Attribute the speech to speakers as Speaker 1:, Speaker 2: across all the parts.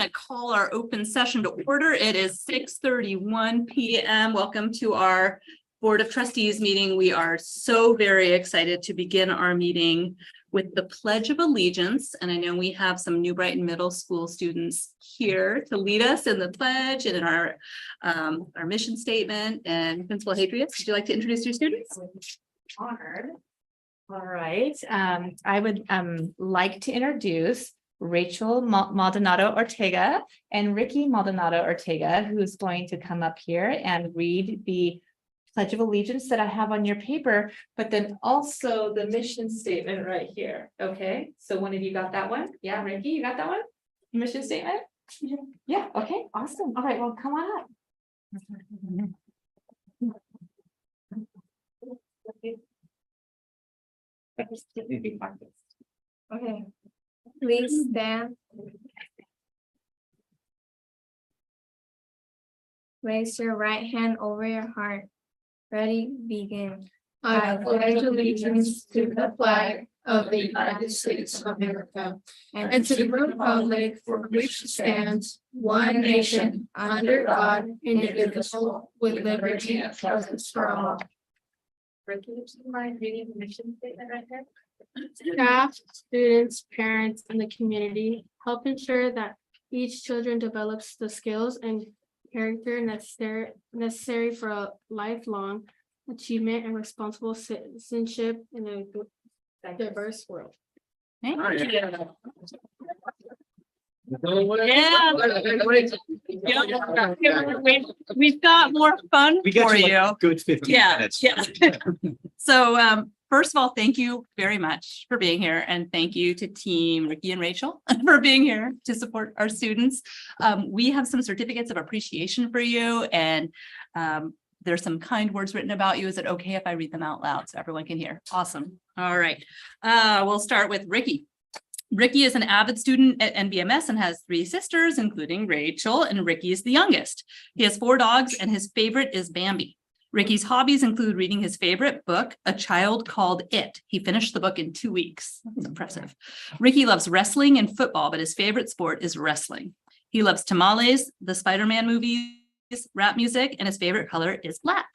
Speaker 1: I call our open session to order. It is 6:31 p.m. Welcome to our Board of Trustees meeting. We are so very excited to begin our meeting with the Pledge of Allegiance. And I know we have some New Brighton Middle School students here to lead us in the pledge and in our mission statement. And Principal Hadrius, would you like to introduce your students?
Speaker 2: Honored. All right. I would like to introduce Rachel Maldonado Ortega and Ricky Maldonado Ortega, who's going to come up here and read the Pledge of Allegiance that I have on your paper, but then also the mission statement right here. Okay, so one of you got that one? Yeah, Ricky, you got that one? Mission statement? Yeah, okay, awesome. All right, well, come on up.
Speaker 3: Okay, please stand. Raise your right hand over your heart. Ready, begin.
Speaker 4: I pledge allegiance to the flag of the United States of America and to the republic for which it stands, one nation, under God, indivisible, with liberty and justice for all.
Speaker 2: Ricky, would you mind reading the mission statement right there?
Speaker 4: Staff, students, parents, and the community help ensure that each children develops the skills and character necessary for a lifelong achievement and responsible citizenship in a diverse world.
Speaker 1: Thank you. We've got more fun for you.
Speaker 5: Good 15 minutes.
Speaker 1: Yeah. So first of all, thank you very much for being here, and thank you to team Ricky and Rachel for being here to support our students. We have some certificates of appreciation for you, and there's some kind words written about you. Is it okay if I read them out loud so everyone can hear? Awesome. All right. We'll start with Ricky. Ricky is an avid student at NBMS and has 3 sisters, including Rachel, and Ricky is the youngest. He has 4 dogs, and his favorite is Bambi. Ricky's hobbies include reading his favorite book, A Child Called It. He finished the book in 2 weeks. That's impressive. Ricky loves wrestling and football, but his favorite sport is wrestling. He loves tamales, the Spider-Man movies, rap music, and his favorite color is black.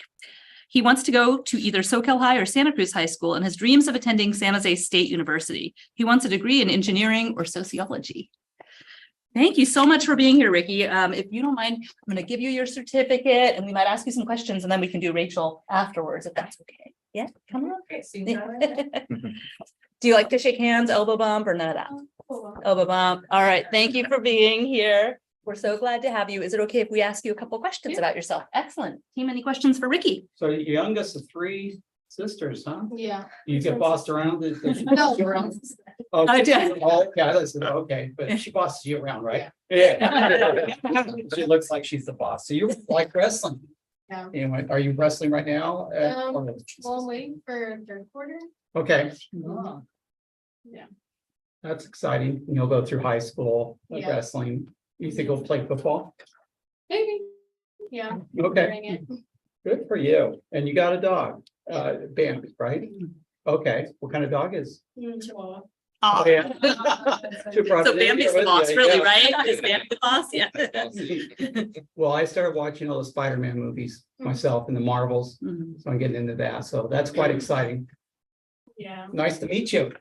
Speaker 1: He wants to go to either Soquel High or Santa Cruz High School and has dreams of attending San Jose State University. He wants a degree in engineering or sociology. Thank you so much for being here, Ricky. If you don't mind, I'm going to give you your certificate, and we might ask you some questions, and then we can do Rachel afterwards, if that's okay. Yeah, come on. Do you like to shake hands, elbow bump, or none of that? Elbow bump. All right. Thank you for being here. We're so glad to have you. Is it okay if we ask you a couple questions about yourself? Excellent. Team, any questions for Ricky?
Speaker 5: So the youngest of 3 sisters, huh?
Speaker 4: Yeah.
Speaker 5: You get bossed around?
Speaker 4: No.
Speaker 5: Oh,
Speaker 1: I do.
Speaker 5: okay, listen, okay, but she bosses you around, right? Yeah. She looks like she's the boss. So you like wrestling?
Speaker 4: Yeah.
Speaker 5: Anyway, are you wrestling right now?
Speaker 4: Well, I'm waiting for 3rd quarter.
Speaker 5: Okay.
Speaker 4: Yeah.
Speaker 5: That's exciting. You'll go through high school
Speaker 4: Yeah.
Speaker 5: wrestling. You think you'll play football?
Speaker 4: Maybe. Yeah.
Speaker 5: Okay,
Speaker 4: Doing it.
Speaker 5: good for you. And you got a dog, Bambi, right? Okay, what kind of dog is?
Speaker 4: Chihuahua.
Speaker 1: Oh,
Speaker 5: yeah.
Speaker 1: So Bambi's the boss, really, right? Is Bambi the boss? Yeah.
Speaker 5: Well, I started watching all the Spider-Man movies myself and the Marvels,
Speaker 1: Mhm.
Speaker 5: so I'm getting into that. So that's quite exciting.
Speaker 4: Yeah.
Speaker 5: Nice to meet you.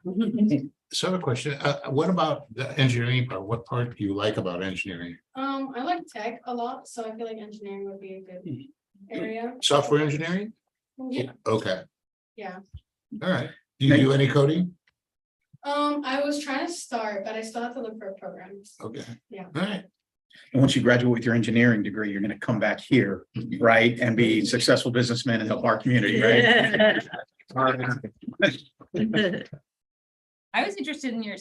Speaker 6: So I have a question. What about the engineering part? What part do you like about engineering?
Speaker 4: I like tech a lot, so I feel like engineering would be a good area.
Speaker 6: Software engineering?
Speaker 4: Yeah.
Speaker 6: Okay,
Speaker 4: Yeah.
Speaker 6: all right. Do you do any coding?
Speaker 4: I was trying to start, but I still have to look for programs.
Speaker 6: Okay.
Speaker 4: Yeah.
Speaker 6: All right.
Speaker 7: And once you graduate with your engineering degree, you're going to come back here, right? And be a successful businessman and help our community, right?
Speaker 8: I was interested in you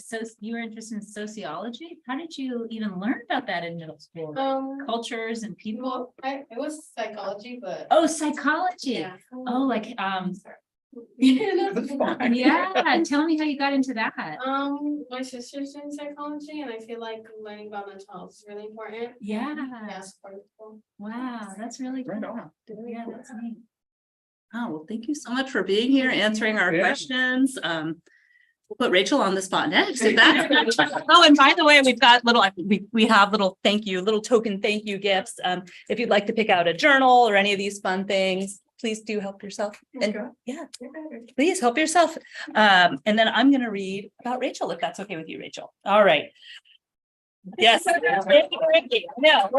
Speaker 8: were interested in sociology. How did you even learn about that in middle school? Cultures and people?
Speaker 4: Well, it was psychology, but
Speaker 8: Oh, psychology.
Speaker 4: yeah.
Speaker 8: Oh, like
Speaker 5: That's fine.
Speaker 8: yeah. Tell me how you got into that.
Speaker 4: My sister's doing psychology, and I feel like learning about mental health is really important.
Speaker 8: Yeah.
Speaker 4: Yes, for people.
Speaker 8: Wow, that's really cool.
Speaker 7: Right on.
Speaker 8: Yeah, that's neat.
Speaker 1: Oh, well, thank you so much for being here, answering our
Speaker 5: Yeah.
Speaker 1: questions. We'll put Rachel on the spot next. If that's oh, and by the way, we've got little, we have little token thank you gifts. If you'd like to pick out a journal or any of these fun things, please do help yourself. And yeah, please help yourself. And then I'm going to read about Rachel, if that's okay with you, Rachel. All right. Yes. No, we're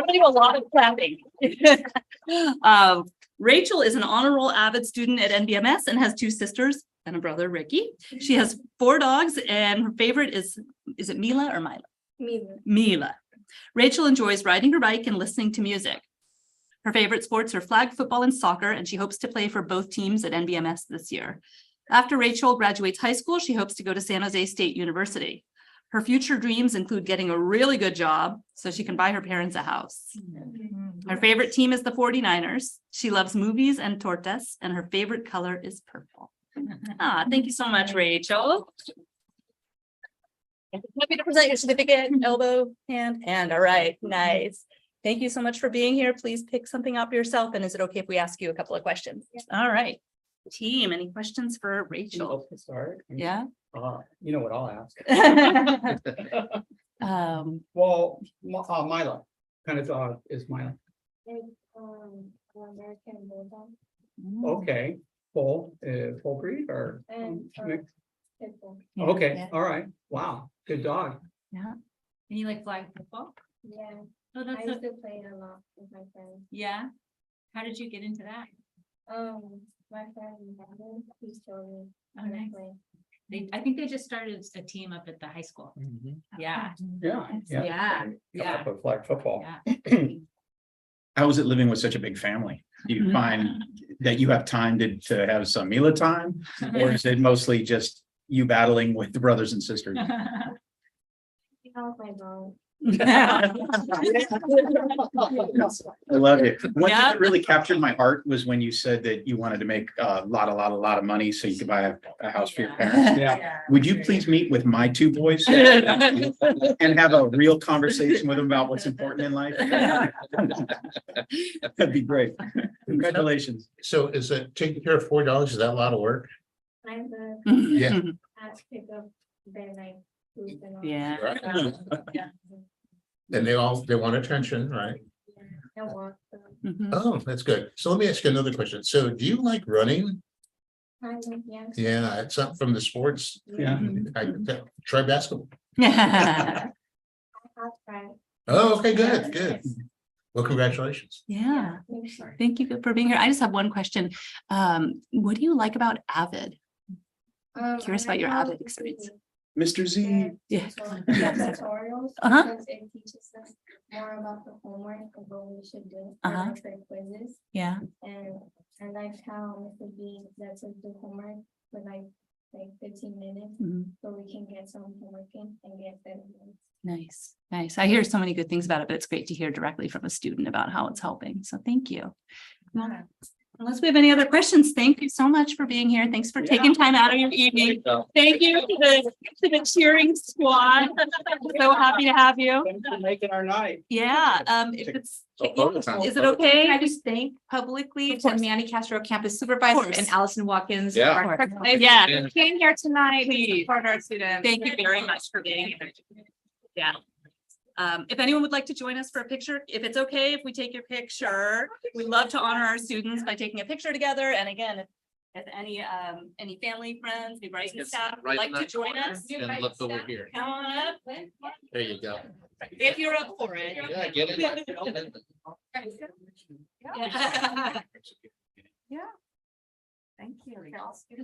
Speaker 1: gonna do a lot of clapping. Rachel is an honor roll avid student at NBMS and has 2 sisters and a brother, Ricky. She has 4 dogs and her favorite is it Mila or Mila?
Speaker 3: Mila.
Speaker 1: Mila. Rachel enjoys riding her bike and listening to music. Her favorite sports are flag football and soccer, and she hopes to play for both teams at NBMS this year. After Rachel graduates high school, she hopes to go to San Jose State University. Her future dreams include getting a really good job so she can buy her parents a house. Her favorite team is the 49ers. She loves movies and tortas, and her favorite color is purple. Thank you so much, Rachel. Happy to present your certificate, elbow, hand. All right, nice. Thank you so much for being here. Please pick something up yourself. And is it okay if we ask you a couple of questions? All right. Team, any questions for Rachel?
Speaker 5: Start.
Speaker 1: Yeah.
Speaker 5: You know what I'll ask. Well, Mila, kind of dog is Mila.
Speaker 3: American Bulldog
Speaker 5: Okay, full breed or?
Speaker 3: and
Speaker 5: mix?
Speaker 3: Pitbull.
Speaker 5: Okay,
Speaker 1: Yeah.
Speaker 5: all right. Wow, good dog.
Speaker 8: And you like flag football?
Speaker 3: Yeah,
Speaker 8: Oh,
Speaker 3: I
Speaker 8: that's
Speaker 3: used to play it a lot with my friends.
Speaker 8: yeah. How did you get into that?
Speaker 3: My friend, he showed me
Speaker 8: Oh,
Speaker 3: how to
Speaker 8: nice.
Speaker 3: play.
Speaker 8: I think they just started a team up at the high school. Yeah.
Speaker 5: Yeah.
Speaker 8: Yeah.
Speaker 5: Up with flag football.
Speaker 8: Yeah.
Speaker 7: How is it living with such a big family? Do you find that you have time to have some Mila time? Or is it mostly just you battling with the brothers and sisters?
Speaker 3: How was my dog?
Speaker 7: I love it. One thing
Speaker 1: Yeah.
Speaker 7: that really captured my heart was when you said that you wanted to make a lot of money so you could buy a house for your parents.
Speaker 5: Yeah.
Speaker 7: Would you please meet with my 2 boys and have a real conversation with them about what's important in life? That'd be great. Congratulations.
Speaker 6: So is it taking care of 4 dogs? Is that a lot of work?
Speaker 3: I'm the
Speaker 6: Yeah.
Speaker 3: ask pick up their like food and all.
Speaker 1: Yeah.
Speaker 6: And they want attention, right?
Speaker 3: And walk them.
Speaker 1: Mhm.
Speaker 6: Oh, that's good. So let me ask you another question. So do you like running?
Speaker 3: Kind of, yes.
Speaker 6: Yeah, it's something from the sports.
Speaker 5: Yeah.
Speaker 6: Try basketball.
Speaker 3: I have tried.
Speaker 6: Oh, okay, good. Well, congratulations.
Speaker 1: Yeah,
Speaker 3: Thank you.
Speaker 1: thank you for being here. I just have one question. What do you like about Avid? Curious about your
Speaker 3: I
Speaker 1: Avid
Speaker 3: love
Speaker 1: experience.
Speaker 7: Mr. Z,
Speaker 1: Yeah.
Speaker 3: Tutorials.
Speaker 1: Uh-huh.
Speaker 3: Because it teaches us more about the homework and what we should do.
Speaker 1: Uh-huh.
Speaker 3: And for quizzes.
Speaker 1: Yeah.
Speaker 3: And I like how Mr. B lets us do homework for like 15 minutes.
Speaker 1: Mhm.
Speaker 3: So we can get some homework in and get better grades.
Speaker 1: Nice. I hear so many good things about it, but it's great to hear directly from a student about how it's helping. So thank you. Well, unless we have any other questions, thank you so much for being here. Thanks for taking time out of your evening. Thank you to the cheering squad. So happy to have you.
Speaker 5: Thanks for making our night.
Speaker 1: Yeah, if it's, is it
Speaker 2: Can
Speaker 1: okay?
Speaker 2: I just thank publicly to Manny Castro Campus Supervisor
Speaker 1: course.
Speaker 2: and Allison Watkins.
Speaker 6: Yeah.
Speaker 2: our curriculum advisor,
Speaker 1: Yeah.
Speaker 2: who came here tonight to
Speaker 1: Please.
Speaker 2: support our students.
Speaker 1: Thank you very much for being here. Yeah. If anyone would like to join us for a picture, if it's okay, if we take your picture, we love to honor our students by taking a picture together. And again, if any family, friends, new writing staff would like to join us.
Speaker 6: And look over here.
Speaker 1: Come on up,
Speaker 6: There you go.
Speaker 1: if you're up for it.
Speaker 6: Yeah, get it.
Speaker 1: Yeah. Thank you.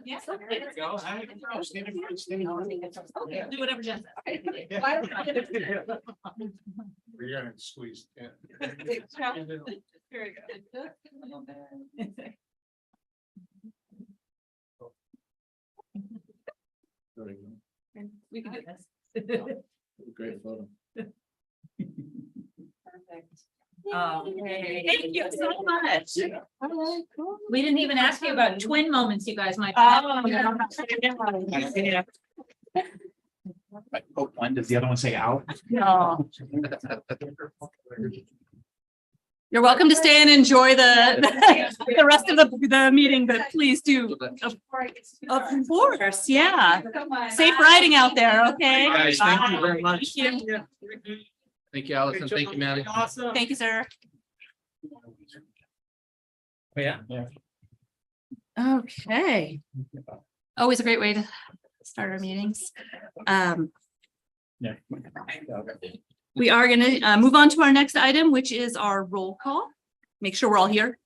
Speaker 1: Yeah.
Speaker 5: There you go.
Speaker 1: Do whatever Jen says.
Speaker 6: We're gonna squeeze. Yeah.
Speaker 1: Very good. We can do this.
Speaker 6: Great photo.
Speaker 1: Perfect. Thank you so much.
Speaker 8: We didn't even ask you about twin moments, you guys might.
Speaker 7: oh, when does the other one say out?
Speaker 1: No. You're welcome to stay and enjoy the rest of the meeting, but please do. Of course, yeah. Safe riding out there, okay?
Speaker 6: Guys, thank you very much.
Speaker 1: Thank you.
Speaker 6: Thank you, Allison. Thank you, Maddie.
Speaker 5: Awesome.
Speaker 1: Thank you, sir.
Speaker 5: Yeah.
Speaker 1: Okay. Always a great way to start our meetings.
Speaker 5: Yeah.
Speaker 1: We are going to move on to our next item, which is our roll call. Make sure we're all here.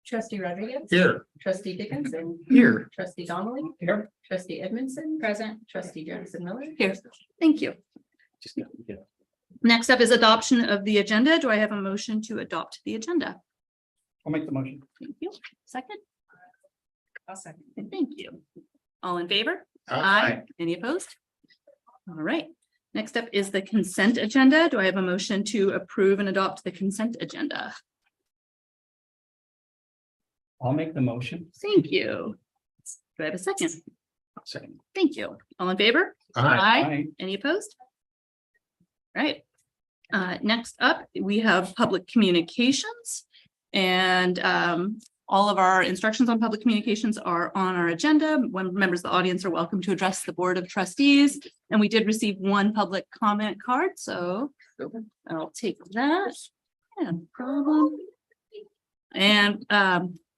Speaker 9: Trustee Rodriguez.
Speaker 6: Here.
Speaker 9: Trustee Dickinson.
Speaker 6: Here.
Speaker 9: Trustee Donnelly.
Speaker 5: Here.
Speaker 9: Trustee Edmondson.
Speaker 8: Present.
Speaker 9: Trustee Jackson Miller.
Speaker 1: Here. Thank you. Next up is adoption of the agenda. Do I have a motion to adopt the agenda?
Speaker 5: I'll make the motion.
Speaker 1: Thank you. Second.
Speaker 8: I'll second.
Speaker 1: Thank you. All in favor?
Speaker 6: Aye.
Speaker 1: Any opposed? All right. Next up is the consent agenda. Do I have a motion to approve and adopt the consent agenda?
Speaker 5: I'll make the motion.
Speaker 1: Thank you. Do I have a second?
Speaker 5: Second.
Speaker 1: Thank you. All in favor?
Speaker 5: Aye.
Speaker 1: Any opposed? Right. Next up, we have public communications. And all of our instructions on public communications are on our agenda. When members of the audience are welcome to address the Board of Trustees. And we did receive one public comment card, so I'll take that. Yeah, no problem. And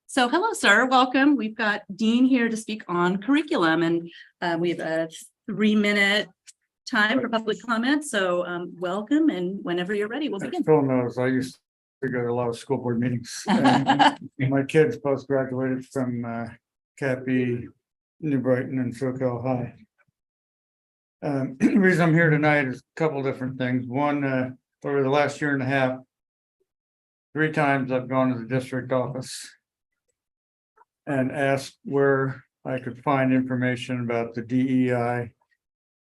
Speaker 1: so hello, sir, welcome. We've got Dean here to speak on curriculum, and we have a 3-minute time for public comment. So welcome, and whenever you're ready, we'll begin.
Speaker 10: Phil knows I used to go to a lot of school board meetings. And my kids both graduated from Cappy, New Brighton, and SoCal High. The reason I'm here tonight is a couple different things. One, over the last year and a half, 3 times I've gone to the district office and asked where I could find information about the DEI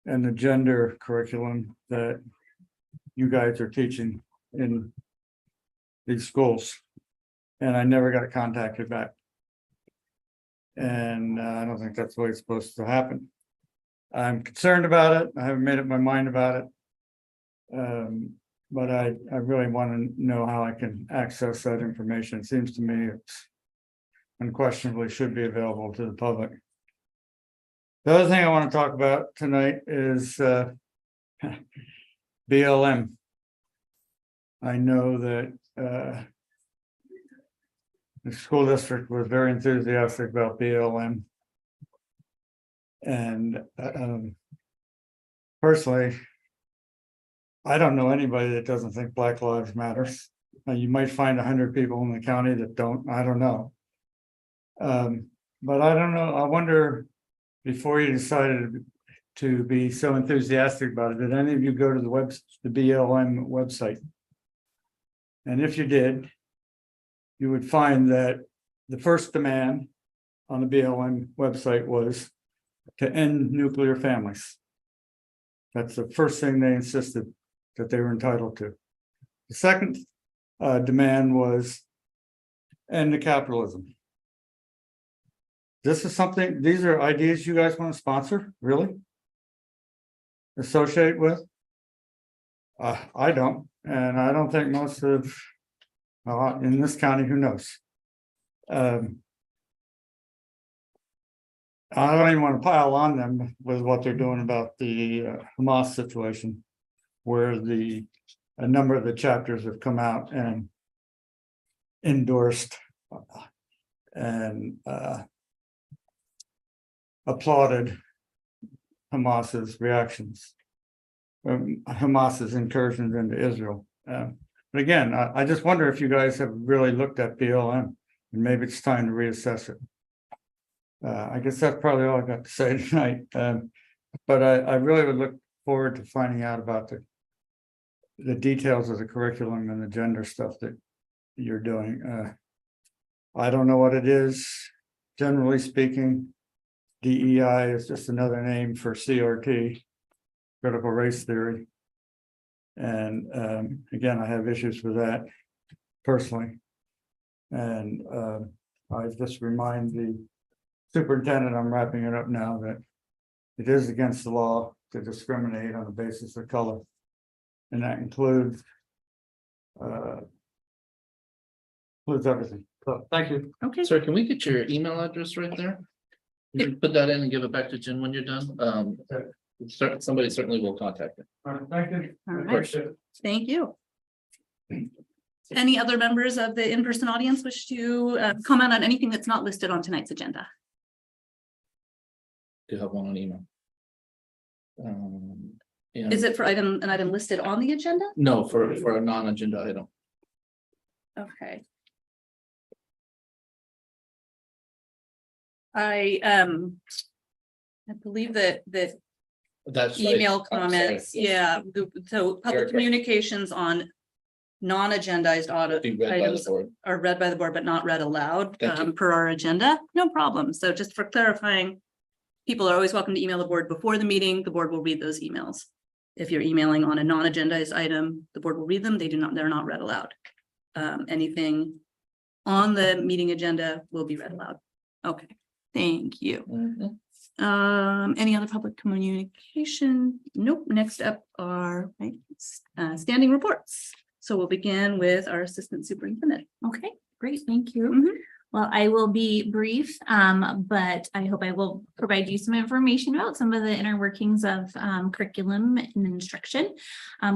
Speaker 10: and the gender curriculum that you guys are teaching in these schools. And I never got contacted back. And I don't think that's the way it's supposed to happen. I'm concerned about it. I haven't made up my mind about it. But I really want to know how I can access that information. It seems to me it's unquestionably should be available to the public. The other thing I want to talk about tonight is BLM. I know that the school district was very enthusiastic about BLM. And personally, I don't know anybody that doesn't think Black Lives Matters. You might find 100 people in the county that don't. I don't know. But I don't know. I wonder, before you decided to be so enthusiastic about it, did any of you go to the BLM website? And if you did, you would find that the first demand on the BLM website was to end nuclear families. That's the first thing they insisted that they were entitled to. The second demand was end the capitalism. This is something, these are ideas you guys want to sponsor, really? Associate with? I don't, and I don't think most of, in this county, who knows? I don't even want to pile on them with what they're doing about the Hamas situation, where a number of the chapters have come out and endorsed and applauded Hamas's reactions, Hamas's incursions into Israel. But again, I just wonder if you guys have really looked at BLM, and maybe it's time to reassess it. I guess that's probably all I got to say tonight. But I really would look forward to finding out about the details of the curriculum and the gender stuff that you're doing. I don't know what it is. Generally speaking, DEI is just another name for CRT, critical race theory. And again, I have issues with that personally. And I just remind the superintendent, I'm wrapping it up now, that it is against the law to discriminate on the basis of color. And that includes Includes everything. So, thank you.
Speaker 1: Okay.
Speaker 11: Sir, can we get your email address right there? You can put that in and give it back to Jen when you're done. Somebody certainly will contact you.
Speaker 10: All right, thank you.
Speaker 1: All right.
Speaker 10: Appreciate it.
Speaker 1: Thank you. Any other members of the in-person audience wish to comment on anything that's not listed on tonight's agenda?
Speaker 11: Do have one on email. And
Speaker 1: Is it for an item listed on the agenda?
Speaker 11: no, for a non-agenda item.
Speaker 1: Okay. I believe that
Speaker 11: That's right.
Speaker 1: email
Speaker 11: I'm sorry.
Speaker 1: comments, yeah, so public
Speaker 11: Erica.
Speaker 1: communications on non-agendized audit
Speaker 11: Be read by the
Speaker 1: items
Speaker 11: board.
Speaker 1: are read by the board, but not read aloud
Speaker 11: Thank you.
Speaker 1: per our agenda. No problem. So just for clarifying, people are always welcome to email the board before the meeting. The board will read those emails. If you're emailing on a non-agendized item, the board will read them. They're not read aloud. Anything on the meeting agenda will be read aloud. Okay, thank you.
Speaker 11: Mhm.
Speaker 1: Any other public communication? Nope. Next up are standing reports. So we'll begin with our assistant superintendent.
Speaker 2: Okay, great, thank you.
Speaker 1: Mhm.
Speaker 2: Well, I will be brief, but I hope I will provide you some information about some of the inner workings of curriculum and instruction.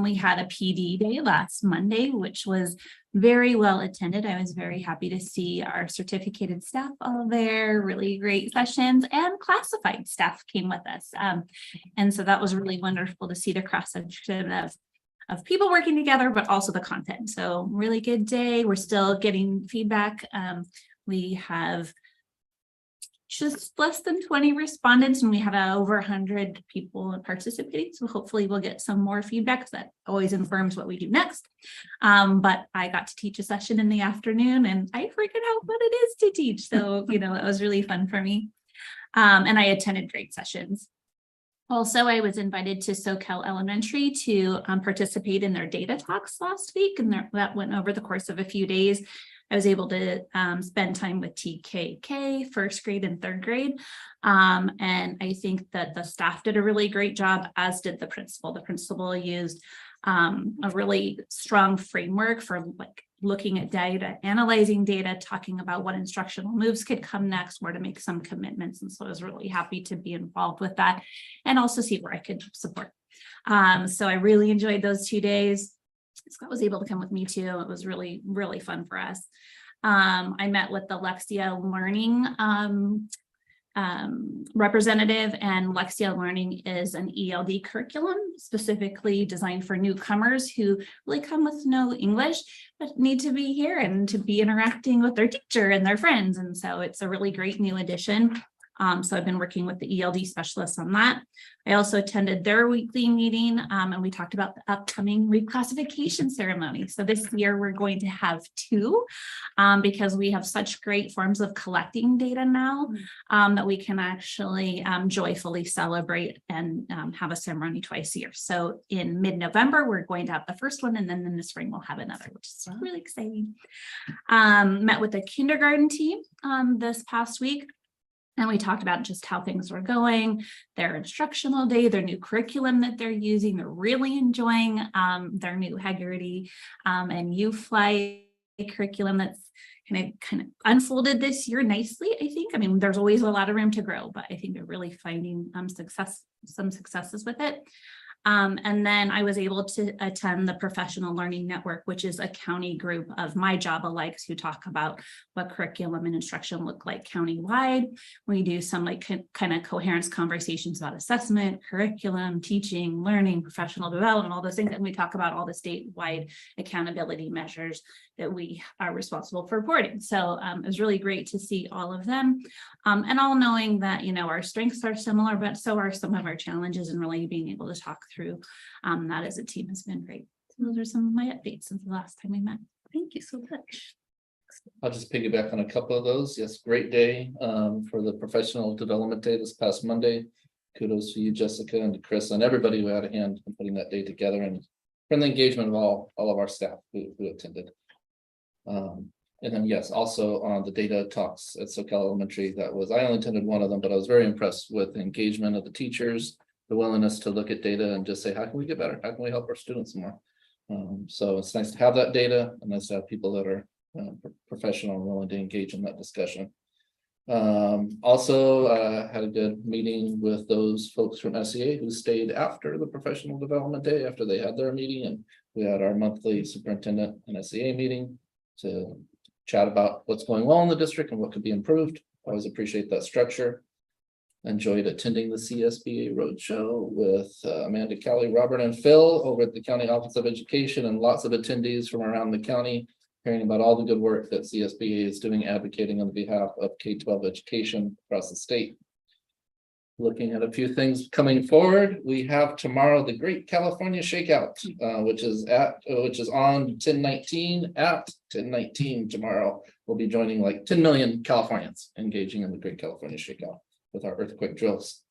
Speaker 2: We had a PD day last Monday, which was very well attended. I was very happy to see our certificated staff all there, really great sessions, and classified staff came with us. And so that was really wonderful to see the cross section of people working together, but also the content. So really good day. We're still getting feedback. We have just less than 20 respondents and we have over 100 people participating. So hopefully we'll get some more feedback because that always informs what we do next. But I got to teach a session in the afternoon and I figured out what it is to teach. So, it was really fun for me. And I attended great sessions. Also, I was invited to SoCal Elementary to participate in their data talks last week, and that went over the course of a few days. I was able to spend time with TKK, first grade and third grade. And I think that the staff did a really great job, as did the principal. The principal used a really strong framework for looking at data, analyzing data, talking about what instructional moves could come next, where to make some commitments. And so I was really happy to be involved with that and also see where I could support. So I really enjoyed those 2 days. Scott was able to come with me too. It was really, really fun for us. I met with the Lexia Learning representative, and Lexia Learning is an ELD curriculum specifically designed for newcomers who really come with no English, but need to be here and to be interacting with their teacher and their friends. And so it's a really great new addition. So I've been working with the ELD specialists on that. I also attended their weekly meeting and we talked about the upcoming reclassification ceremony. So this year we're going to have 2 because we have such great forms of collecting data now that we can actually joyfully celebrate and have a ceremony twice a year. So in mid-November, we're going to have the first one, and then in the spring we'll have another, which is really exciting. Met with the kindergarten team this past week. And we talked about just how things were going, their instructional day, their new curriculum that they're using. They're really enjoying their new Haggerty and U-Fly curriculum that's kind of unfolded this year nicely, I think. I mean, there's always a lot of room to grow, but I think they're really finding some successes with it. And then I was able to attend the Professional Learning Network, which is a county group of my job alikes who talk about what curriculum and instruction look like countywide. We do some kind of coherence conversations about assessment, curriculum, teaching, learning, professional development, all those things. And we talk about all the statewide accountability measures that we are responsible for reporting. So it was really great to see all of them and all knowing that, our strengths are similar, but so are some of our challenges, and really being able to talk through that as a team has been great. So those are some of my updates since the last time we met. Thank you so much.
Speaker 11: I'll just piggyback on a couple of those. Yes, great day for the professional development day this past Monday. Kudos to you, Jessica, and to Chris, and everybody who had a hand in putting that day together, and from the engagement of all of our staff who attended. And then yes, also on the data talks at SoCal Elementary, I only attended one of them, but I was very impressed with the engagement of the teachers, the willingness to look at data and just say, how can we get better? How can we help our students more? So it's nice to have that data and nice to have people that are professional and willing to engage in that discussion. Also, had a good meeting with those folks from SEA who stayed after the professional development day after they had their meeting, and we had our monthly superintendent and SEA meeting to chat about what's going well in the district and what could be improved. I always appreciate that structure. Enjoyed attending the CSBA Roadshow with Amanda, Kelly, Robert, and Phil over at the County Office of Education, and lots of attendees from around the county, hearing about all the good work that CSBA is doing, advocating on behalf of K-12 education across the state. Looking at a few things coming forward, we have tomorrow the Great California Shakeout, which is on 10/19 at 10/19 tomorrow. We'll be joining like 10 million Californians engaging in the Great California Shakeout with our earthquake drills.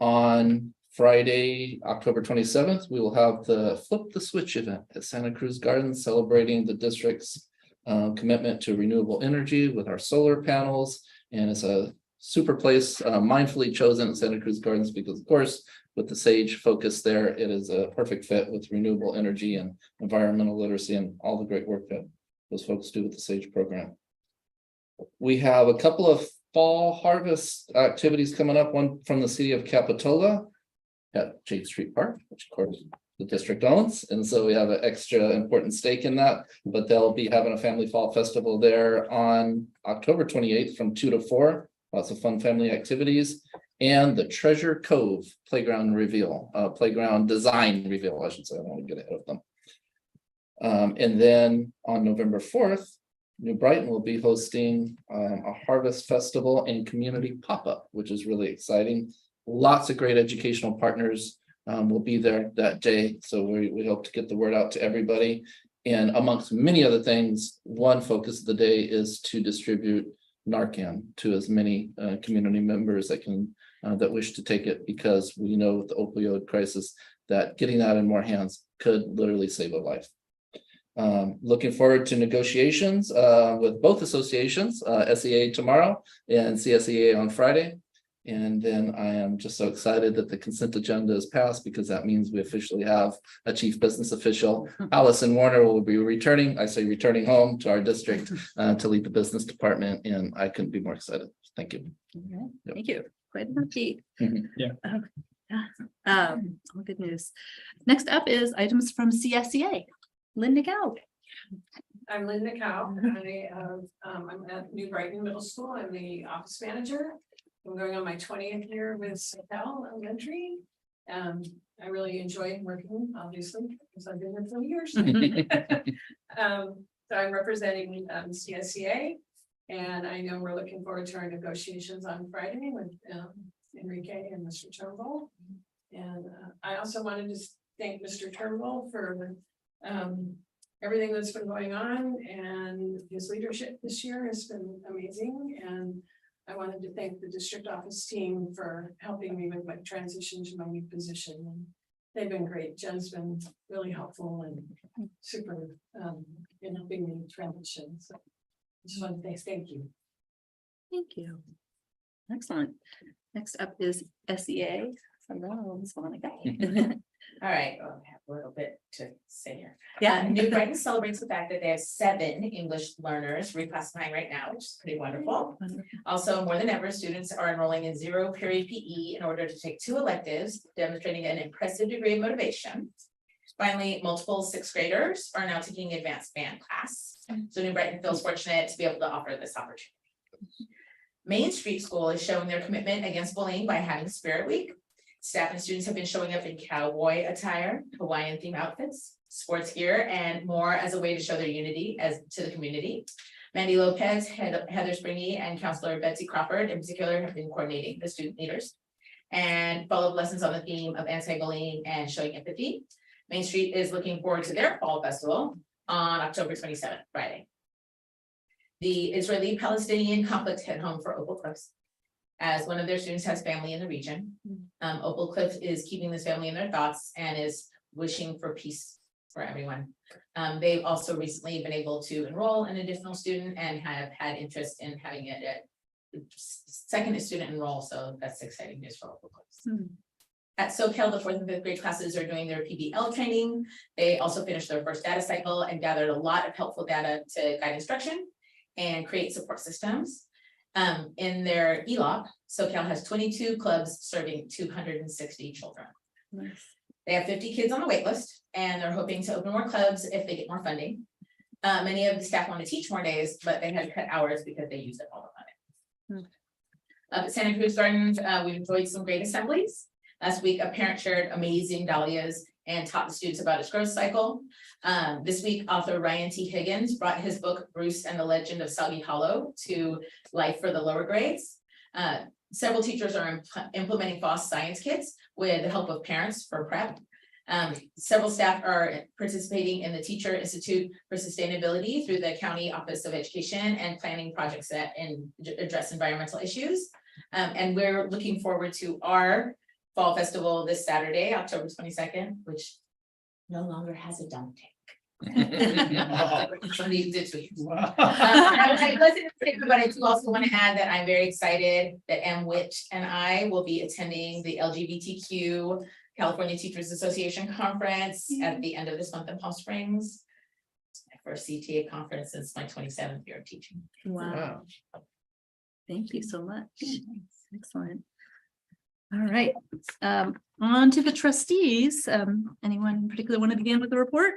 Speaker 11: On Friday, October 27th, we will have the Flip the Switch event at Santa Cruz Gardens, celebrating the district's commitment to renewable energy with our solar panels. And it's a super place, mindfully chosen at Santa Cruz Gardens because, of course, with the SAGE focus there, it is a perfect fit with renewable energy and environmental literacy and all the great work that those folks do with the SAGE program. We have a couple of fall harvest activities coming up, one from the city of Capitola at Jade Street Park, which of course the district owns, and so we have an extra important stake in that. But they'll be having a family fall festival there on October 28th from 2 to 4. Lots of fun family activities, and the Treasure Cove playground reveal, playground design reveal, I should say. I don't want to get ahead of them. And then on November 4th, New Brighton will be hosting a harvest festival and community pop-up, which is really exciting. Lots of great educational partners will be there that day. So we hope to get the word out to everybody. And amongst many other things, one focus of the day is to distribute Narcan to as many community members that wish to take it, because we know with the opioid crisis that getting that in more hands could literally save a life. Looking forward to negotiations with both associations, SEA tomorrow and CSEA on Friday. And then I am just so excited that the consent agenda is passed, because that means we officially have a chief business official. Allison Warner will be returning, I say returning home to our district to lead the business department, and I couldn't be more excited. Thank you.
Speaker 1: Right. Thank you. Quite an update.
Speaker 7: Yeah.
Speaker 1: All good news. Next up is items from CSEA. Linda Gow.
Speaker 9: I'm Linda Cow. I'm at New Brighton Middle School. I'm the office manager. I'm going on my 20th year with Socal Elementary. I really enjoy working, obviously, because I've been here for years. So I'm representing CSEA, and I know we're looking forward to our negotiations on Friday with Enrique and Mr. Turnbull. And I also wanted to thank Mr. Turnbull for everything that's been going on, and his leadership this year has been amazing. And I wanted to thank the district office team for helping me with my transition to my new position. And they've been great. Jen's been really helpful and super in helping me transition. So I just want to say thank you.
Speaker 1: Thank you. Excellent. Next up is SEA.
Speaker 2: All right, well, I have a little bit to say here.
Speaker 1: Yeah.
Speaker 2: New Brighton celebrates the fact that they have 7 English learners reclassifying right now, which is pretty wonderful. Also, more than ever, students are enrolling in 0 period PE in order to take 2 electives, demonstrating an impressive degree of motivation. Finally, multiple 6th graders are now taking advanced band class. So New Brighton feels fortunate to be able to offer this opportunity. Main Street School is showing their commitment against bullying by having Spirit Week. Staff and students have been showing up in cowboy attire, Hawaiian theme outfits, sports gear, and more as a way to show their unity to the community. Mandy Lopez, Heather Springy, and Counselor Betsy Crawford in particular have been coordinating the student leaders and follow-up lessons on the theme of anti-bullying and showing empathy. Main Street is looking forward to their fall festival on October 27th, Friday. The Israeli-Palestinian conflict hit home for Opal Cliffs, as one of their students has family in the region. Opal Cliff is keeping this family in their thoughts and is wishing for peace for everyone. They've also recently been able to enroll an additional student and have had interest in having it at second student enroll, so that's exciting news for Opal Cliffs. At SoCal, the 4th and 5th grade classes are doing their PBL training. They also finished their first data cycle and gathered a lot of helpful data to guide instruction and create support systems. In their ELOP, SoCal has 22 clubs serving 260 children. They have 50 kids on the wait list, and they're hoping to open more clubs if they get more funding. Many of the staff want to teach more days, but they had to cut hours because they used up all the funding. At Santa Cruz Gardens, we enjoyed some great assemblies. Last week, a parent shared amazing dahlias and taught the students about its growth cycle. This week, author Ryan T. Higgins brought his book, Bruce and the Legend of Soggy Hollow, to life for the lower grades. Several teachers are implementing FOSS science kits with the help of parents for prep. Several staff are participating in the Teacher Institute for Sustainability through the County Office of Education and planning projects that address environmental issues. And we're looking forward to our Fall Festival this Saturday, October 22nd, which no longer has a dump tank. Somebody did tweet. I listen to everybody. I do also want to add that I'm very excited that Witch and I will be attending the LGBTQ California Teachers Association Conference at the end of this month in Palm Springs. It's my first CTA conference since my 27th year of teaching.
Speaker 1: Wow. Thank you so much. Excellent. All right, on to the trustees. Anyone in particular want to begin with the report?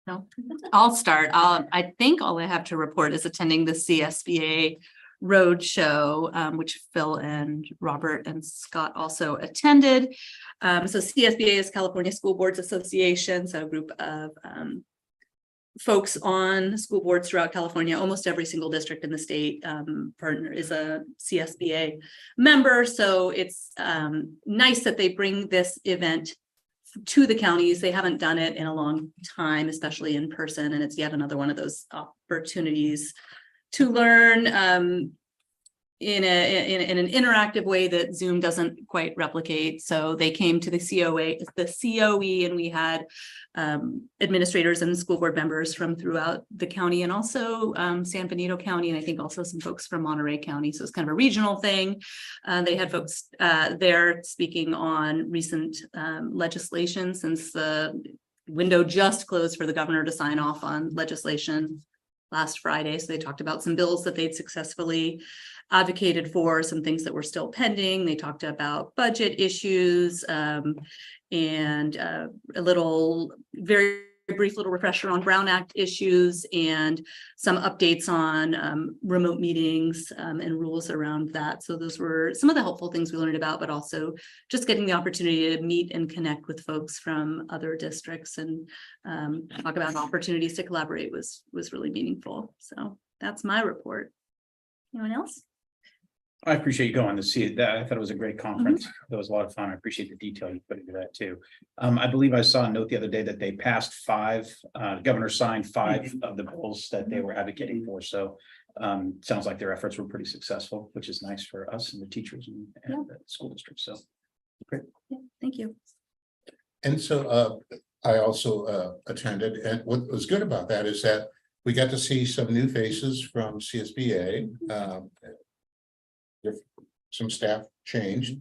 Speaker 1: No, I'll start. I think all I have to report is attending the CSBA Roadshow, which Phil and Robert and Scott also attended. So CSBA is California School Boards Association, so a group of folks on school boards throughout California. Almost every single district in the state partner is a CSBA member. So it's nice that they bring this event to the counties. They haven't done it in a long time, especially in person. And it's yet another one of those opportunities to learn in an interactive way that Zoom doesn't quite replicate. So they came to the COE, and we had administrators and school board members from throughout the county, and also San Benito County, and I think also some folks from Monterey County. So it's kind of a regional thing. They had folks there speaking on recent legislation, since the window just closed for the governor to sign off on legislation last Friday. So they talked about some bills that they'd successfully advocated for, some things that were still pending. They talked about budget issues and a very brief little refresher on Brown Act issues, and some updates on remote meetings and rules around that. So those were some of the helpful things we learned about, but also just getting the opportunity to meet and connect with folks from other districts and talk about opportunities to collaborate was really meaningful. So that's my report. Anyone else?
Speaker 7: I appreciate you going to see it. I thought it was a great conference. It was a lot of fun. I appreciate the detail you put into that too. I believe I saw a note the other day that they passed 5, the governor signed 5 of the bills that they were advocating for. So sounds like their efforts were pretty successful, which is nice for us and the teachers and the school district. So great.
Speaker 1: Yeah, thank you.
Speaker 6: And so I also attended, and what was good about that is that we got to see some new faces from CSBA. Some staff changed.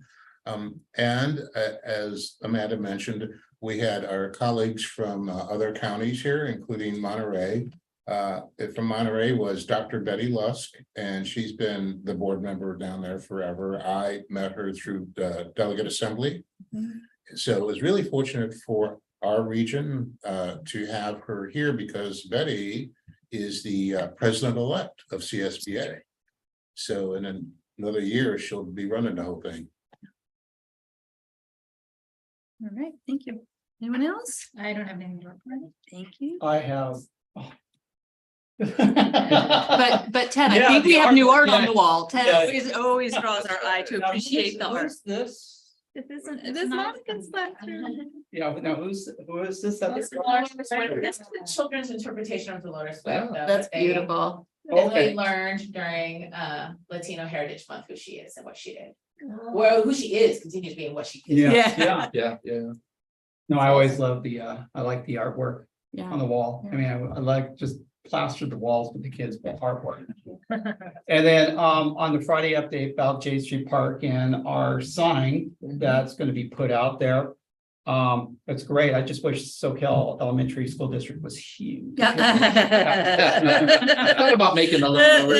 Speaker 6: And as Amanda mentioned, we had our colleagues from other counties here, including Monterey. From Monterey was Dr. Betty Lusk, and she's been the board member down there forever. I met her through the delegate assembly. So it was really fortunate for our region to have her here, because Betty is the president-elect of CSBA. So in another year, she'll be running the whole thing.
Speaker 1: All right, thank you. Anyone else?
Speaker 8: I don't have anything to report.
Speaker 1: Thank you.
Speaker 5: I have.
Speaker 1: But Ted, I
Speaker 5: Yeah,
Speaker 1: think
Speaker 5: the
Speaker 1: we have
Speaker 5: art-
Speaker 1: new art on
Speaker 5: yeah,
Speaker 1: the wall. Ted
Speaker 5: yeah.
Speaker 1: always draws our eye to
Speaker 5: Now,
Speaker 1: appreciate the art.
Speaker 5: Who's this?
Speaker 1: It is not against that.
Speaker 5: Yeah, now who is this?
Speaker 2: This is the children's interpretation of Dolores Flip.
Speaker 11: Wow,
Speaker 1: That's beautiful.
Speaker 2: They
Speaker 5: Okay.
Speaker 2: learned during Latino Heritage Month who she is and what she did. Well, who she is continues being what she did.
Speaker 5: Yeah.
Speaker 11: Yeah.
Speaker 5: No, I always love I like the artwork
Speaker 1: Yeah.
Speaker 5: on the wall. I mean, I like just plastered the walls with the kids' artwork. And then on the Friday update about J Street Park and our sign that's going to be put out there. It's great. I just wish Soquel Elementary School District was huge.
Speaker 11: Thought about making a little.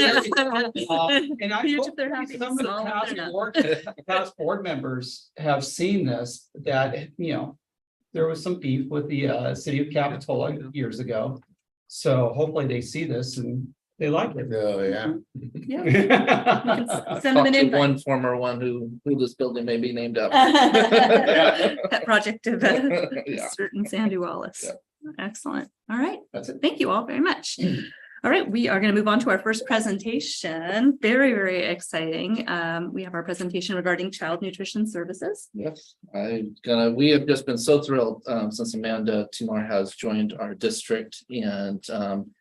Speaker 5: And I
Speaker 1: Huge
Speaker 5: hope
Speaker 1: if they're happy,
Speaker 5: some of the
Speaker 1: small if
Speaker 5: past
Speaker 1: they're not.
Speaker 5: past board members have seen this, that, there was some beef with the city of Capitola years ago. So hopefully they see this and they like it.
Speaker 6: Oh, yeah.
Speaker 1: Send them an
Speaker 11: Talked to
Speaker 1: invite.
Speaker 11: one former one who this building may be named after.
Speaker 1: That project of a
Speaker 11: Yeah.
Speaker 1: certain Sandy Wallace.
Speaker 11: Yeah.
Speaker 1: Excellent. All right.
Speaker 5: That's it.
Speaker 1: Thank you all very much. All right, we are going to move on to our first presentation. Very, very exciting. We have our presentation regarding child nutrition services.
Speaker 11: Yes, we have just been so thrilled since Amanda Timar has joined our district and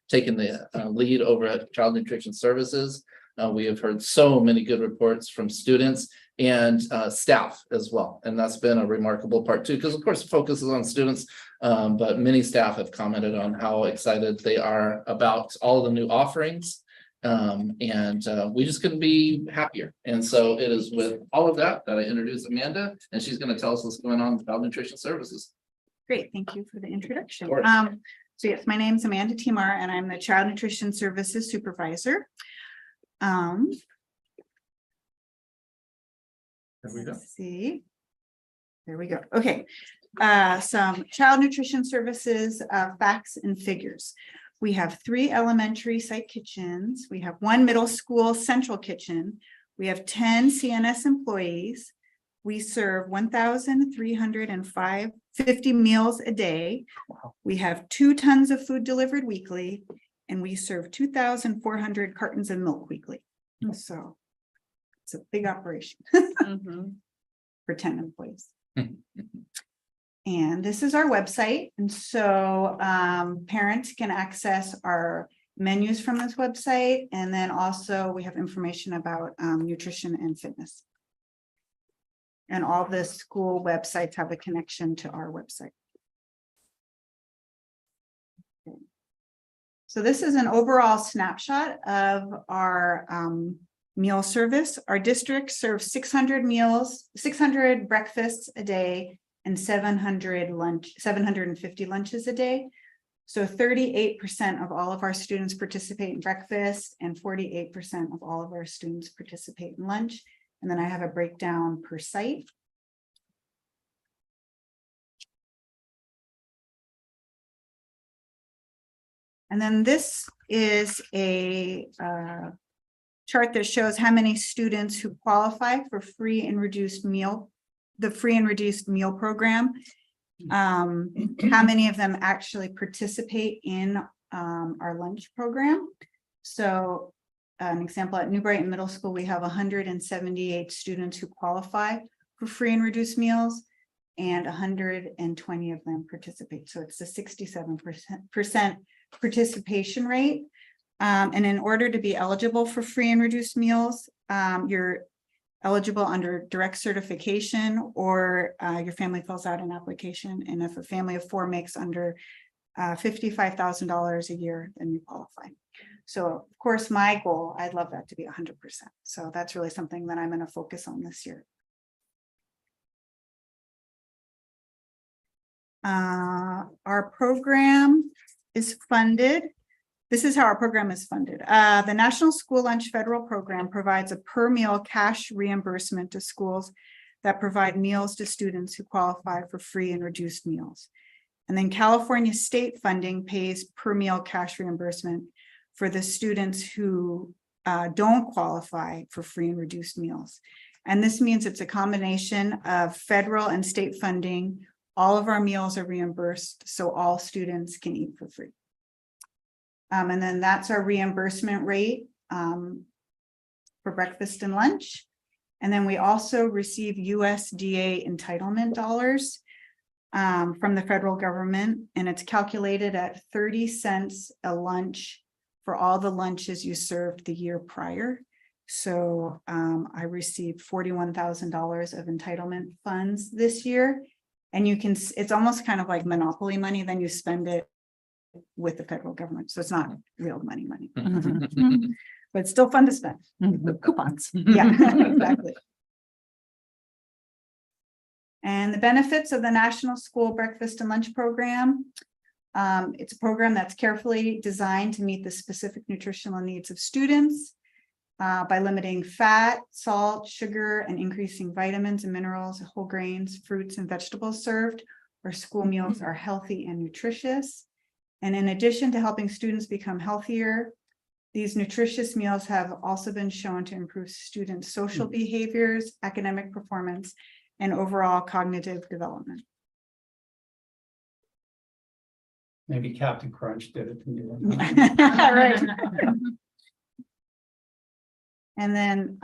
Speaker 11: taken the lead over at Child Nutrition Services. We have heard so many good reports from students and staff as well. And that's been a remarkable part too, because of course it focuses on students, but many staff have commented on how excited they are about all the new offerings. We just couldn't be happier. And so it is with all of that I introduce Amanda, and she's going to tell us what's going on with Child Nutrition Services.
Speaker 12: Great, thank you for the introduction.
Speaker 11: Of course.
Speaker 12: So yes, my name's Amanda Timar and I'm the Child Nutrition Services Supervisor.
Speaker 11: There we go.
Speaker 12: Let's see. There we go. Okay. Some child nutrition services, facts and figures. We have 3 elementary site kitchens. We have 1 middle school central kitchen. We have 10 CNS employees. We serve 1,350 meals a day.
Speaker 11: Wow.
Speaker 12: We have 2 tons of food delivered weekly, and we serve 2,400 cartons of milk weekly. So it's a big operation
Speaker 1: Mhm.
Speaker 12: for 10 employees. And this is our website. And so parents can access our menus from this website. And then also we have information about nutrition and fitness. And all the school websites have a connection to our website. Okay. So this is an overall snapshot of our meal service. Our district serves 600 meals, 600 breakfasts a day, and 750 lunches a day. So 38% of all of our students participate in breakfast and 48% of all of our students participate in lunch. And then I have a breakdown per site. And then this is a chart that shows how many students who qualify for free and reduced meal, the free and reduced meal program. How many of them actually participate in our lunch program. So an example, at New Brighton Middle School, we have 178 students who qualify for free and reduced meals, and 120 of them participate. So it's a 67% participation rate. And in order to be eligible for free and reduced meals, you're eligible under direct certification, or your family fills out an application. And if a family of 4 makes under $55,000 a year, then you qualify. So of course, my goal, I'd love that to be 100%. So that's really something that I'm going to focus on this year. Our program is funded. This is how our program is funded. The National School Lunch Federal Program provides a per meal cash reimbursement to schools that provide meals to students who qualify for free and reduced meals. And then California state funding pays per meal cash reimbursement for the students who don't qualify for free and reduced meals. And this means it's a combination of federal and state funding. All of our meals are reimbursed, so all students can eat for free. And then that's our reimbursement rate for breakfast and lunch. And then we also receive USDA entitlement dollars from the federal government, and it's calculated at 30 cents a lunch for all the lunches you served the year prior. So I received $41,000 of entitlement funds this year. And you can, it's almost kind of like monopoly money, then you spend it with the federal government, so it's not real money, but it's still fun to spend.
Speaker 1: Coupons.
Speaker 12: Yeah, exactly. And the benefits of the National School Breakfast and Lunch Program. It's a program that's carefully designed to meet the specific nutritional needs of students by limiting fat, salt, sugar, and increasing vitamins and minerals, whole grains, fruits, and vegetables served. Our school meals are healthy and nutritious. And in addition to helping students become healthier, these nutritious meals have also been shown to improve students' social behaviors, academic performance, and overall cognitive development.
Speaker 5: Maybe Captain Crunch did it to you.
Speaker 12: Right. And then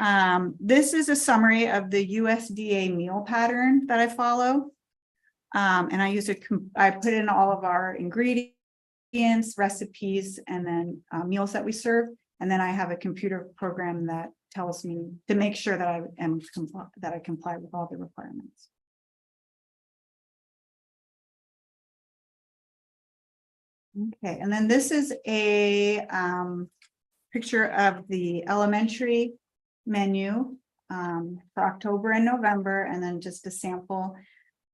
Speaker 12: this is a summary of the USDA meal pattern that I follow. And I use I put in all of our ingredients, recipes, and then meals that we serve. And then I have a computer program that tells me to make sure that I comply with all the requirements. Okay, and then this is a picture of the elementary menu for October and November, and then just a sample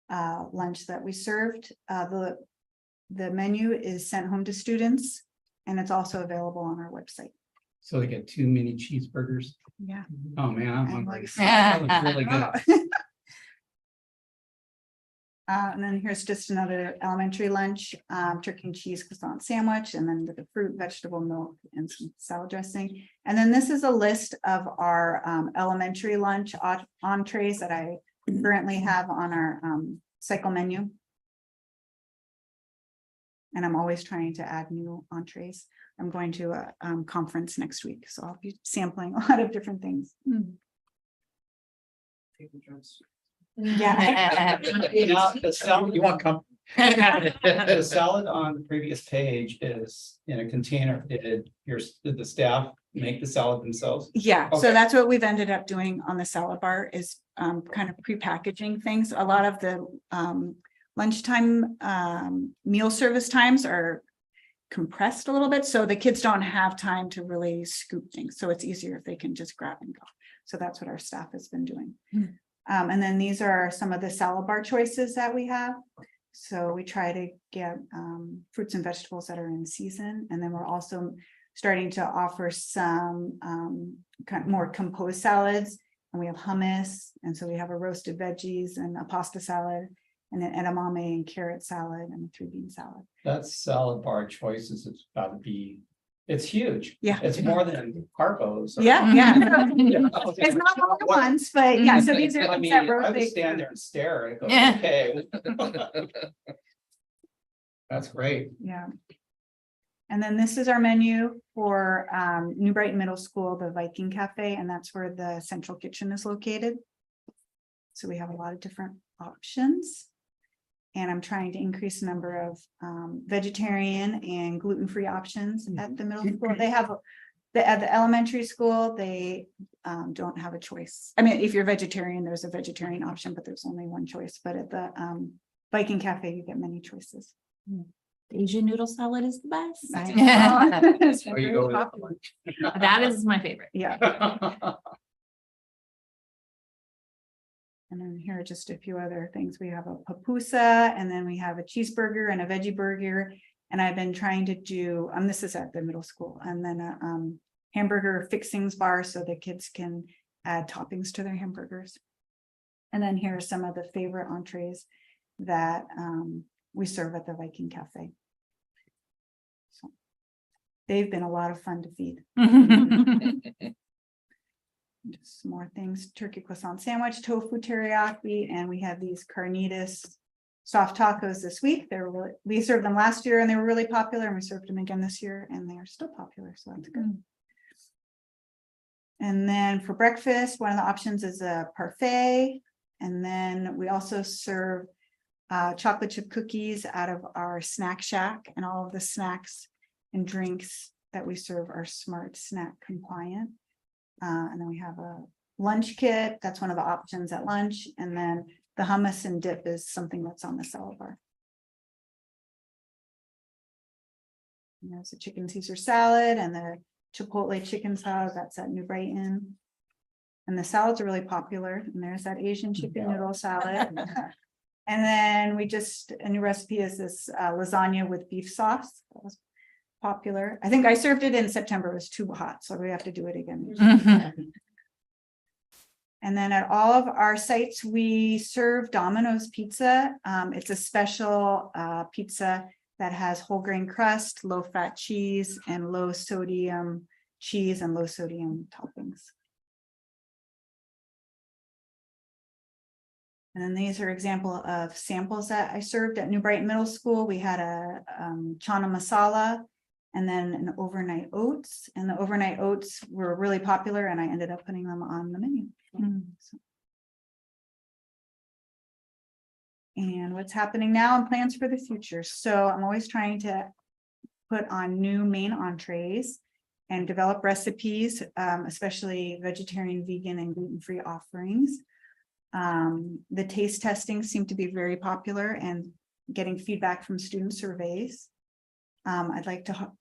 Speaker 12: lunch that we served. The menu is sent home to students, and it's also available on our website.
Speaker 5: So they get 2 mini cheeseburgers.
Speaker 12: Yeah.
Speaker 5: Oh, man, I'm
Speaker 12: And
Speaker 5: hungry.
Speaker 12: like-
Speaker 5: That looks really good.
Speaker 12: And then here's just another elementary lunch, turkey and cheese croissant sandwich, and then with the fruit, vegetable, milk, and some salad dressing. And then this is a list of our elementary lunch entrees that I currently have on our cycle menu. And I'm always trying to add new entrees. I'm going to a conference next week, so I'll be sampling a lot of different things. Yeah.
Speaker 5: Now, the salad,
Speaker 7: You want company?
Speaker 5: the salad on the previous page is in a container. Did the staff make the salad themselves?
Speaker 12: Yeah, so
Speaker 5: Okay.
Speaker 12: that's what we've ended up doing on the salad bar is kind of pre-packaging things. A lot of the lunchtime meal service times are compressed a little bit, so the kids don't have time to really scoop things. So it's easier if they can just grab and go. So that's what our staff has been doing. And then these are some of the salad bar choices that we have. So we try to get fruits and vegetables that are in season. And then we're also starting to offer some kind of more composed salads. And we have hummus. And so we have a roasted veggies and a pasta salad and an edamame and carrot salad and a 3-bean salad.
Speaker 5: That salad bar choices, it's got to be, it's huge.
Speaker 12: Yeah.
Speaker 5: It's more than Harpo's.
Speaker 12: Yeah, yeah. It's not all at once, but yeah, so these are
Speaker 5: I
Speaker 12: things
Speaker 5: mean,
Speaker 12: that
Speaker 5: I would
Speaker 12: rotate.
Speaker 5: stand there and stare and go,
Speaker 8: Yeah.
Speaker 5: okay. That's great.
Speaker 12: Yeah. And then this is our menu for New Brighton Middle School, the Viking Cafe, and that's where the central kitchen is located. So we have a lot of different options. And I'm trying to increase the number of vegetarian and gluten-free options at the middle school. They have at the elementary school, they don't have a choice. I mean, if you're vegetarian, there's a vegetarian option, but there's only one choice. But at the Viking Cafe, you get many choices.
Speaker 2: Asian noodle salad is the best.
Speaker 12: It's
Speaker 5: There you
Speaker 12: very
Speaker 5: go with
Speaker 12: popular.
Speaker 2: That is my favorite.
Speaker 12: Yeah. And then here are just a few other things. We have a pupusa, and then we have a cheeseburger and a veggie burger. And I've been trying to do, this is at the middle school, and then a hamburger fixings bar so the kids can add toppings to their hamburgers. And then here are some of the favorite entrees that we serve at the Viking Cafe. So they've been a lot of fun to feed. Just some more things, turkey croissant sandwich, tofu teriyaki, and we have these carnitas soft tacos this week. We served them last year and they were really popular, and we served them again this year and they are still popular, so that's good. And then for breakfast, one of the options is a parfait, and then we also serve chocolate chip cookies out of our snack shack, and all of the snacks and drinks that we serve are smart snack compliant. And then we have a lunch kit. That's one of the options at lunch. And then the hummus and dip is something that's on the salad bar. There's a chicken Caesar salad and the Chipotle chicken salad, that's at New Brighton. And the salads are really popular, and there's that Asian chicken noodle salad. And then a new recipe is this lasagna with beef sauce. That was popular. I think I served it in September, it was too hot, so we have to do it again. And then at all of our sites, we serve Domino's pizza. It's a special pizza that has whole grain crust, low fat cheese, and low sodium cheese and low sodium toppings. And then these are example of samples that I served at New Brighton Middle School. We had a chana masala and then an overnight oats. And the overnight oats were really popular, and I ended up putting them on the menu. So. And what's happening now and plans for the future. So I'm always trying to put on new main entrees and develop recipes, especially vegetarian, vegan, and gluten-free offerings. The taste testing seem to be very popular and getting feedback from student surveys. I'd like to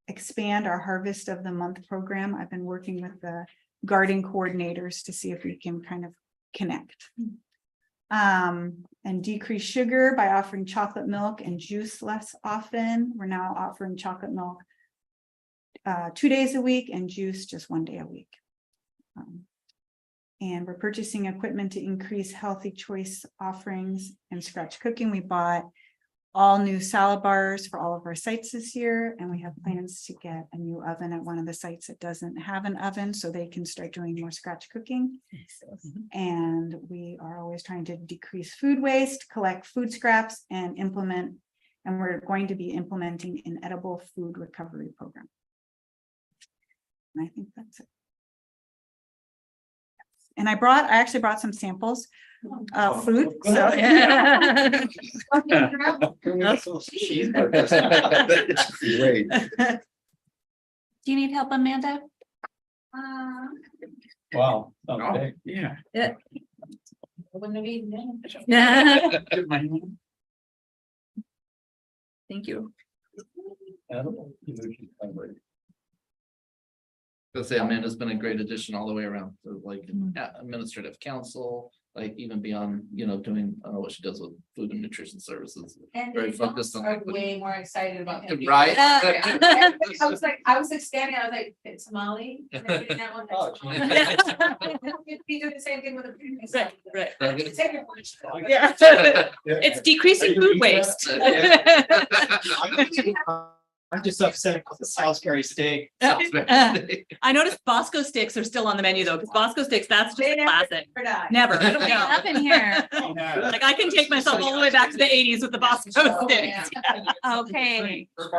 Speaker 12: expand our Harvest of the Month program. I've been working with the garden coordinators to see if we can kind of connect. And decrease sugar by offering chocolate milk and juice less often. We're now offering chocolate milk 2 days a week and juice just 1 day a week. And we're purchasing equipment to increase healthy choice offerings and scratch cooking. We bought all new salad bars for all of our sites this year, and we have plans to get a new oven at one of the sites that doesn't have an oven, so they can start doing more scratch cooking. And we are always trying to decrease food waste, collect food scraps, and implement, and we're going to be implementing an edible food recovery program. And I think that's it. And I actually brought some samples of food. So
Speaker 7: Great.
Speaker 2: Do you need help, Amanda?
Speaker 5: Wow.
Speaker 7: Oh,
Speaker 5: Okay.
Speaker 7: yeah.
Speaker 1: Thank you.
Speaker 11: I'll say Amanda's been a great addition all the way around, so like administrative council, like even beyond, doing what she does with food and nutrition services.
Speaker 2: And
Speaker 11: Very focused on
Speaker 2: are way more excited about him.
Speaker 11: Right?
Speaker 2: I was expanding, I was like, it's Molly. And then doing that one next month. You'd be doing the same thing with the previous.
Speaker 1: Right.
Speaker 2: Yeah.
Speaker 1: It's decreasing food waste.
Speaker 5: I'm just upset with the Salisbury steak.
Speaker 1: I noticed Bosco sticks are still on the menu though, because Bosco sticks, that's just a classic. Never. I don't know.
Speaker 2: Up in here.
Speaker 1: Like I can take myself all the way back to the 80s with the Bosco sticks.
Speaker 2: Okay. Oh,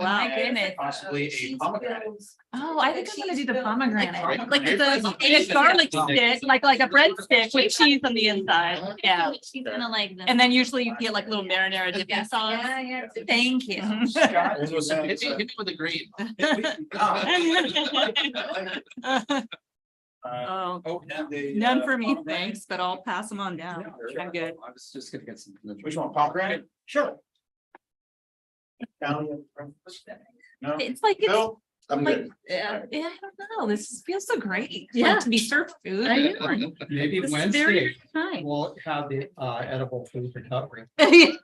Speaker 2: my goodness.
Speaker 7: Possibly a pomegranate.
Speaker 2: Oh, I think I'm gonna do the pomegranate.
Speaker 1: Like it's a garlic stick, like a breadstick with cheese on the inside. Yeah.
Speaker 8: She's gonna like them.
Speaker 1: And then usually you get like little marinara dipping sauce.
Speaker 2: Yeah. Thank you.
Speaker 11: Hit me with a green.
Speaker 1: Oh, none for me, thanks, but I'll pass them on down. I'm good.
Speaker 7: I was just gonna get some. Which one, pomegranate? Sure.
Speaker 6: No,
Speaker 2: It's like, it's
Speaker 6: no, I'm
Speaker 2: like,
Speaker 6: good.
Speaker 2: yeah, I don't know. This feels so great.
Speaker 1: Yeah.
Speaker 2: Like, to be served food.
Speaker 5: Maybe
Speaker 2: This is
Speaker 5: Wednesday
Speaker 2: very nice.
Speaker 5: we'll have the edible food recovery.
Speaker 2: I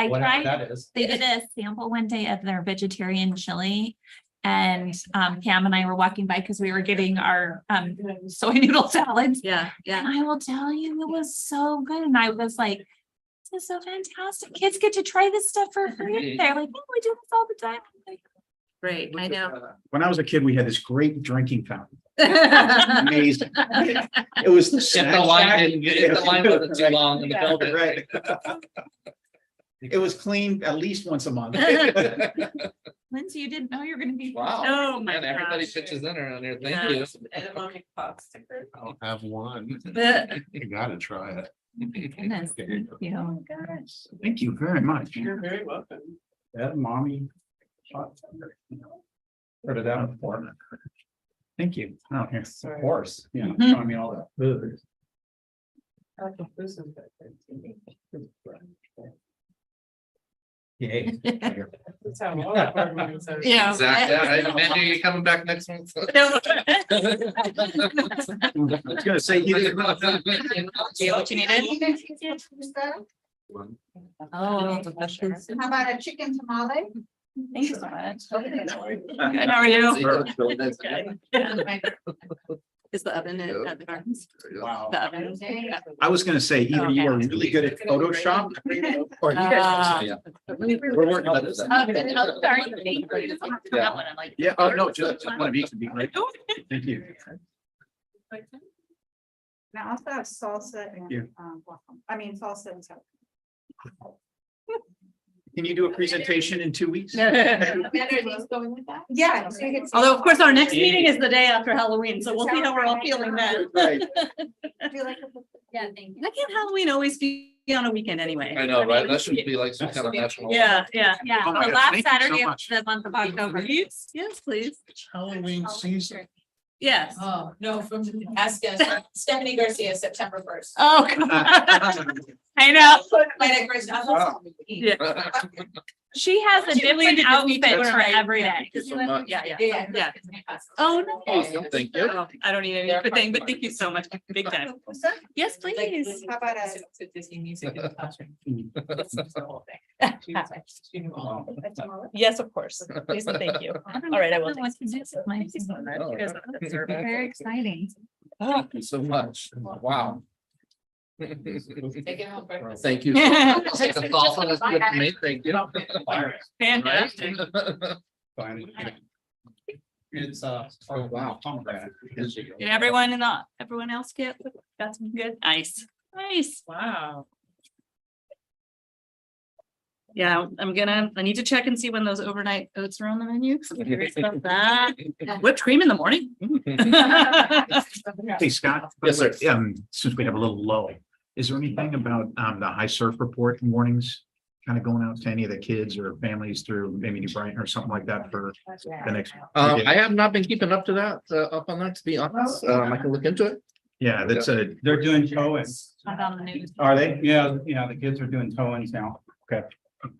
Speaker 5: Whatever
Speaker 2: tried,
Speaker 5: that is.
Speaker 2: they did a sample one day of their vegetarian chili. And Pam and I were walking by because we were getting our soy noodle salads.
Speaker 1: Yeah,
Speaker 2: And I will tell you, it was so good. And I was like, this is so fantastic. Kids get to try this stuff for free. They're like, oh, we do this all the time. I'm like,
Speaker 1: great, I know.
Speaker 7: When I was a kid, we had this great drinking fountain. Amazing. It was the.
Speaker 11: If the
Speaker 7: snack
Speaker 11: line
Speaker 7: shack.
Speaker 11: didn't get, if the line wasn't too long in the building.
Speaker 7: Right. It was cleaned at least once a month.
Speaker 2: Lindsay, you didn't know you were gonna be.
Speaker 11: Wow.
Speaker 1: Oh my
Speaker 11: And everybody
Speaker 1: gosh.
Speaker 11: pitches in around here.
Speaker 1: Yeah.
Speaker 11: Thank
Speaker 6: I'll have one.
Speaker 1: Yeah.
Speaker 6: You gotta try it.
Speaker 11: you.
Speaker 2: Goodness, thank you.
Speaker 1: Oh gosh.
Speaker 7: Thank you very much.
Speaker 5: You're very welcome. That mommy. Shot. Heard of that before?
Speaker 7: Thank you. Oh, yes.
Speaker 5: Of course,
Speaker 7: Yeah.
Speaker 5: showing me all that food.
Speaker 7: Yay.
Speaker 1: Yeah.
Speaker 11: Exactly. Amanda, you coming back next month?
Speaker 7: I was gonna say either.
Speaker 1: What you needed? Oh, sure.
Speaker 12: How about a chicken tamale?
Speaker 1: Thank you so much. Good, how are you? Is the oven at the gardens?
Speaker 7: Wow.
Speaker 1: The oven.
Speaker 7: I was gonna say either you are really good at Photoshop or you guys.
Speaker 11: Yeah. We're working on this.
Speaker 7: Yeah, oh, no, just one of each would be great. Thank you.
Speaker 12: Now also have salsa and,
Speaker 7: you.
Speaker 12: Salsa and salad.
Speaker 7: Can you do a presentation in 2 weeks?
Speaker 12: Yeah.
Speaker 1: Although, of course, our next meeting is the day after Halloween, so we'll see how we're all feeling then.
Speaker 7: Right.
Speaker 8: Yeah, thank you.
Speaker 1: Why can't Halloween always be on a weekend anyway?
Speaker 11: I know, right? That should be like some kind of national.
Speaker 1: Yeah, yeah.
Speaker 8: Yeah,
Speaker 7: Oh my
Speaker 8: the
Speaker 7: God,
Speaker 8: last
Speaker 7: thank you so
Speaker 8: Saturday of
Speaker 7: much.
Speaker 8: the month of October.
Speaker 1: Please, yes, please.
Speaker 6: Halloween season.
Speaker 1: Yes.
Speaker 9: Oh, no, from Stephanie Garcia, September 1st.
Speaker 1: Oh, God. I know. Yeah.
Speaker 8: She has a different outfit
Speaker 1: That's
Speaker 8: for
Speaker 1: right.
Speaker 8: every day.
Speaker 1: Yeah, yeah, yeah. Oh, no.
Speaker 11: Awesome, thank you.
Speaker 1: Oh, I don't need any thing, but thank you so much. Big time. Yes, please.
Speaker 12: How about
Speaker 1: Yes, of course. Please and thank you. All right, I will.
Speaker 8: Very exciting.
Speaker 11: Thank you so much. Wow.
Speaker 9: Take it home breakfast.
Speaker 11: Thank you. so much. Take a thought on this good to me. Thank you.
Speaker 1: Fantastic.
Speaker 5: It's, oh, wow.
Speaker 1: Did everyone else got some good? Nice. Nice. Wow. Yeah, I need to check and see when those overnight oats are on the menu. 'Cause I'm curious about that. Whipped cream in the morning.
Speaker 7: Hey, Scott.
Speaker 11: Yes, sir.
Speaker 7: Since we have a little lull, is there anything about the high surf report warnings? Kind of going out to any of the kids or families through maybe New Brighton or something like that for the next?
Speaker 11: I have not been keeping up to that, up on that, to be honest. I can look into it.
Speaker 7: Yeah, that's
Speaker 5: They're doing towings.
Speaker 8: On the news.
Speaker 7: are they?
Speaker 5: Yeah, the kids are doing towings now.
Speaker 7: Okay.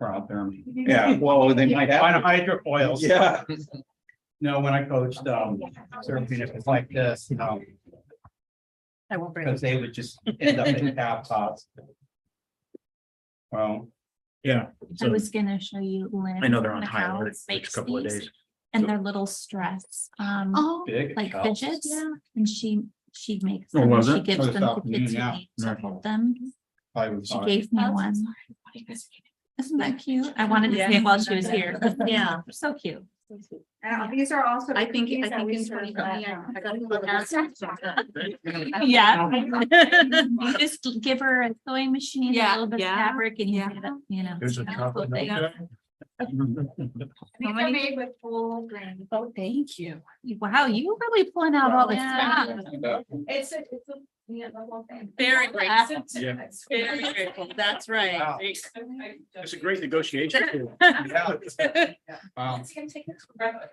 Speaker 5: We're out there.
Speaker 7: Yeah, well, they might
Speaker 5: Find
Speaker 7: have.
Speaker 5: hydrofoils.
Speaker 7: Yeah.
Speaker 5: No, when I coached, surfing, it was like this,
Speaker 1: I won't bring
Speaker 5: because they would just end up in tap pots. Well,
Speaker 7: Yeah.
Speaker 8: I
Speaker 7: So
Speaker 8: was gonna show you Lynn.
Speaker 7: I know they're on
Speaker 8: McCall
Speaker 7: high alert for
Speaker 8: makes
Speaker 7: a couple of
Speaker 8: these,
Speaker 7: days.
Speaker 8: And they're little stress,
Speaker 1: Oh,
Speaker 5: big.
Speaker 8: like
Speaker 5: help.
Speaker 8: fidgets, and she makes
Speaker 7: Oh,
Speaker 8: them,
Speaker 7: was
Speaker 8: she
Speaker 7: it?
Speaker 8: gives
Speaker 5: Oh, this
Speaker 8: them to
Speaker 5: afternoon,
Speaker 8: kids who
Speaker 5: yeah.
Speaker 8: need to
Speaker 7: Right.
Speaker 8: hold them.
Speaker 5: I was
Speaker 8: She
Speaker 5: fine.
Speaker 8: gave me one. Isn't that cute? I wanted to say it while she was here. Yeah, so cute.
Speaker 12: These are also.
Speaker 1: I think in
Speaker 12: cookies that we
Speaker 1: 2020,
Speaker 12: serve at,
Speaker 1: I got
Speaker 8: Yeah. You just give her a sewing machine, a
Speaker 1: Yeah,
Speaker 8: little bit of
Speaker 1: yeah,
Speaker 8: fabric and you
Speaker 1: yeah.
Speaker 8: get it, you know.
Speaker 6: There's a chocolate milk there.
Speaker 12: These are made with full grain.
Speaker 1: Oh, thank you.
Speaker 8: Wow, you really pulling out all the
Speaker 1: Yeah.
Speaker 8: stuff.
Speaker 12: It's a, yeah, the whole thing.
Speaker 1: Very grateful.
Speaker 7: Yeah.
Speaker 1: Very grateful. That's right.
Speaker 5: Wow.
Speaker 7: It's a great negotiation. too.
Speaker 5: Wow.
Speaker 9: It's gonna take us forever.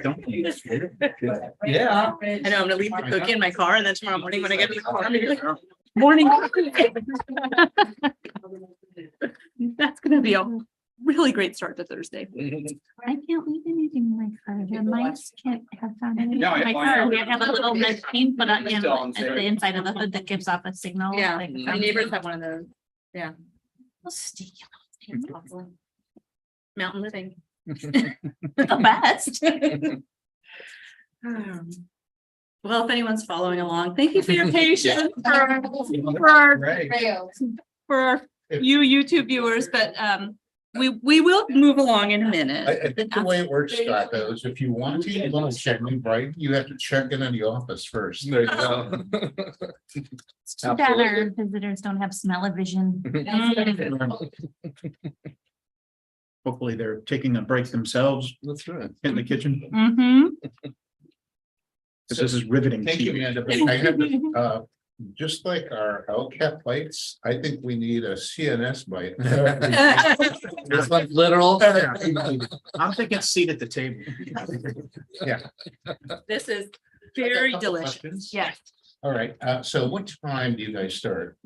Speaker 7: Don't you?
Speaker 5: Yeah.
Speaker 1: I know, I'm gonna leave the cookie in my car and then tomorrow morning when I get to the car, I'm gonna be like, morning. That's gonna be a really great start to Thursday.
Speaker 8: I can't leave anything in my car. The mice can't have found anything
Speaker 5: No,
Speaker 8: in my
Speaker 5: I-
Speaker 8: car. We have a little machine put on
Speaker 5: Still on
Speaker 8: at the inside of the hood that gives off a signal.
Speaker 1: Yeah,
Speaker 8: like,
Speaker 1: my neighbors have one of those.
Speaker 8: Oh, sticky.
Speaker 1: Mountain living.
Speaker 8: The best.
Speaker 1: Well, if anyone's following along, thank you for your patience for
Speaker 5: Great.
Speaker 1: our you YouTube viewers, but we will move along in a minute.
Speaker 6: I think the way it works, Scott, though, is if you want to, you want to check in, right? You have to check in the office first.
Speaker 11: There you go.
Speaker 8: It's too bad our visitors don't have smell-o-vision.
Speaker 7: Hopefully they're taking a break themselves
Speaker 11: That's right.
Speaker 7: in the kitchen,
Speaker 1: Mm-hmm.
Speaker 7: because this is riveting.
Speaker 6: Thank you,
Speaker 7: TV.
Speaker 6: Amanda. But I have, just like our LCAP bites, I think we need a CNS bite.
Speaker 11: This one's literal.
Speaker 7: I'm thinking seat at the table.
Speaker 1: This is very
Speaker 7: Couple
Speaker 1: delicious.
Speaker 7: questions.
Speaker 1: Yes.
Speaker 6: All right, so what time do you guys start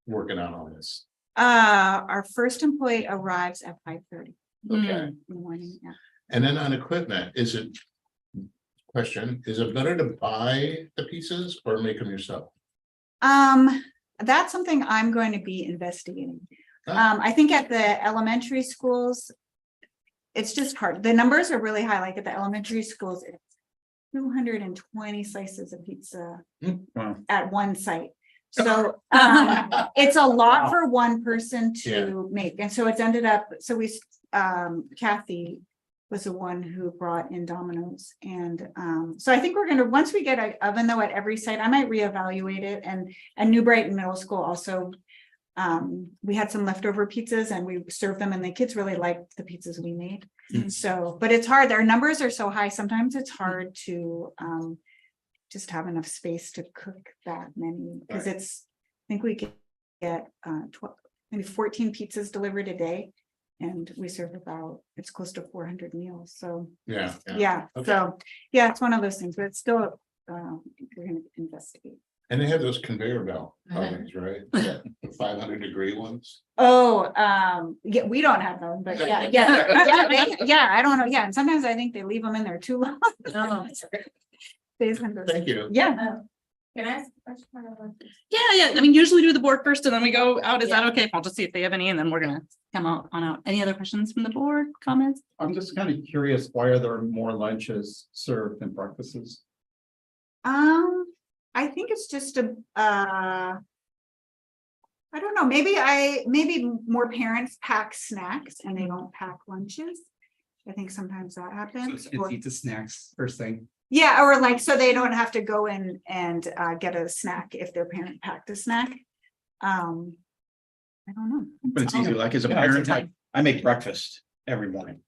Speaker 6: working on all this?
Speaker 12: Our first employee arrives at 5:30
Speaker 6: Okay,
Speaker 12: in the morning, yeah.
Speaker 6: and then on equipment, is it? Question, is it better to buy the pieces or make them yourself?
Speaker 12: That's something I'm going to be investigating. I think at the elementary schools, it's just hard. The numbers are really high, like at the elementary schools, it's 220 slices of pizza
Speaker 7: Wow.
Speaker 12: at one site. So it's a lot for one person to make. And so it's ended up, so Kathy was the one who brought in Domino's. And so I think we're gonna, once we get an oven though at every site, I might reevaluate it. And New Brighton Middle School also, we had some leftover pizzas and we served them and the kids really liked the pizzas we made. So, but it's hard, our numbers are so high, sometimes it's hard to just have enough space to cook that many, because it's, I think we get 12, maybe 14 pizzas delivered a day. And we serve about, it's close to 400 meals, so.
Speaker 6: Yeah.
Speaker 12: Yeah,
Speaker 6: Okay.
Speaker 12: so, yeah, it's one of those things, but it's still, we're gonna investigate.
Speaker 6: And they have those conveyor belt ovens, right? The 500-degree ones.
Speaker 12: Oh, yeah, we don't have them, but yeah, I don't know, yeah, and sometimes I think they leave them in there too long.
Speaker 6: Thank you.
Speaker 12: Yeah.
Speaker 3: Can I ask a question?
Speaker 1: Yeah, I mean, usually do the board first and then we go out. Is that okay? I'll just see if they have any and then we're gonna come out on out. Any other questions from the board, comments?
Speaker 5: I'm just kind of curious, why are there more lunches served than breakfasts?
Speaker 12: I think it's just I don't know, maybe more parents pack snacks and they don't pack lunches. I think sometimes that happens. Or-
Speaker 5: eat the snacks first thing.
Speaker 12: Yeah, or like, so they don't have to go in and get a snack if their parent packed a snack. I don't know.
Speaker 7: But it's easy, like as a
Speaker 5: Yeah, it's
Speaker 7: parent,
Speaker 5: a
Speaker 7: like I make breakfast every morning.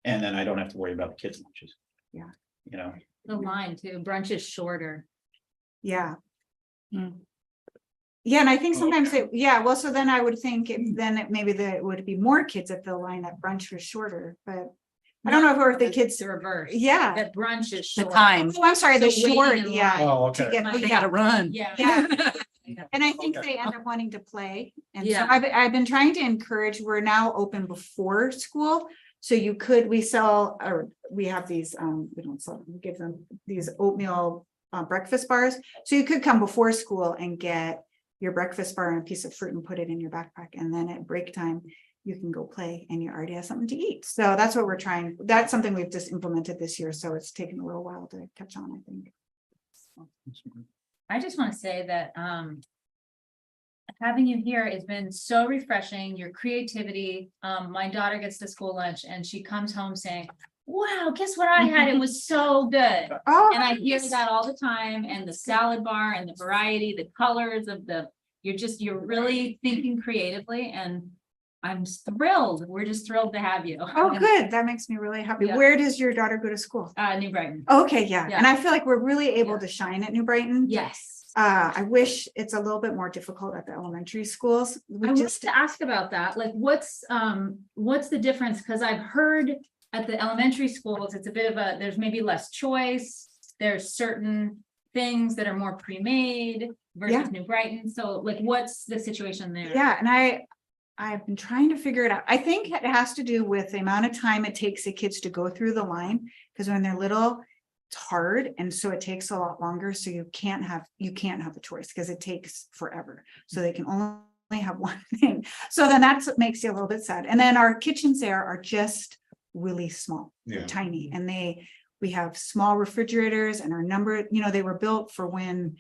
Speaker 7: And then I don't have to worry about the kids' lunches.
Speaker 12: Yeah.
Speaker 7: You know,
Speaker 8: The line too, brunch is shorter.
Speaker 12: Yeah. Yeah, and I think sometimes well, so then I would think maybe there would be more kids at the line at brunch was shorter, but I don't know if the kids,
Speaker 8: The reverse.
Speaker 12: yeah.
Speaker 8: That brunch is
Speaker 1: The
Speaker 8: short.
Speaker 1: time.
Speaker 12: Oh, I'm sorry, the
Speaker 8: So waiting
Speaker 12: short,
Speaker 8: in
Speaker 12: yeah.
Speaker 8: line.
Speaker 5: Oh,
Speaker 12: To
Speaker 5: okay.
Speaker 12: get,
Speaker 1: They gotta run.
Speaker 8: Yeah.
Speaker 12: Yeah. And I think they end up wanting to play. And so
Speaker 8: Yeah.
Speaker 12: I've been trying to encourage, we're now open before school. So we sell, or we have these, we don't sell them, we give them these oatmeal breakfast bars. So you could come before school and get your breakfast bar and a piece of fruit and put it in your backpack. And then at break time, you can go play and you already have something to eat. So that's what we're trying. That's something we've just implemented this year. So it's taken a little while to catch on, I think.
Speaker 8: I just want to say that having you here has been so refreshing, your creativity. My daughter gets to school lunch and she comes home saying, wow, guess what I had? It was so good.
Speaker 12: Oh,
Speaker 8: And I hear that all the time, and the salad bar and the variety, the colors of you're really thinking creatively, and I'm thrilled. We're just thrilled to have you.
Speaker 12: Oh, good. That makes me really happy.
Speaker 8: Yeah.
Speaker 12: Where does your daughter go to school?
Speaker 8: New Brighton.
Speaker 12: Okay, yeah.
Speaker 8: Yeah.
Speaker 12: And I feel like we're really able
Speaker 8: Yeah.
Speaker 12: to shine at New Brighton.
Speaker 8: Yes.
Speaker 12: I wish it's a little bit more difficult at the elementary schools.
Speaker 8: I
Speaker 12: We
Speaker 8: wanted
Speaker 12: just,
Speaker 8: to ask about that. Like, what's the difference? Because I've heard at the elementary schools, it's a bit of there's maybe less choice. There's certain things that are more pre-made versus
Speaker 12: Yeah.
Speaker 8: New Brighton. So like, what's the situation there?
Speaker 12: yeah, and I've been trying to figure it out. I think it has to do with the amount of time it takes the kids to go through the line, because when they're little, it's hard, and so it takes a lot longer. So you can't have a choice because it takes forever. So they can only have one thing. So then that's what makes you a little bit sad. And then our kitchens there are just really small,
Speaker 6: Yeah.
Speaker 12: tiny, and we have small refrigerators, and our number, they were built for when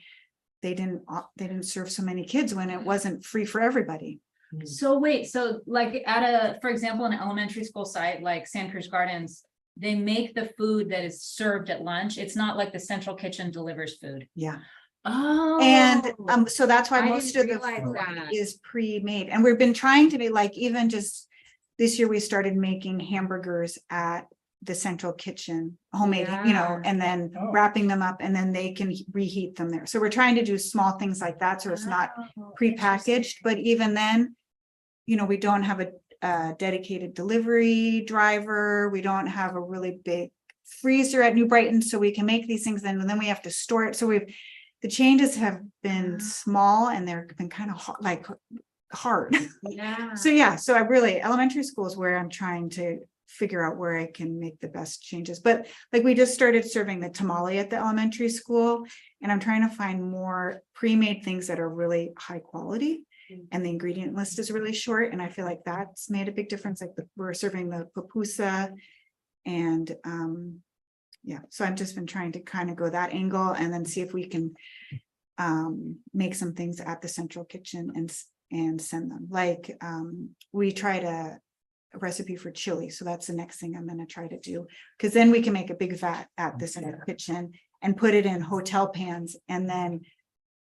Speaker 12: they didn't serve so many kids, when it wasn't free for everybody.
Speaker 8: So wait, so like for example, an elementary school site like Santa Cruz Gardens, they make the food that is served at lunch. It's not like the central kitchen delivers food.
Speaker 12: Yeah.
Speaker 8: Oh.
Speaker 12: And so that's why
Speaker 8: I
Speaker 12: most of
Speaker 8: didn't
Speaker 12: the
Speaker 8: realize
Speaker 12: food
Speaker 8: that.
Speaker 12: is pre-made, and we've been trying to be like, even just this year we started making hamburgers at the central kitchen, homemade,
Speaker 8: Yeah.
Speaker 12: and then
Speaker 5: Oh.
Speaker 12: wrapping them up, and then they can reheat them there. So we're trying to do small things like that, so it's not
Speaker 8: Oh,
Speaker 12: prepackaged, but even then, we don't have a dedicated delivery driver. We don't have a really big freezer at New Brighton, so we can make these things, and then we have to store it. So the changes have been small and they've been kind of hard.
Speaker 8: Yeah.
Speaker 12: So yeah, so I really, elementary school is where I'm trying to figure out where I can make the best changes. But like we just started serving the tamale at the elementary school, and I'm trying to find more pre-made things that are really high quality. And the ingredient list is really short, and I feel like that's made a big difference. Like we're serving the pupusa, and yeah, so I've just been trying to kind of go that angle and then see if we can make some things at the central kitchen and send them. Like we tried a recipe for chili, so that's the next thing I'm going to try to do, because then we can make a big vat at the central kitchen and put it in hotel pans, and then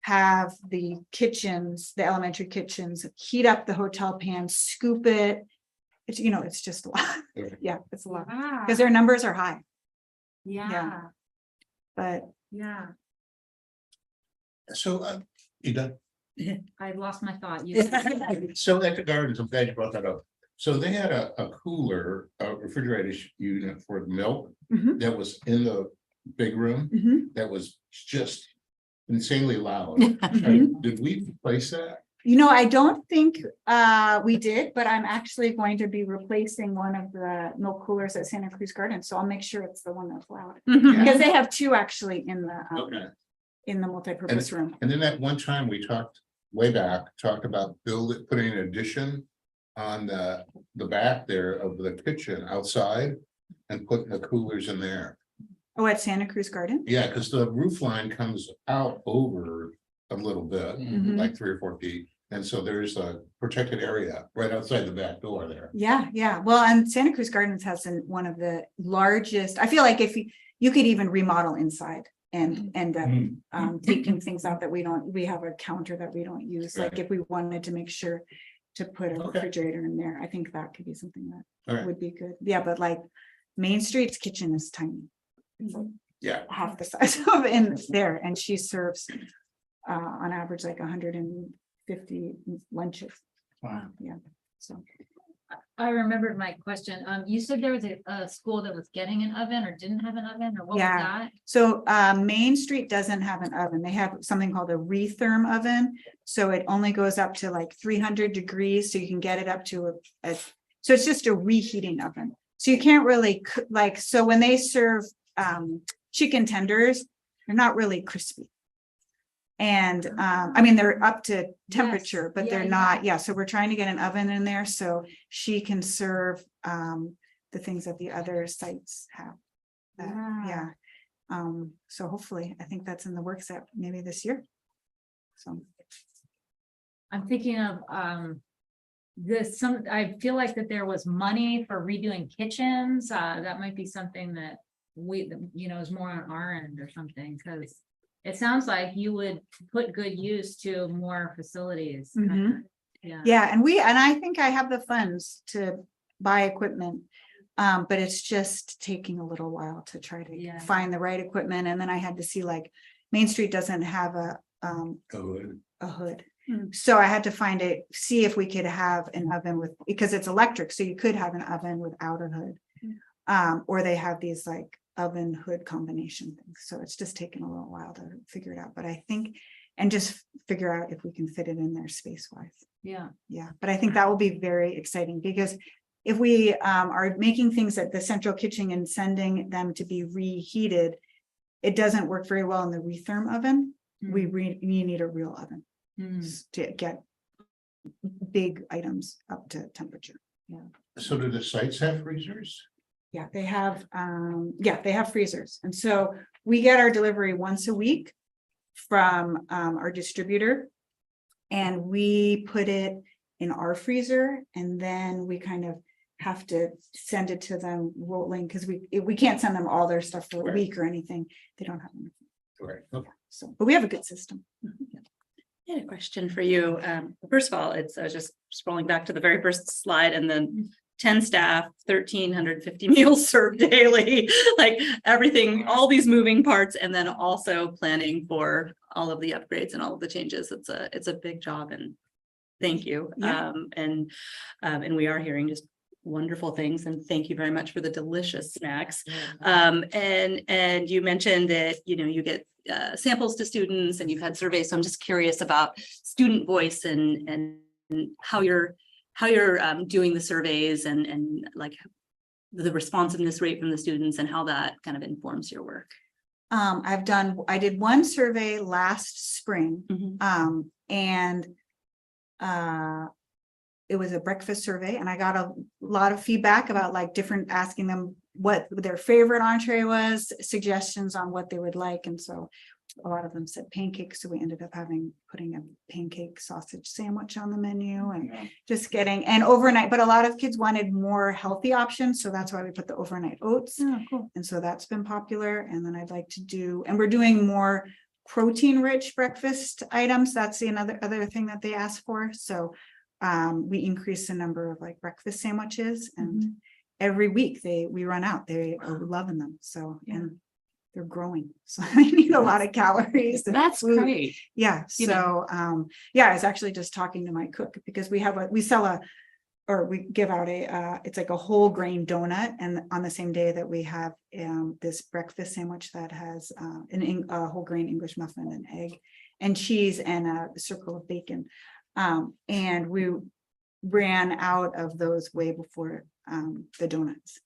Speaker 12: have the kitchens, the elementary kitchens, heat up the hotel pan, scoop it. It's, you know, it's just a lot. Yeah, it's a lot because their numbers are high,
Speaker 8: Yeah,
Speaker 12: but
Speaker 8: yeah.
Speaker 6: So, you done?
Speaker 8: I lost my thought. You said-
Speaker 6: So at the gardens, I'm glad you brought that up. So they had a cooler, a refrigerator unit for the milk
Speaker 12: Mhm.
Speaker 6: that was in the big room
Speaker 12: Mhm.
Speaker 6: that was just insanely loud.
Speaker 12: Mhm.
Speaker 6: Did we replace that?
Speaker 12: you know, I don't think we did, but I'm actually going to be replacing one of the milk coolers at Santa Cruz Garden, so I'll make sure it's the one that's loud. Because they have two actually in
Speaker 6: Okay.
Speaker 12: the multipurpose room.
Speaker 6: And then that one time we talked talked about putting an addition on the back there of the kitchen outside and putting the coolers in there.
Speaker 12: Oh, at Santa Cruz Garden?
Speaker 6: Yeah, because the roof line comes out over a little bit,
Speaker 12: Mhm.
Speaker 6: like 3 or 4 feet. And so there's a protected area right outside the back door there.
Speaker 12: Yeah, yeah. Well, and Santa Cruz Gardens has one of the largest, I feel like if you could even remodel inside and end up taking things out that we have a counter that we don't use. Like if we wanted to make sure to put a
Speaker 6: Okay.
Speaker 12: refrigerator in there, I think that could be something that
Speaker 6: All right.
Speaker 12: would be good. Yeah, but like Main Street's kitchen is tiny. It's like
Speaker 6: Yeah.
Speaker 12: half the size of in there, and she serves on average like 150 lunches.
Speaker 10: Wow.
Speaker 12: Yeah, so.
Speaker 8: I remembered my question. You said there was a school that was getting an oven or didn't have an oven, or what was
Speaker 12: Yeah.
Speaker 8: that?
Speaker 12: So Main Street doesn't have an oven. They have something called a retherm oven. So it only goes up to like 300 degrees. So you can get it up to so it's just a reheating oven. So you can't really so when they serve chicken tenders, they're not really crispy. And I mean, they're up to temperature, but
Speaker 8: Yeah,
Speaker 12: they're
Speaker 8: yeah.
Speaker 12: not. Yeah. So we're trying to get an oven in there so she can serve the things that the other sites have. Yeah. So hopefully, I think that's in the works that maybe this year. So,
Speaker 8: I'm thinking of I feel like that there was money for redoing kitchens. That might be something that is more on our end or something, because it sounds like you would put good use to more facilities.
Speaker 12: Mhm.
Speaker 8: Yeah.
Speaker 12: yeah, and I think I have the funds to buy equipment. But it's just taking a little while to try to
Speaker 8: Yeah.
Speaker 12: find the right equipment. And then I had to see like Main Street doesn't have a hood. So I had to see if we could have an oven because it's electric. So you could have an oven without a hood. Or they have these like oven hood combination things. So it's just taken a little while to figure it out. But I think, and just figure out if we can fit it in there space wise.
Speaker 8: Yeah.
Speaker 12: Yeah, but I think that will be very exciting because if we are making things at the central kitchen and sending them to be reheated, it doesn't work very well in the retherm oven. We need a real oven to get big items up to temperature. Yeah.
Speaker 6: So do the sites have freezers?
Speaker 12: Yeah, they have freezers. And so we get our delivery once a week from our distributor. And we put it in our freezer, and then we kind of have to send it to them rolling because we can't send them all their stuff for a week or anything. They don't have anything.
Speaker 6: Right. Okay.
Speaker 12: So, but we have a good system.
Speaker 1: I had a question for you. First of all, I was just scrolling back to the very first slide, and then 10 staff, 1,350 meals served daily, like everything, all these moving parts, and then also planning for all of the upgrades and all of the changes. It's a big job, and thank you.
Speaker 12: Yeah.
Speaker 1: And we are hearing just wonderful things, and thank you very much for the delicious snacks. And you mentioned that, you know, you get samples to students and you've had surveys. So I'm just curious about student voice and how you're doing the surveys and like the responsiveness rate from the students and how that kind of informs your work.
Speaker 12: I did one survey last spring, and it was a breakfast survey, and I got a lot of feedback about like different, asking them what their favorite entree was, suggestions on what they would like. And so a lot of them said pancakes. So we ended up putting a pancake sausage sandwich on the menu and just getting, and overnight, but a lot of kids wanted more healthy options. So that's why we put the overnight oats.
Speaker 1: Oh, cool.
Speaker 12: And so that's been popular. And then I'd like to do, and we're doing more protein rich breakfast items. That's the other thing that they asked for. So we increase the number of like breakfast sandwiches, and every week we run out. They are loving them. So, and they're growing. So I need a lot of calories.
Speaker 1: That's
Speaker 12: food.
Speaker 1: great.
Speaker 12: Yeah. So, I was actually just talking to my cook because we give out it's like a whole grain donut. And on the same day that we have this breakfast sandwich that has a whole grain English muffin and egg and cheese and a circle of bacon. And we ran out of those way before the donuts.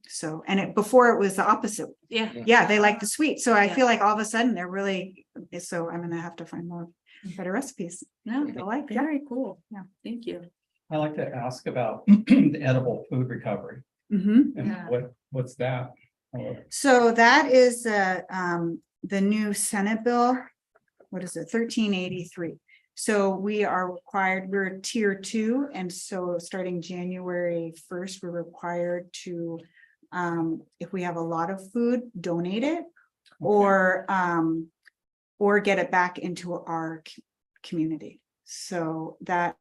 Speaker 12: So, and before it was the opposite. Yeah, they like the sweet. So I feel like all of a sudden they're really, so I'm gonna have to find more better recipes.
Speaker 1: No,
Speaker 12: They like,
Speaker 1: very cool.
Speaker 12: Yeah.
Speaker 1: Thank you.
Speaker 5: I like to ask about the edible food recovery and what's that?
Speaker 12: So that is the new Senate bill. What is it? 1383. So we're tier 2. And so starting January 1st, we're required to, if we have a lot of food, donate it or get it back into our community. So that's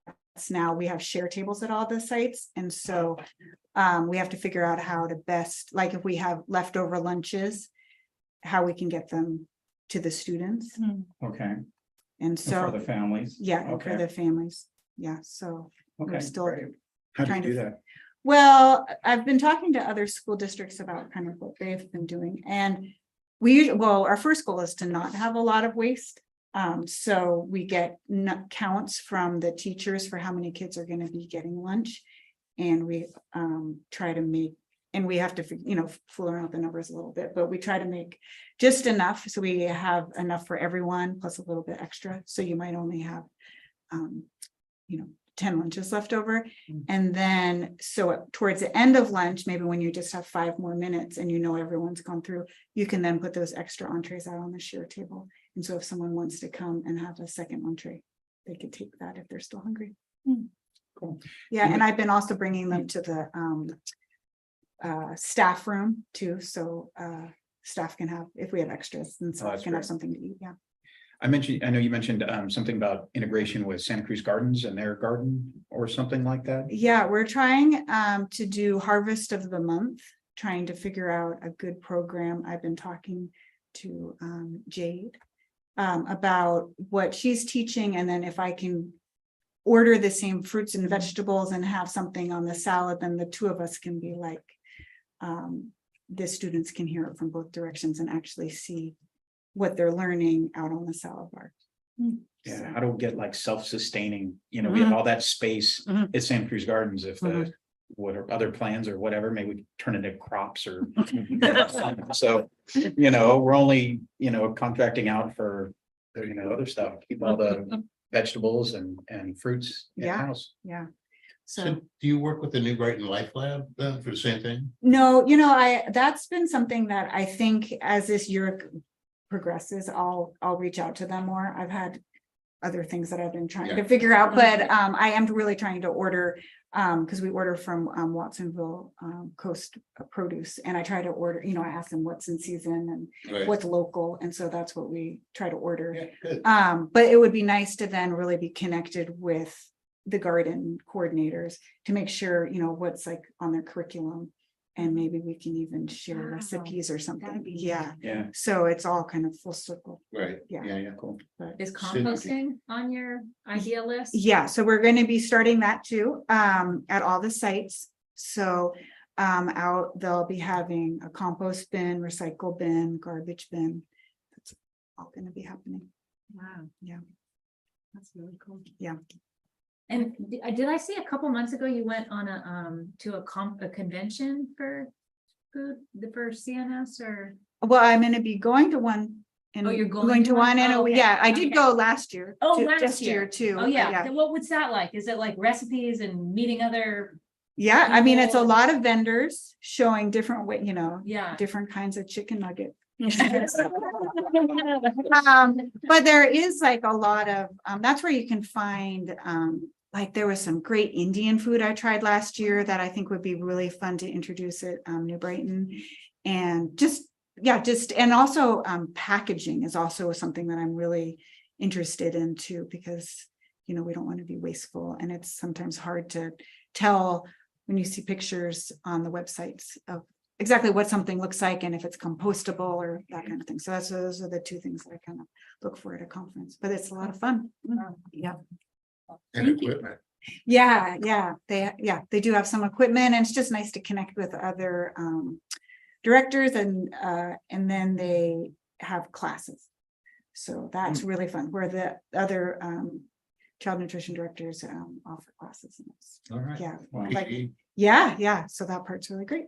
Speaker 12: now we have share tables at all the sites. And so we have to figure out how to best, like if we have leftover lunches, how we can get them to the students.
Speaker 5: Okay.
Speaker 12: And so
Speaker 5: for the families.
Speaker 12: Yeah, for the families. Yeah, so we're still
Speaker 7: How do you
Speaker 12: trying
Speaker 7: do
Speaker 12: to.
Speaker 7: that?
Speaker 12: Well, I've been talking to other school districts about kind of what they've been doing, and our first goal is to not have a lot of waste. So we get counts from the teachers for how many kids are going to be getting lunch, and we try to make. And we have to, fool around with the numbers a little bit, but we try to make just enough. So we have enough for everyone plus a little bit extra. So you might only have, 10 lunches left over. And then, so towards the end of lunch, maybe when you just have 5 more minutes and everyone's gone through, you can then put those extra entrees out on the share table. And so if someone wants to come and have a second entree, they could take that if they're still hungry.
Speaker 7: Cool.
Speaker 12: Yeah. And I've been also bringing them to the, staff room too, so staff can have, if we have extras, and staff can have something to eat.
Speaker 7: I know you mentioned something about integration with Santa Cruz Gardens and their garden or something like that.
Speaker 12: Yeah, we're trying to do harvest of the month, trying to figure out a good program. I've been talking to Jade about what she's teaching, and then if I can order the same fruits and vegetables and have something on the salad, then the two of us can be like, the students can hear it from both directions and actually see what they're learning out on the salad bar.
Speaker 7: Yeah, how to get like self-sustaining, we have all that space at Santa Cruz Gardens. If what are other plans or whatever, maybe we turn into crops or so, we're only, contracting out for, other stuff, keep all the vegetables and fruits in-house.
Speaker 12: Yeah.
Speaker 6: So do you work with the New Brighton Life Lab for the same thing?
Speaker 12: No, that's been something that I think as this year progresses, I'll reach out to them more. I've had other things that I've been trying to figure out, but I am really trying to order because we order from Watsonville Coast Produce, and I try to order, I ask them what's in season and what's local, and so that's what we try to order. But it would be nice to then really be connected with the garden coordinators to make sure, what's like on their curriculum, and maybe we can even share recipes or something. Yeah. So it's all kind of full circle.
Speaker 6: Right.
Speaker 12: Yeah.
Speaker 6: Cool.
Speaker 12: But
Speaker 8: Is composting on your idea list?
Speaker 12: yeah, so we're going to be starting that too, at all the sites. So out, they'll be having a compost bin, recycle bin, garbage bin. That's all gonna be happening.
Speaker 8: Wow.
Speaker 12: Yeah.
Speaker 8: That's really cool.
Speaker 12: Yeah.
Speaker 8: And did I see a couple months ago you went on to a convention for food, for CNS or?
Speaker 12: Well, I'm gonna be going to one. And
Speaker 8: Oh, you're
Speaker 12: going to one, and
Speaker 8: Oh, okay.
Speaker 12: yeah, I did
Speaker 8: Okay.
Speaker 12: go last year.
Speaker 8: Oh,
Speaker 12: ju-
Speaker 8: last
Speaker 12: just
Speaker 8: year.
Speaker 12: too.
Speaker 8: Oh, yeah. Then what was that like? Is it like recipes and meeting other?
Speaker 12: Yeah, I mean, it's a
Speaker 8: people?
Speaker 12: lot of vendors showing different way,
Speaker 8: Yeah.
Speaker 12: different kinds of chicken nugget. But there is like a lot of, that's where you can find, like there was some great Indian food I tried last year that I think would be really fun to introduce at New Brighton. And and also packaging is also something that I'm really interested in too, because, we don't want to be wasteful, and it's sometimes hard to tell when you see pictures on the websites of exactly what something looks like and if it's compostable or that kind of thing. So those are the two things that I kind of look for at a conference, but it's a lot of fun. Yeah.
Speaker 6: And equipment.
Speaker 12: Yeah, they do have some equipment, and it's just nice to connect with other directors, and then they have classes. So that's really fun, where the other child nutrition directors offer classes. And
Speaker 7: All right.
Speaker 12: yeah,
Speaker 7: Wow.
Speaker 12: like, yeah, so that part's really great.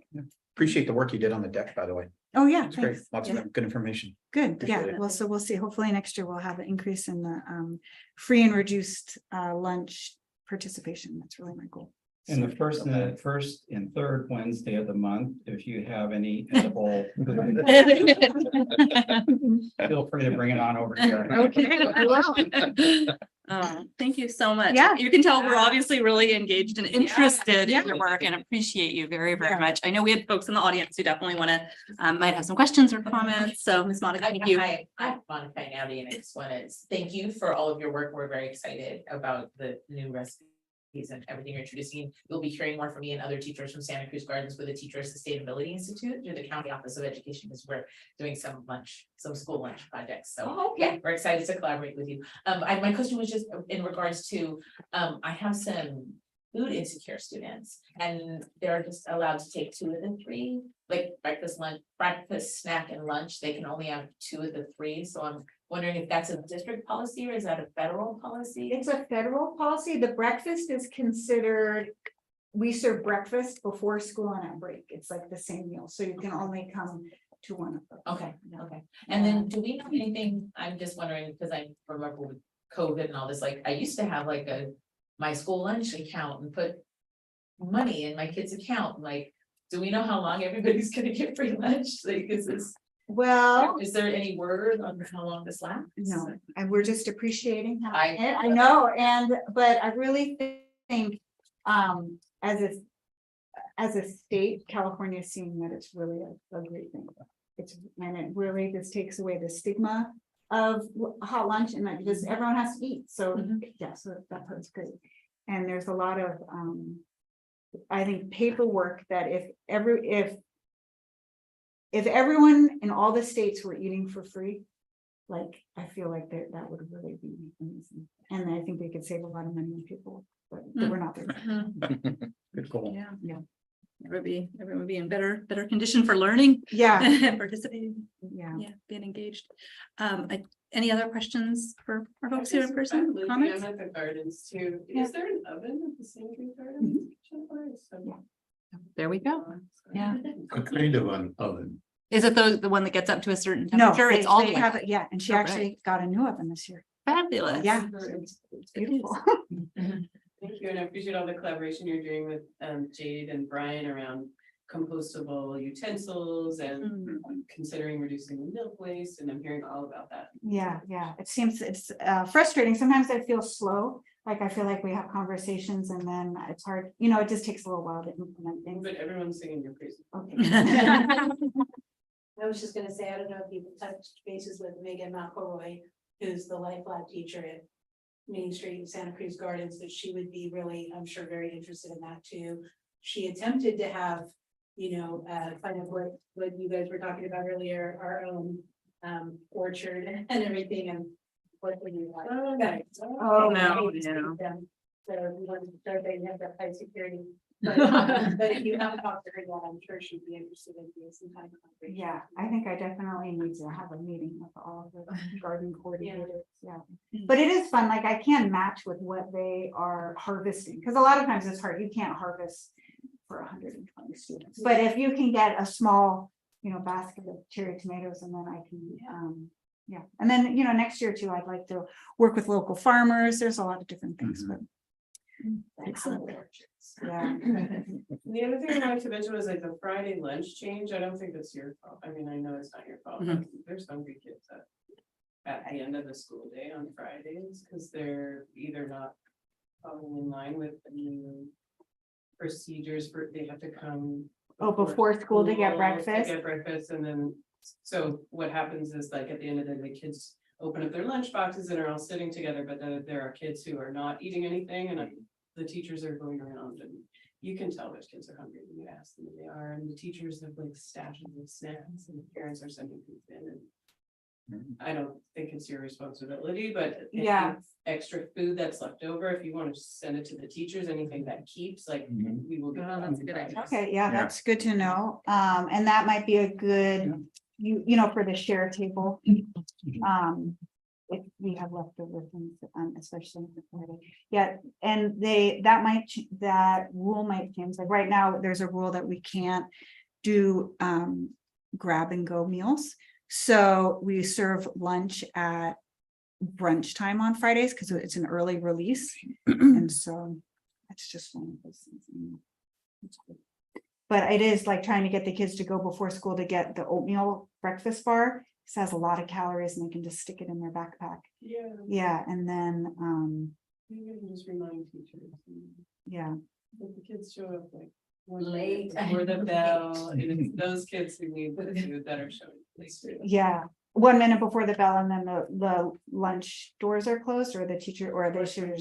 Speaker 7: Appreciate the work you did on the deck, by the way.
Speaker 12: Oh, yeah,
Speaker 7: It's great.
Speaker 12: thanks.
Speaker 7: Lots
Speaker 12: Yeah.
Speaker 7: of good information.
Speaker 12: Good,
Speaker 7: Appreciate
Speaker 12: yeah,
Speaker 7: it.
Speaker 12: well, so we'll see, hopefully next year we'll have an increase in the free and reduced lunch participation. That's really my goal.
Speaker 5: And the first and third Wednesday of the month, if you have any edible, feel free to bring it on over here.
Speaker 12: Okay, I will.
Speaker 1: Thank you so much.
Speaker 12: Yeah.
Speaker 1: You can tell we're obviously really engaged and interested
Speaker 12: Yeah.
Speaker 1: in your work, and appreciate you very, very
Speaker 12: Yeah.
Speaker 1: much. I know we had folks in the audience who definitely want to, might have some questions or comments. So Ms. Monica, thank you.
Speaker 2: Hi, I'm Monica Nowdy, and I just want to thank you for all of your work. We're very excited about the new recipes and everything you're introducing. You'll be hearing more from me and other teachers from Santa Cruz Gardens with the Teacher Sustainability Institute through the County Office of Education, because we're doing some school lunch projects. So yeah, we're excited to collaborate with you. My question was just in regards to, I have some food insecure students, and they're just allowed to take 2 of the 3, like breakfast, snack, and lunch. They can only have 2 of the 3. So I'm wondering if that's a district policy or is that a federal policy?
Speaker 12: It's a federal policy. The breakfast is considered, we serve breakfast before school and at break. It's like the same meal, so you can only come to one of them.
Speaker 2: Okay. And then do we know anything? I'm just wondering, because I remember with COVID and all this, like I used to have like my school lunch account and put money in my kid's account. Like, do we know how long everybody's gonna get free lunch? Like,
Speaker 12: Well,
Speaker 2: is there any word on how long this lasts?
Speaker 12: no, and we're just appreciating how,
Speaker 2: I-
Speaker 12: I know, but I really think, as a state, California is seeing that it's really a great thing. And it really just takes away the stigma of hot lunch, and that because everyone has to eat, so, yeah, so that part's great. And there's a lot of, I think, paperwork that if everyone in all the states were eating for free, like, I feel like that would really be amazing. And I think they could save a lot of money on people, but we're not there.
Speaker 7: Good call.
Speaker 1: Yeah. Everyone would be in better condition for learning.
Speaker 12: Yeah,
Speaker 1: And participating,
Speaker 12: yeah.
Speaker 1: being engaged. Any other questions for our folks here in person? Comments?
Speaker 9: I'm at the gardens too.
Speaker 12: Yeah.
Speaker 9: Is there an oven at the Santa Cruz Gardens?
Speaker 1: There we go. Yeah.
Speaker 6: A kind of an oven.
Speaker 1: Is it the one that gets up to a certain
Speaker 12: No,
Speaker 1: temperature?
Speaker 12: they
Speaker 1: It's all
Speaker 12: they
Speaker 1: the way
Speaker 12: have it, yeah, and she
Speaker 1: Oh,
Speaker 12: actually got a new oven this year.
Speaker 1: fabulous.
Speaker 12: Yeah, it's beautiful.
Speaker 9: Thank you, and I appreciate all the collaboration you're doing with Jade and Brian around compostable utensils and considering reducing the milk waste, and I'm hearing all about that.
Speaker 12: Yeah, it seems it's frustrating. Sometimes I feel slow, like I feel like we have conversations and then it's hard, it just takes a little while to implement things.
Speaker 9: But everyone's singing your praises.
Speaker 12: Okay.
Speaker 13: I was just gonna say, I don't know if you've touched bases with Megan McElroy, who's the life lab teacher at Main Street in Santa Cruz Gardens, that she would be really, I'm sure, very interested in that too. She attempted to have, kind of what you guys were talking about earlier, our own orchard and everything, and what would you like?
Speaker 12: Oh,
Speaker 1: no,
Speaker 13: Yeah. So we wanted to start, they have that high security. But if you haven't talked to her yet, I'm sure she'd be interested in doing some kind of. conversation.
Speaker 12: Yeah, I think I definitely need to have a meeting with all of the garden coordinators, yeah. But it is fun, like I can match with what they are harvesting, because a lot of times it's hard, you can't harvest for 120 students. But if you can get a small, basket of cherry tomatoes, and then I can, yeah. And then, next year too, I'd like to work with local farmers. There's a lot of different things, but.
Speaker 1: Excellent.
Speaker 12: Yeah.
Speaker 9: The other thing I wanted to mention was like the Friday lunch change. I don't think that's your fault. I mean, I know it's not your fault, but there's hungry kids at the end of the school day on Fridays, because they're either not following in line with the new procedures for, they have to come.
Speaker 12: Oh, before school to get
Speaker 9: To
Speaker 12: breakfast?
Speaker 9: get breakfast, and then, so what happens is like at the end of the day, the kids open up their lunch boxes and are all sitting together, but then there are kids who are not eating anything, and the teachers are going around, and you can tell which kids are hungry when you ask them if they are, and the teachers have like stashes of snacks, and the parents are sending things in, and I don't think it's your responsibility, but if
Speaker 12: Yeah.
Speaker 9: it's extra food that's left over, if you want to send it to the teachers, anything that keeps, like, we will.
Speaker 8: Oh, that's a good idea.
Speaker 12: Okay, yeah,
Speaker 7: Yeah.
Speaker 12: that's good to know. And that might be a good, for the share table. If we have leftover things, especially on the Friday. Yeah, and that rule might change. Like right now, there's a rule that we can't do grab and go meals. So we serve lunch at brunch time on Fridays because it's an early release. And so it's just one of those things. It's good. But it is like trying to get the kids to go before school to get the oatmeal breakfast bar. It has a lot of calories and they can just stick it in their backpack.
Speaker 9: Yeah.
Speaker 12: Yeah, and then,
Speaker 9: You can just remind teachers.
Speaker 12: yeah,
Speaker 9: If the kids show up like.
Speaker 8: Late.
Speaker 9: Or the bell, and it's those kids who need the food that are showing. late.
Speaker 12: yeah. 1 minute before the bell and then the lunch doors are closed or the teacher or they should.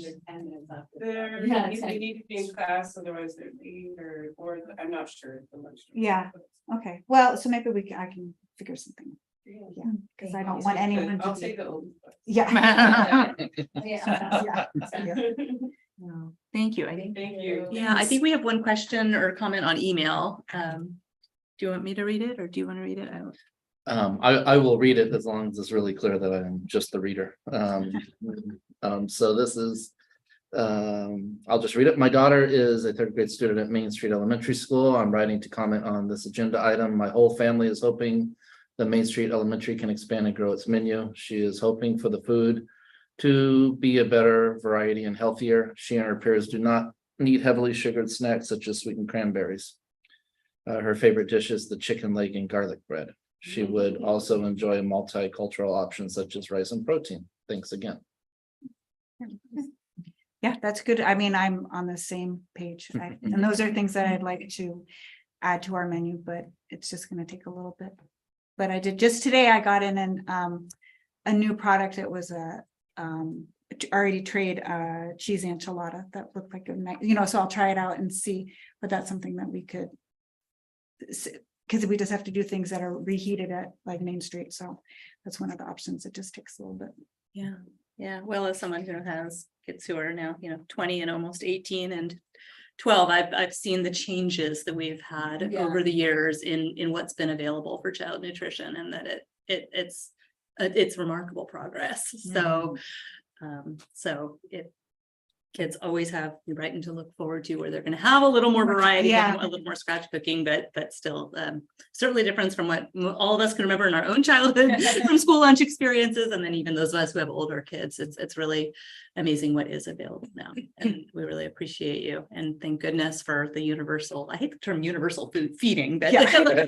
Speaker 9: They're,
Speaker 8: Yeah,
Speaker 9: they need to be in class, otherwise they're late, or I'm not sure. if the lunch.
Speaker 12: Yeah. Okay, well, so maybe I can figure something. Yeah, because I don't want anyone
Speaker 9: I'll
Speaker 12: to.
Speaker 9: take the old.
Speaker 12: Yeah.
Speaker 8: Yeah.
Speaker 1: No, thank you.
Speaker 9: Thank you.
Speaker 1: Yeah, I think we have one question or comment on email. Do you want me to read it or do you want to read it? I don't.
Speaker 11: I will read it as long as it's really clear that I'm just the reader. So this is, I'll just read it. My daughter is a third grade student at Main Street Elementary School. I'm writing to comment on this agenda item. My whole family is hoping that Main Street Elementary can expand and grow its menu. She is hoping for the food to be a better variety and healthier. She and her peers do not need heavily sugared snacks such as sweetened cranberries. Her favorite dish is the chicken leg and garlic bread. She would also enjoy multicultural options such as rice and protein. Thanks again.
Speaker 12: Yeah, that's good. I mean, I'm on the same page. And those are things that I'd like to add to our menu, but it's just gonna take a little bit. But I did, just today I got in a new product. It was a already trade cheese enchilada that looked like a nice, so I'll try it out and see, but that's something that we could. Because we just have to do things that are reheated at like Main Street. So that's one of the options. It just takes a little bit.
Speaker 1: Yeah, yeah. Well, as someone who has kids who are now, 20 and almost 18 and 12, I've seen the changes that we've had over the years in what's been available for child nutrition, and that it's remarkable progress. So, kids always have writing to look forward to, where they're going to have a little more variety, a little more scratch cooking, but still certainly a difference from what all of us can remember in our own childhood from school lunch experiences. And then even those of us who have older kids, it's really amazing what is available now. And we really appreciate you. And thank goodness for the universal, I hate the term universal food feeding, but,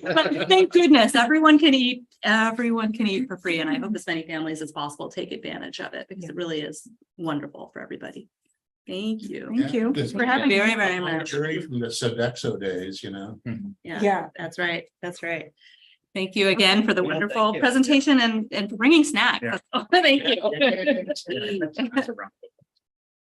Speaker 1: but thank goodness everyone can eat for free. And I hope as many families as possible take advantage of it, because it really is wonderful for everybody. Thank you.
Speaker 12: Thank you for having
Speaker 1: Very,
Speaker 12: me.
Speaker 1: very much.
Speaker 6: Jury from the Sodexo days,
Speaker 1: Yeah, that's right. That's right. Thank you again for the wonderful presentation and for bringing snacks.
Speaker 7: Yeah.
Speaker 1: Thank you.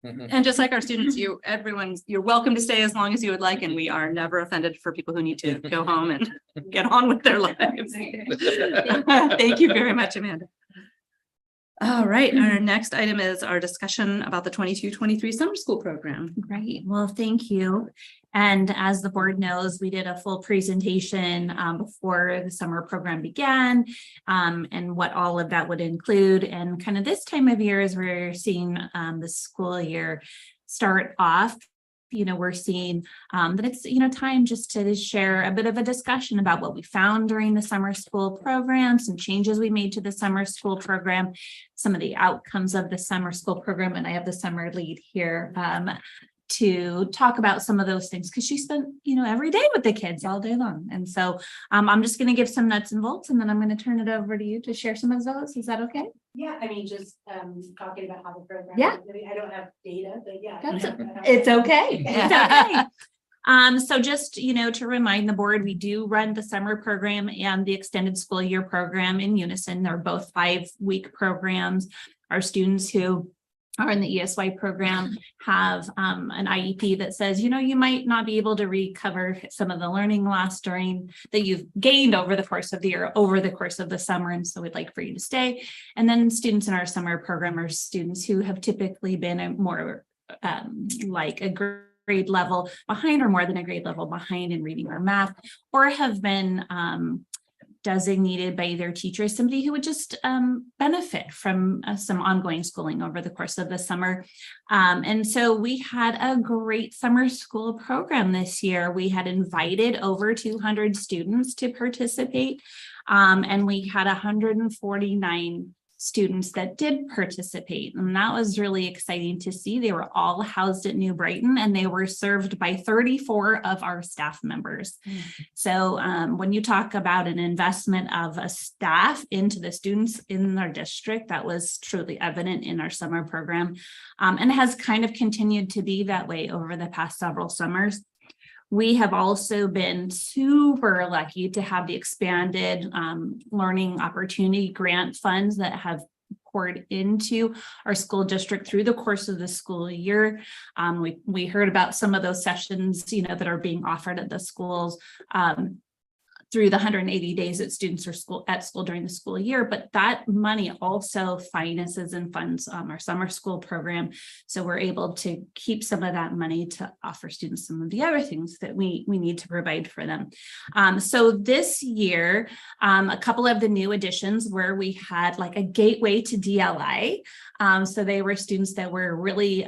Speaker 1: And just like our students, you're welcome to stay as long as you would like, and we are never offended for people who need to go home and get on with their lives. Thank you very much, Amanda. All right, our next item is our discussion about the 22-23 summer school program.
Speaker 2: Great, well, thank you. And as the board knows, we did a full presentation before the summer program began, and what all of that would include. And kind of this time of year, as we're seeing the school year start off, we're seeing that it's, time just to share a bit of a discussion about what we found during the summer school program, some changes we made to the summer school program, some of the outcomes of the summer school program. And I have the summer lead here to talk about some of those things, because she spent, every day with the kids all day long. And so I'm just going to give some nuts and bolts, and then I'm going to turn it over to you to share some of those. Is that okay?
Speaker 13: Yeah, I mean, just talking about how the program.
Speaker 2: Yeah.
Speaker 13: I mean, I don't have data, but yeah.
Speaker 2: It's okay. It's okay. So just, to remind the board, we do run the summer program and the extended school year program in unison. They're both 5-week programs. Our students who are in the ESY program have an IEP that says, you might not be able to recover some of the learning loss that you've gained over the course of the year, over the course of the summer. And so we'd like for you to stay. And then students in our summer program are students who have typically been a more like a grade level behind, or more than a grade level behind in reading or math, or have been designated by their teachers, somebody who would just benefit from some ongoing schooling over the course of the summer. And so we had a great summer school program this year. We had invited over 200 students to participate, and we had 149 students that did participate. And that was really exciting to see. They were all housed at New Brighton, and they were served by 34 of our staff members. So when you talk about an investment of a staff into the students in our district, that was truly evident in our summer program, and has kind of continued to be that way over the past several summers. We have also been super lucky to have the expanded learning opportunity grant funds that have poured into our school district through the course of the school year. We heard about some of those sessions, that are being offered at the schools through the 180 days that students are at school during the school year, but that money also finances and funds our summer school program. So we're able to keep some of that money to offer students some of the other things that we need to provide for them. So this year, a couple of the new additions where we had like a gateway to DLI. So they were students that were really,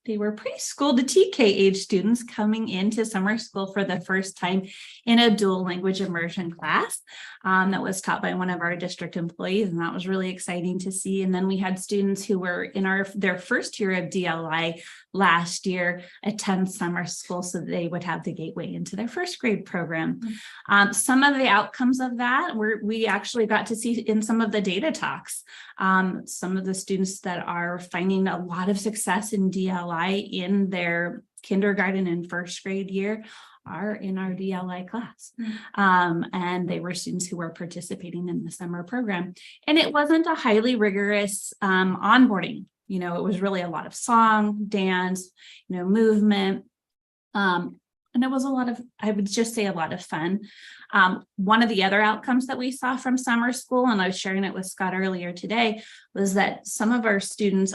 Speaker 2: they were preschool to TK age students coming into summer school for the first time in a dual language immersion class that was taught by one of our district employees. And that was really exciting to see. And then we had students who were in their first year of DLI last year attend summer school, so they would have the gateway into their first grade program. Some of the outcomes of that we actually got to see in some of the data talks. Some of the students that are finding a lot of success in DLI in their kindergarten and first grade year are in our DLI class. And they were students who were participating in the summer program. And it wasn't a highly rigorous onboarding. It was really a lot of song, dance, movement. And it was a lot of, I would just say, a lot of fun. One of the other outcomes that we saw from summer school, and I was sharing it with Scott earlier today, was that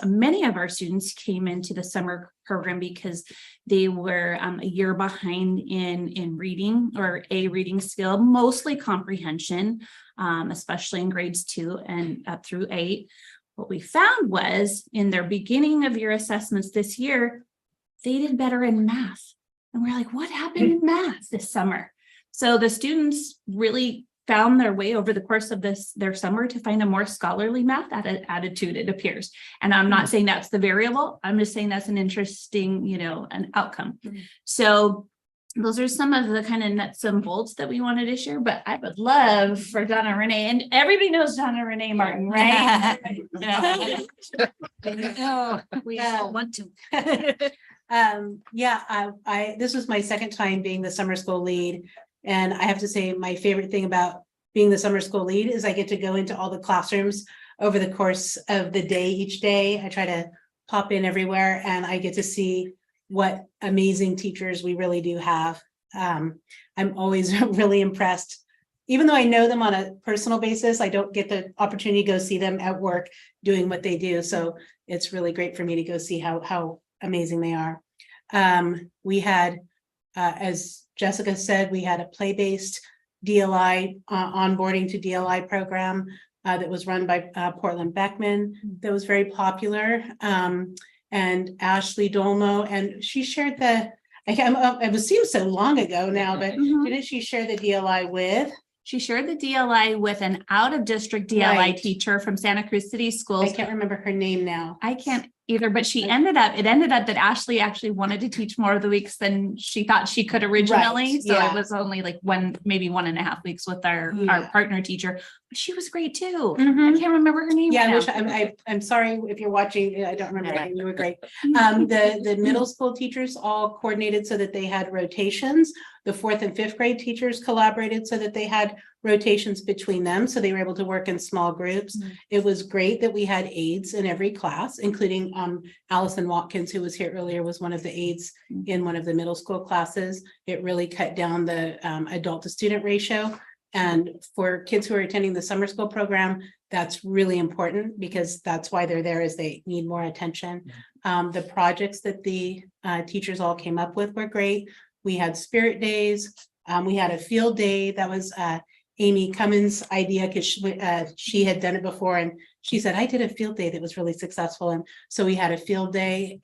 Speaker 2: many of our students came into the summer program because they were a year behind in reading, or a reading skill, mostly comprehension, especially in grades 2 and up through 8. What we found was in their beginning of year assessments this year, they did better in math. And we're like, what happened in math this summer? So the students really found their way over the course of their summer to find a more scholarly math attitude, it appears. And I'm not saying that's the variable. I'm just saying that's an interesting, an outcome. So those are some of the kind of nuts and bolts that we wanted to share, but I would love for Donna Renee, and everybody knows Donna Renee Martin, right?
Speaker 8: We all want to.
Speaker 13: This was my second time being the summer school lead. And I have to say, my favorite thing about being the summer school lead is I get to go into all the classrooms over the course of the day, each day. I try to pop in everywhere, and I get to see what amazing teachers we really do have. I'm always really impressed even though I know them on a personal basis, I don't get the opportunity to go see them at work doing what they do. So it's really great for me to go see how amazing they are. We had, as Jessica said, we had a play-based DLI onboarding to DLI program that was run by Portland Beckman that was very popular. And Ashley Dolmo, and she shared it seems so long ago now, but didn't she share the DLI with?
Speaker 2: She shared the DLI with an out-of-district DLI
Speaker 13: Right.
Speaker 2: teacher from Santa Cruz City
Speaker 13: I
Speaker 2: Schools.
Speaker 13: can't remember her name now.
Speaker 2: I can't either, but it ended up that Ashley actually wanted to teach more of the weeks than she thought she could originally.
Speaker 13: Right,
Speaker 2: So
Speaker 13: yeah.
Speaker 2: it was only like maybe 1.5 weeks with our
Speaker 13: Yeah.
Speaker 2: partner teacher. But she was great too.
Speaker 13: Mhm.
Speaker 2: I can't remember her name.
Speaker 13: Yeah,
Speaker 2: right now.
Speaker 13: I'm sorry if you're watching, I don't remember her name, you were great. The middle school teachers all coordinated so that they had rotations. The 4th and 5th grade teachers collaborated so that they had rotations between them, so they were able to work in small groups. It was great that we had aides in every class, including Allison Watkins, who was here earlier, was one of the aides in one of the middle school classes. It really cut down the adult to student ratio. And for kids who are attending the summer school program, that's really important because that's why they're there, is they need more attention. The projects that the teachers all came up with were great. We had spirit days. We had a field day that was Amy Cummins' idea because she had done it before, and she said, I did a field day that was really successful. And so we had a field day.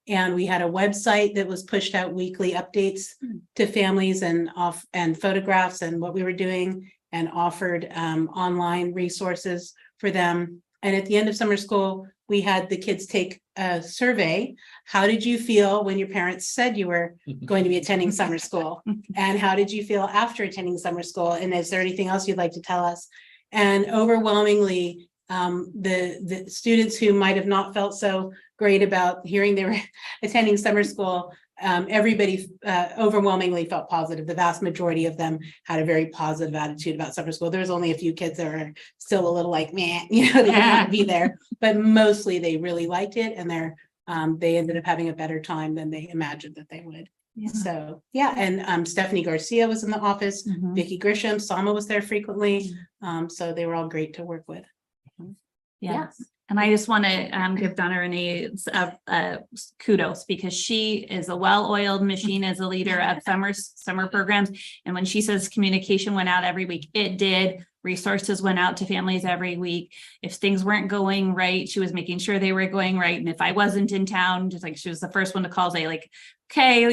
Speaker 13: And we had a website that was pushed out weekly updates to families and photographs and what we were doing, and offered online resources for them. And at the end of summer school, we had the kids take a survey. How did you feel when your parents said you were going to be attending summer school? And how did you feel after attending summer school? And is there anything else you'd like to tell us? And overwhelmingly, the students who might have not felt so great about hearing they were attending summer school, everybody overwhelmingly felt positive. The vast majority of them had a very positive attitude about summer school. There was only a few kids that were still a little like, meh, they didn't want to be there, but mostly they really liked it, and they ended up having a better time than they imagined that they would.
Speaker 2: Yeah.
Speaker 13: So yeah, and Stephanie Garcia was in the office, Vicky Grisham, Sama was there frequently, so they were all great to work with.
Speaker 2: Yes. And I just want to give Donna Renee kudos, because she is a well-oiled machine as a leader of summer programs. And when she says communication went out every week, it did. Resources went out to families every week. If things weren't going right, she was making sure they were going right. And if I wasn't in town, just like she was the first one to call, say like, okay,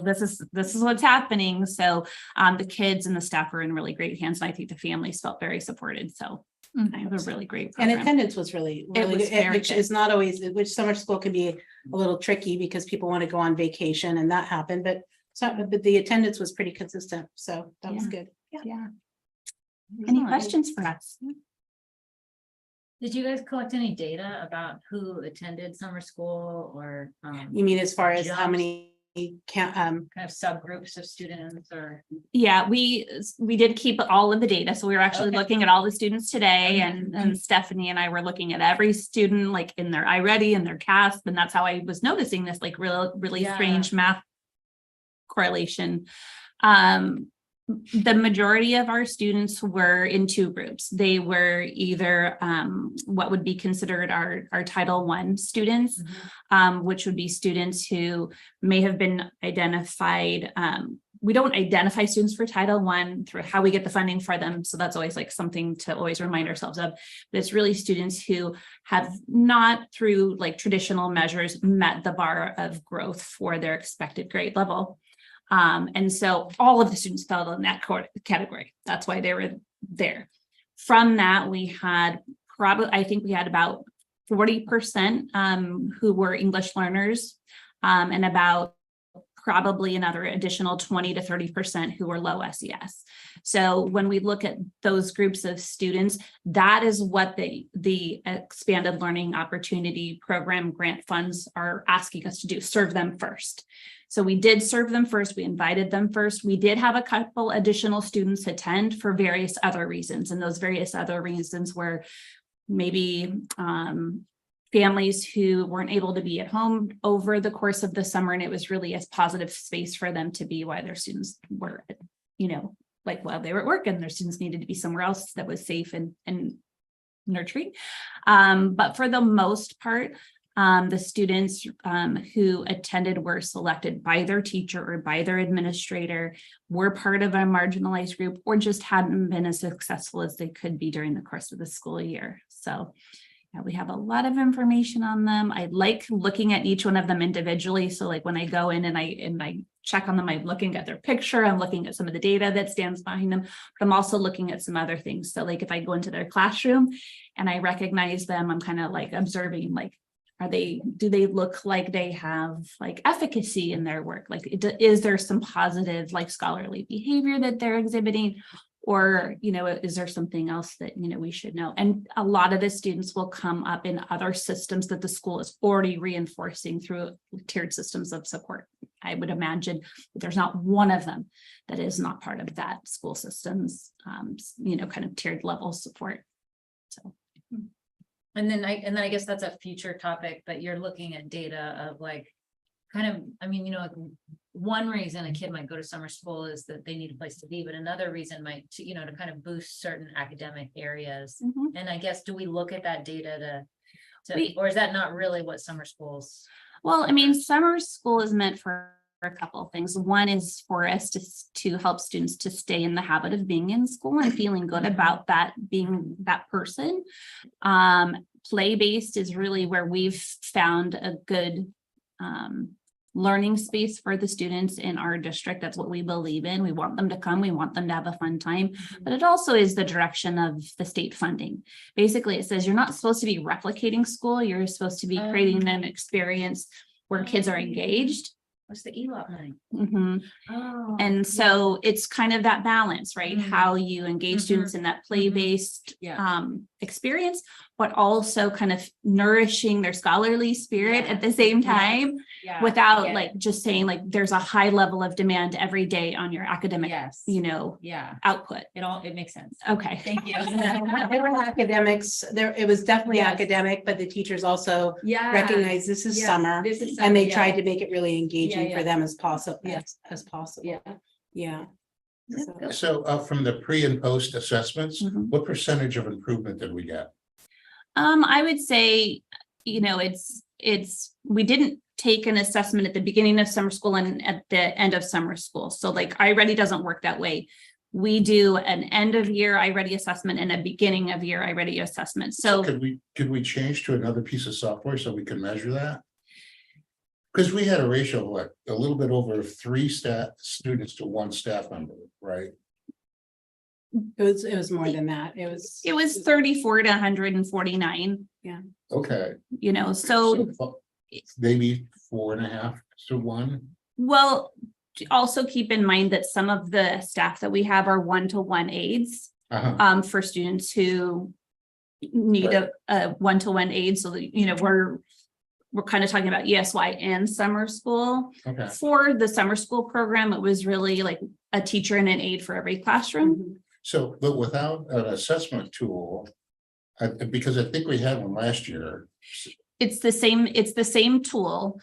Speaker 2: this is what's happening. So the kids and the staff were in really great hands. And I think the families felt very supported. So I have a really great program.
Speaker 13: And attendance was really good, which is not always, which summer school can be a little tricky because people want to go on vacation, and that happened, but the attendance was pretty consistent. So that was good.
Speaker 2: Yeah. Any questions for us?
Speaker 8: Did you guys collect any data about who attended summer school, or
Speaker 13: You mean as far as how
Speaker 8: jobs?
Speaker 13: many
Speaker 8: kind of subgroups of students, or?
Speaker 2: Yeah, we did keep all of the data. So we were actually looking at all the students today, and Stephanie and I were looking at every student, like in their iReady and their CASP. And that's how I was noticing this like really strange math correlation. The majority of our students were in two groups. They were either what would be considered our Title I students, which would be students who may have been identified. We don't identify students for Title I through how we get the funding for them. So that's always like something to always remind ourselves of. But it's really students who have not, through like traditional measures, met the bar of growth for their expected grade level. And so all of the students fell in that category. That's why they were there. From that, we had I think we had about 40% who were English learners, and about probably another additional 20 to 30% who were low SES. So when we look at those groups of students, that is what the Expanded Learning Opportunity Program grant funds are asking us to do, serve them first. So we did serve them first. We invited them first. We did have a couple additional students attend for various other reasons. And those various other reasons were maybe families who weren't able to be at home over the course of the summer. And it was really a positive space for them to be while their students were,
Speaker 1: like while they were at work and their students needed to be somewhere else that was safe and nurturing. But for the most part, the students who attended were selected by their teacher or by their administrator, were part of a marginalized group, or just hadn't been as successful as they could be during the course of the school year. So yeah, we have a lot of information on them. I like looking at each one of them individually. So like when I go in and I check on them, I'm looking at their picture, I'm looking at some of the data that stands behind them, but I'm also looking at some other things. So like if I go into their classroom and I recognize them, I'm kind of like observing, like, do they look like they have like efficacy in their work? Like, is there some positive like scholarly behavior that they're exhibiting? Or, is there something else that, we should know? And a lot of the students will come up in other systems that the school is already reinforcing through tiered systems of support. I would imagine that there's not one of them that is not part of that school system's, kind of tiered level support. So.
Speaker 8: And then I guess that's a future topic, but you're looking at data of like, kind of, like one reason a kid might go to summer school is that they need a place to be, but another reason might, to kind of boost certain academic areas. And I guess, do we look at that data or is that not really what summer schools?
Speaker 1: Well, summer school is meant for a couple of things. One is for us to help students to stay in the habit of being in school and feeling good about that, being that person. Play-based is really where we've found a good learning space for the students in our district. That's what we believe in. We want them to come. We want them to have a fun time, but it also is the direction of the state funding. Basically, it says you're not supposed to be replicating school. You're supposed to be creating an experience where kids are engaged.
Speaker 8: What's the ELOP money?
Speaker 1: And so it's kind of that balance, right? How you engage students in that play-based experience, but also kind of nourishing their scholarly spirit at the same time, without like just saying like there's a high level of demand every day on your academic, output.
Speaker 8: It makes sense.
Speaker 1: Okay.
Speaker 8: Thank you.
Speaker 13: There were academics, it was definitely academic, but the teachers also recognize this is summer. And they tried to make it really engaging for them as possible, as possible. Yeah.
Speaker 6: So from the pre and post assessments, what percentage of improvement did we get?
Speaker 1: I would say, we didn't take an assessment at the beginning of summer school and at the end of summer school. So like iReady doesn't work that way. We do an end of year iReady assessment and a beginning of year iReady assessment. So
Speaker 6: could we change to another piece of software so we can measure that? Because we had a ratio of like a little bit over 3 students to 1 staff member, right?
Speaker 13: It was more than that. It was
Speaker 1: 34 to 149.
Speaker 13: Yeah.
Speaker 6: Okay.
Speaker 1: So
Speaker 6: maybe 4.5 to 1.
Speaker 1: Well, also keep in mind that some of the staff that we have are 1-to-1 aides for students who need a 1-to-1 aid. So that, we're kind of talking about ESY and summer school.
Speaker 6: Okay.
Speaker 1: For the summer school program, it was really like a teacher and an aide for every classroom.
Speaker 6: So, but without an assessment tool, because I think we had one last year.
Speaker 1: It's the same tool.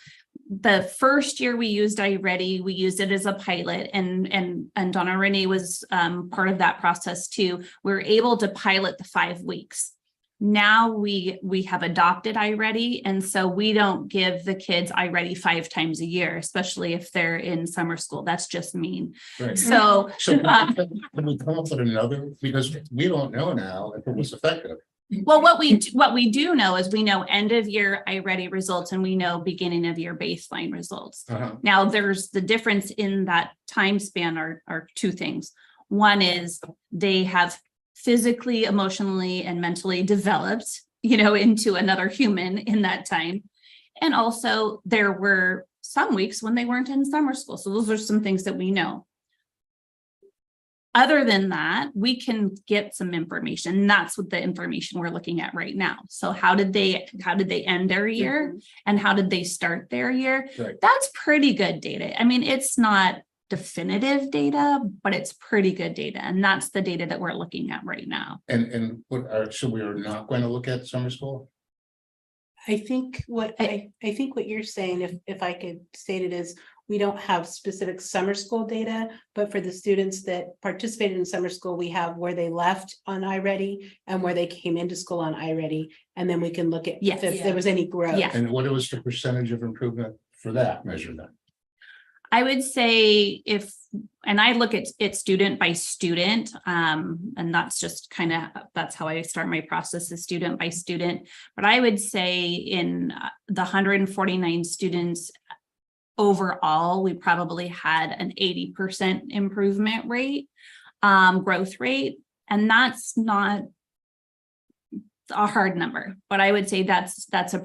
Speaker 1: The first year we used iReady, we used it as a pilot, and Donna Renee was part of that process too. We were able to pilot the 5 weeks. Now we have adopted iReady, and so we don't give the kids iReady 5 times a year, especially if they're in summer school. That's just mean.
Speaker 6: Right.
Speaker 1: So
Speaker 6: can we come up with another, because we don't know now if it was effective.
Speaker 1: Well, what we do know is we know end of year iReady results and we know beginning of year baseline results. Now there's the difference in that time span are 2 things. One is they have physically, emotionally, and mentally developed, into another human in that time. And also there were some weeks when they weren't in summer school. So those are some things that we know. Other than that, we can get some information. That's what the information we're looking at right now. So how did they end their year and how did they start their year?
Speaker 6: Right.
Speaker 1: That's pretty good data. It's not definitive data, but it's pretty good data. And that's the data that we're looking at right now.
Speaker 6: And so we are not going to look at summer school?
Speaker 13: I think what you're saying, if I could state it, is we don't have specific summer school data, but for the students that participated in summer school, we have where they left on iReady and where they came into school on iReady. And then we can look at
Speaker 2: Yes.
Speaker 13: if there was any growth.
Speaker 2: Yeah.
Speaker 6: And what was the percentage of improvement for that measurement?
Speaker 2: I would say and I look at it student by student, and that's just that's how I start my process, is student by student. But I would say in the 149 students overall, we probably had an 80% improvement rate, growth rate. And that's not a hard number, but I would say it's a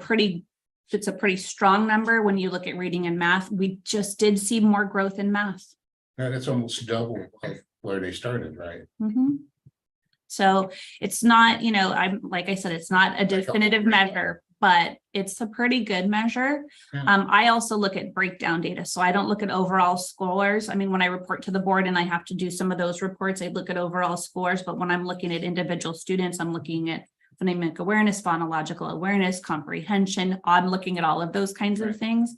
Speaker 2: pretty strong number when you look at reading and math. We just did see more growth in math.
Speaker 6: And it's almost double of where they started, right?
Speaker 2: Mhm. So it's not, I'm like I said, it's not a definitive measure, but it's a pretty good measure.
Speaker 6: Yeah.
Speaker 2: I also look at breakdown data. So I don't look at overall scores. I mean, when I report to the board and I have to do some of those reports, I look at overall scores, but when I'm looking at individual students, I'm looking at phonemic awareness, phonological awareness, comprehension. I'm looking at all of those kinds of things.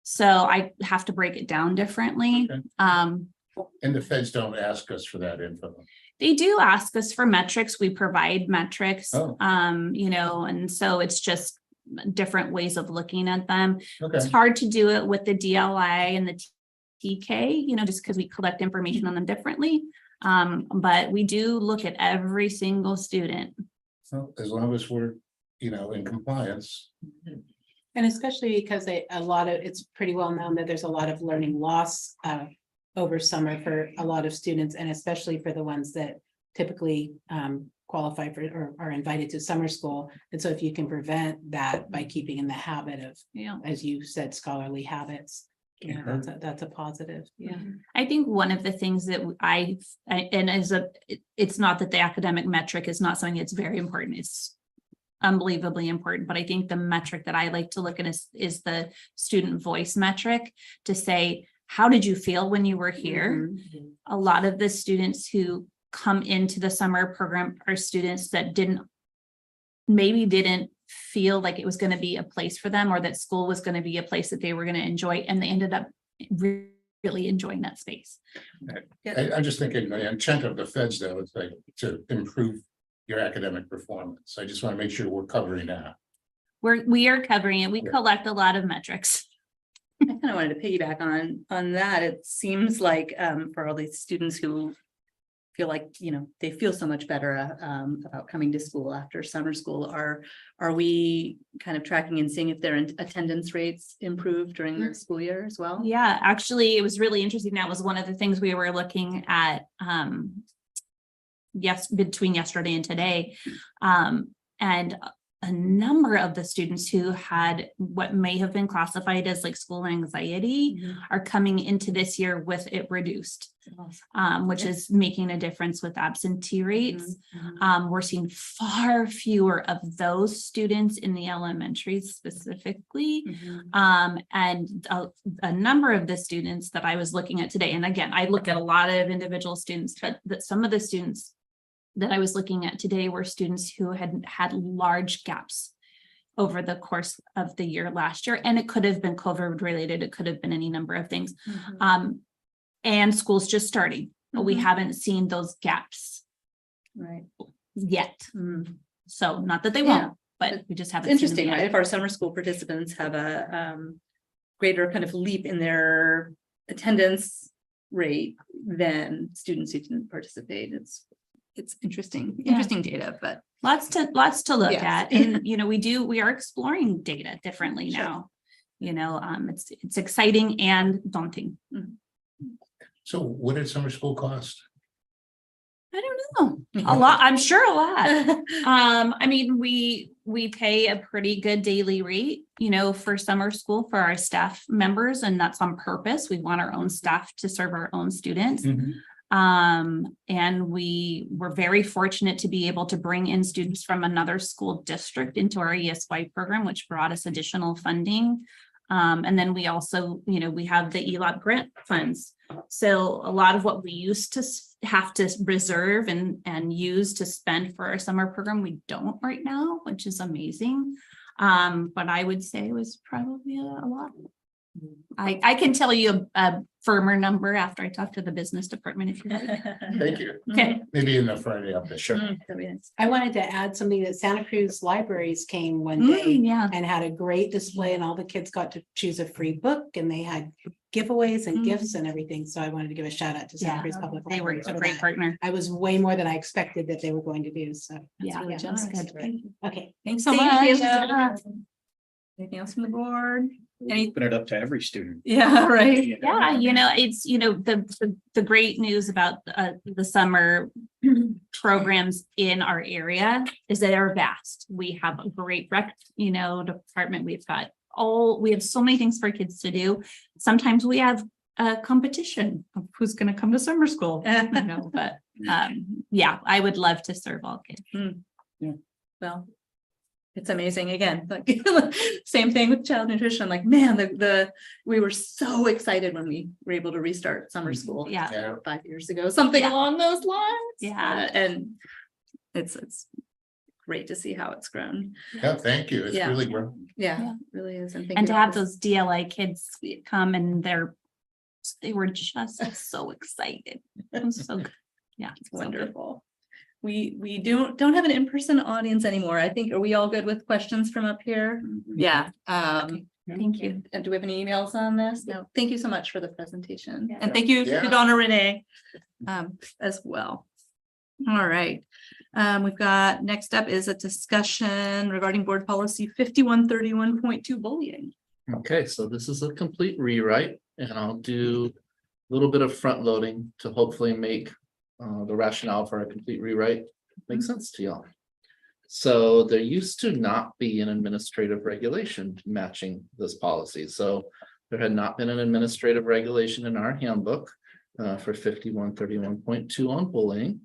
Speaker 2: So I have to break it down differently.
Speaker 6: Okay.
Speaker 2: And
Speaker 6: the feds don't ask us for that info.
Speaker 2: they do ask us for metrics. We provide metrics,
Speaker 6: Oh.
Speaker 2: And so it's just different ways of looking at them.
Speaker 6: Okay.
Speaker 2: It's hard to do it with the DLI and the TK, just because we collect information on them differently. But we do look at every single student.
Speaker 6: So as long as we're, in compliance.
Speaker 13: And especially because it's pretty well known that there's a lot of learning loss over summer for a lot of students, and especially for the ones that typically qualify for or are invited to summer school. And so if you can prevent that by keeping in the habit of, as you said, scholarly habits, that's a positive. Yeah.
Speaker 2: I think one of the things that it's not that the academic metric is not something that's very important. It's unbelievably important, but I think the metric that I like to look at is the student voice metric, to say, how did you feel when you were here?
Speaker 13: Mm-hmm.
Speaker 2: A lot of the students who come into the summer program are students that didn't feel like it was going to be a place for them, or that school was going to be a place that they were going to enjoy, and they ended up really enjoying that space.
Speaker 6: I'm just thinking, the intent of the feds, though, is like to improve your academic performance. I just want to make sure we're covering that.
Speaker 2: We are covering it. We collect a lot of metrics.
Speaker 1: I kind of wanted to piggyback on that. It seems like for all these students who feel like, they feel so much better about coming to school after summer school, are we kind of tracking and seeing if their attendance rates improve during the school year as well?
Speaker 2: Yeah, actually, it was really interesting. That was one of the things we were looking at between yesterday and today. And a number of the students who had what may have been classified as like school anxiety are coming into this year with it reduced, which is making a difference with absentee rates. We're seeing far fewer of those students in the elementary specifically. And a number of the students that I was looking at today, and again, I look at a lot of individual students, but that some of the students that I was looking at today were students who had large gaps over the course of the year last year. And it could have been COVID related. It could have been any number of things. And school's just starting, but we haven't seen those gaps yet. So not that they won't, but we just haven't.
Speaker 1: Interesting, right? If our summer school participants have a greater kind of leap in their attendance rate than students who didn't participate, it's interesting data, but
Speaker 2: lots to look
Speaker 1: Yes.
Speaker 2: at. And, we are exploring data differently now. It's exciting and daunting.
Speaker 6: So what did summer school cost?
Speaker 2: I don't know. A lot, I'm sure a lot. I mean, we pay a pretty good daily rate, for summer school for our staff members, and that's on purpose. We want our own staff to serve our own students. And we were very fortunate to be able to bring in students from another school district into our ESY program, which brought us additional funding. And then we also, we have the ELOP grant funds. So a lot of what we used to have to reserve and use to spend for our summer program, we don't right now, which is amazing. But I would say it was probably a lot. I can tell you a firmer number after I talk to the business department if you like.
Speaker 6: Thank you.
Speaker 2: Okay.
Speaker 6: Maybe in the Friday update. Sure.
Speaker 13: I wanted to add something that Santa Cruz Libraries came one day
Speaker 2: Yeah.
Speaker 13: and had a great display and all the kids got to choose a free book and they had giveaways and gifts and everything. So I wanted to give a shout out to Santa
Speaker 2: Yeah,
Speaker 13: Cruz Public
Speaker 2: they were
Speaker 13: Library
Speaker 2: a
Speaker 13: for
Speaker 2: great
Speaker 13: that.
Speaker 2: partner.
Speaker 13: I was way more than I expected that they were going to do. So,
Speaker 2: Yeah,
Speaker 1: really
Speaker 2: that's
Speaker 1: generous.
Speaker 2: good.
Speaker 13: okay.
Speaker 2: Thanks so
Speaker 1: Thank
Speaker 2: much.
Speaker 1: you.
Speaker 2: Yeah.
Speaker 1: Anything else from the board? Any,
Speaker 7: Open it up to every student.
Speaker 1: yeah, right.
Speaker 2: Yeah, it's, the great news about the summer programs in our area is that they're vast. We have a great rec, department. We have so many things for kids to do. Sometimes we have a competition of who's going to come to summer school, but yeah, I would love to serve all kids.
Speaker 1: Well, it's amazing. Again, like same thing with child nutrition. Like, man, we were so excited when we were able to restart summer school.
Speaker 2: Yeah.
Speaker 6: Yeah.
Speaker 1: 5 years ago, something
Speaker 2: Yeah.
Speaker 1: along those lines.
Speaker 2: Yeah.
Speaker 1: And it's great to see how it's grown.
Speaker 6: Yeah, thank you. It's
Speaker 1: Yeah.
Speaker 6: really great.
Speaker 1: Yeah,
Speaker 2: Yeah.
Speaker 1: it really is. And thank
Speaker 2: And
Speaker 1: you
Speaker 2: to have
Speaker 1: for-
Speaker 2: those DLA kids come and they were just so excited. It was so good. Yeah.
Speaker 1: It's
Speaker 2: so good.
Speaker 1: wonderful. We don't have an in-person audience anymore. I think, are we all good with questions from up here? Yeah.
Speaker 2: Thank you.
Speaker 1: And do we have any emails on this? No, thank you so much for the presentation.
Speaker 2: Yeah.
Speaker 1: And thank you
Speaker 6: Yeah.
Speaker 1: to Donna Renee as well. All right. We've got, next up is a discussion regarding board policy 5131.2 bullying.
Speaker 11: Okay, so this is a complete rewrite and I'll do a little bit of front loading to hopefully make the rationale for a complete rewrite make sense to y'all. So there used to not be an administrative regulation matching this policy. So there had not been an administrative regulation in our handbook for 5131.2 on bullying.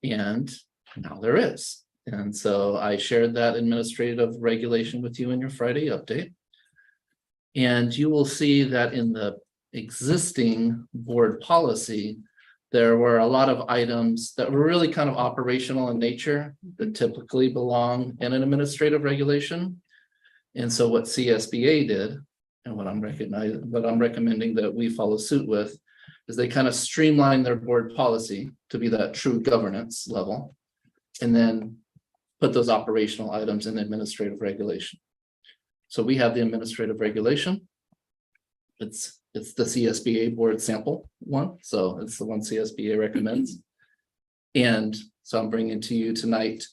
Speaker 11: And now there is. And so I shared that administrative regulation with you in your Friday update. And you will see that in the existing board policy, there were a lot of items that were really kind of operational in nature that typically belong in an administrative regulation. And so what CSBA did, and what I'm recommending that we follow suit with, is they kind of streamlined their board policy to be that true governance level, and then put those operational items in administrative regulation. So we have the administrative regulation. It's the CSBA board sample one, so it's the one CSBA recommends. And so I'm bringing to you tonight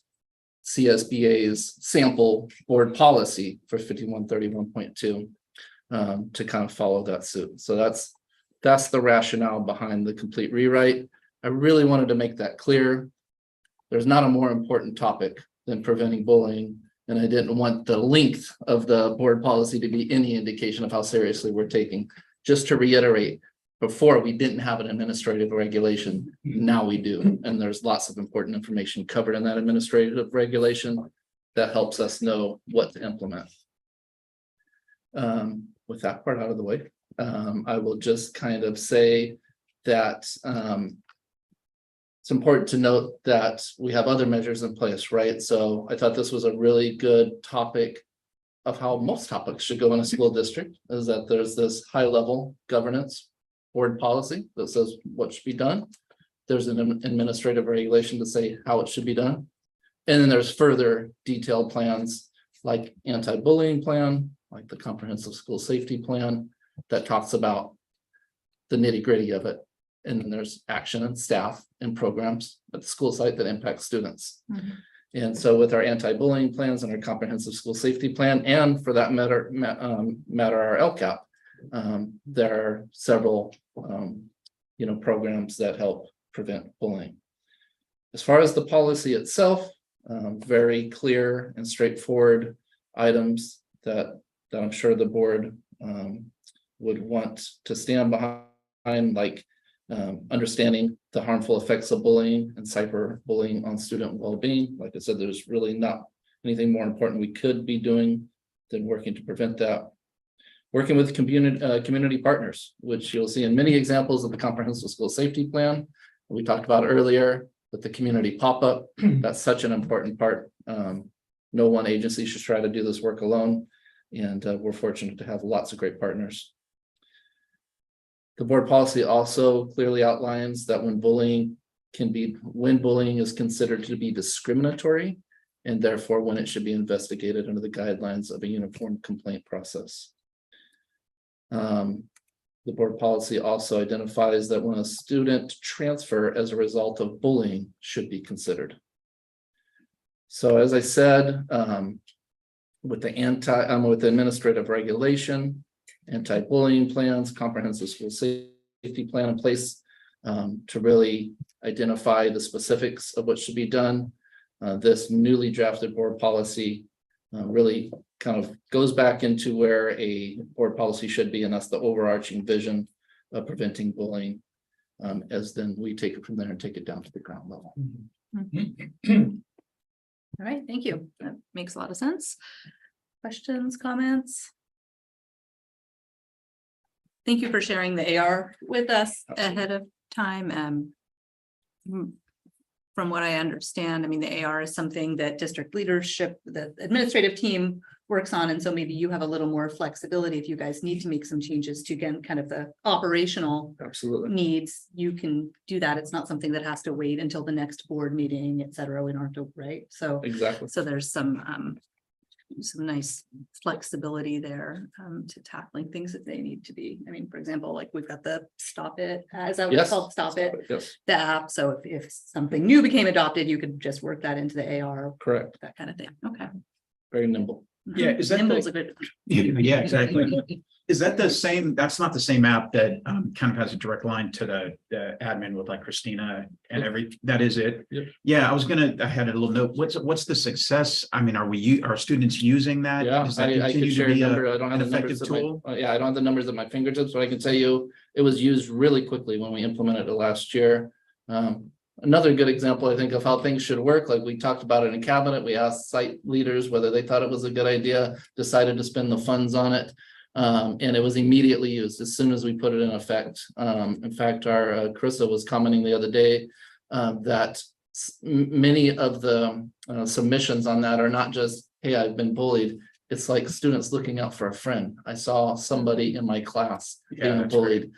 Speaker 11: CSBA's sample board policy for 5131.2 to kind of follow that suit. So that's the rationale behind the complete rewrite. I really wanted to make that clear. There's not a more important topic than preventing bullying, and I didn't want the length of the board policy to be any indication of how seriously we're taking. Just to reiterate, before we didn't have an administrative regulation, now we do. And there's lots of important information covered in that administrative regulation that helps us know what to implement. With that part out of the way, I will just kind of say that it's important to note that we have other measures in place, right? So I thought this was a really good topic of how most topics should go in a school district, is that there's this high level governance board policy that says what should be done. There's an administrative regulation to say how it should be done. And then there's further detailed plans like anti-bullying plan, like the comprehensive school safety plan that talks about the nitty-gritty of it. And then there's action and staff and programs at the school site that impact students. And so with our anti-bullying plans and our comprehensive school safety plan, and for that matter, our LCAP, there are several, programs that help prevent bullying. As far as the policy itself, very clear and straightforward items that I'm sure the board would want to stand behind, like understanding the harmful effects of bullying and cyberbullying on student well-being. Like I said, there's really not anything more important we could be doing than working to prevent that. Working with community partners, which you'll see in many examples of the comprehensive school safety plan we talked about earlier, with the community pop-up. That's such an important part. No one agency should try to do this work alone. And we're fortunate to have lots of great partners. The board policy also clearly outlines that when bullying is considered to be discriminatory, and therefore when it should be investigated under the guidelines of a uniform complaint process. The board policy also identifies that when a student transfer as a result of bullying should be considered. So as I said, with the administrative regulation, anti-bullying plans, comprehensive school safety plan in place to really identify the specifics of what should be done. This newly drafted board policy really kind of goes back into where a board policy should be, and that's the overarching vision of preventing bullying. As then we take it from there and take it down to the ground level.
Speaker 1: All right, thank you. That makes a lot of sense. Questions, comments? Thank you for sharing the AR with us ahead of time. From what I understand, I mean, the AR is something that district leadership, the administrative team works on. And so maybe you have a little more flexibility if you guys need to make some changes to, again, kind of the operational
Speaker 11: Absolutely.
Speaker 1: needs, you can do that. It's not something that has to wait until the next board meeting, et cetera. We don't have to, right? So,
Speaker 11: Exactly.
Speaker 1: so there's some nice flexibility there to tackling things that they need to be. I mean, for example, like we've got the Stop It, is that what it's called? Stop It,
Speaker 11: Yes,
Speaker 1: the app. So if something new became adopted, you could just work that into the AR,
Speaker 11: correct.
Speaker 1: that kind of thing. Okay.
Speaker 11: Very nimble.
Speaker 7: Yeah, is that
Speaker 1: Nimble's a good.
Speaker 7: Yeah, exactly. Is that the same, that's not the same app that kind of has a direct line to the admin with like Christina and that is it?
Speaker 11: Yep.
Speaker 7: Yeah, I had a little note. What's the success? I mean, are students using that?
Speaker 11: Yeah,
Speaker 7: Does that
Speaker 11: I
Speaker 7: continue
Speaker 11: could
Speaker 7: to
Speaker 11: share a
Speaker 7: be
Speaker 11: number. I don't have
Speaker 7: an
Speaker 11: the numbers
Speaker 7: effective
Speaker 11: at
Speaker 7: tool?
Speaker 11: my, I don't have the numbers at my fingertips, but I can tell you it was used really quickly when we implemented it last year. Another good example, I think, of how things should work, like we talked about it in cabinet, we asked site leaders whether they thought it was a good idea, decided to spend the funds on it. And it was immediately used as soon as we put it in effect. In fact, our Carissa was commenting the other day that many of the submissions on that are not just, hey, I've been bullied. It's like students looking out for a friend. I saw somebody in my class being bullied,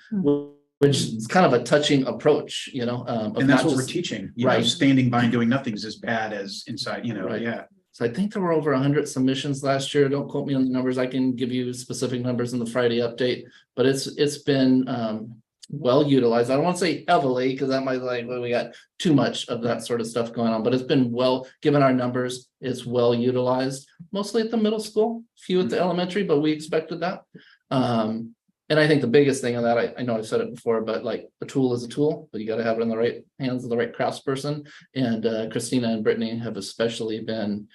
Speaker 11: which is kind of a touching approach, you know.
Speaker 7: And that's what we're teaching, right? Standing by and doing nothing is as bad as inside, you know,
Speaker 11: Right.
Speaker 7: yeah.
Speaker 11: So I think there were over 100 submissions last year. Don't quote me on the numbers. I can give you specific numbers in the Friday update, but it's been well utilized. I don't want to say heavily because that might like, well, we got too much of that sort of stuff going on, but it's been well, given our numbers, it's well utilized, mostly at the middle school, few at the elementary, but we expected that. And I think the biggest thing on that, I know I've said it before, but like a tool is a tool, but you got to have it in the right hands of the right craftsperson. And Christina and Brittany have especially been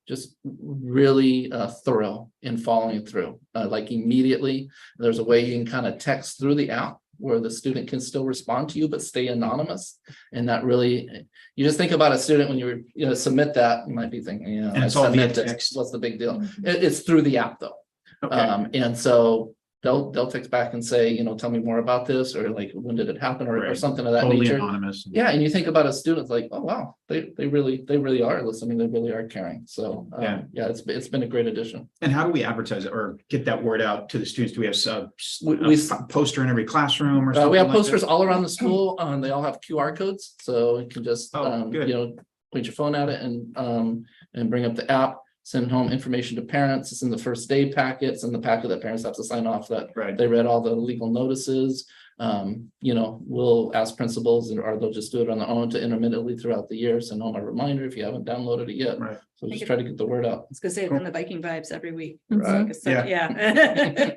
Speaker 11: just really thorough in following through. Like immediately, there's a way you can kind of text through the app where the student can still respond to you, but stay anonymous. And that really, you just think about a student when you submit that, you might be thinking, you know,
Speaker 7: And it's all via
Speaker 11: this.
Speaker 7: text.
Speaker 11: What's the big deal? It's through the app though.
Speaker 7: Okay.
Speaker 11: And so they'll text back and say, you know, tell me more about this, or like, when did it happen, or
Speaker 7: Right.
Speaker 11: something of that
Speaker 7: Totally
Speaker 11: nature.
Speaker 7: anonymous.
Speaker 11: Yeah, and you think about a student like, oh, wow, they really are listening, they really are caring. So,
Speaker 7: Yeah.
Speaker 11: it's been a great addition.
Speaker 7: And how do we advertise it or get that word out to the students? Do we have
Speaker 11: We
Speaker 7: a poster in every classroom or something?
Speaker 11: we have
Speaker 7: like
Speaker 11: posters
Speaker 7: that?
Speaker 11: all around the school, they all have QR codes, so you can just,
Speaker 7: Good.
Speaker 11: you know, point your phone at it and bring up the app. Send home information to parents. It's in the first day packets and the packet that parents have to sign off that
Speaker 7: Right.
Speaker 11: they read all the legal notices. You know, we'll ask principals or they'll just do it on their own to intermittently throughout the year. Send home a reminder if you haven't downloaded it yet.
Speaker 7: Right.
Speaker 11: So just try to get the word out.
Speaker 1: I was gonna say it's on the Viking vibes every week.
Speaker 11: Right.
Speaker 1: So,
Speaker 7: Yeah.
Speaker 1: yeah.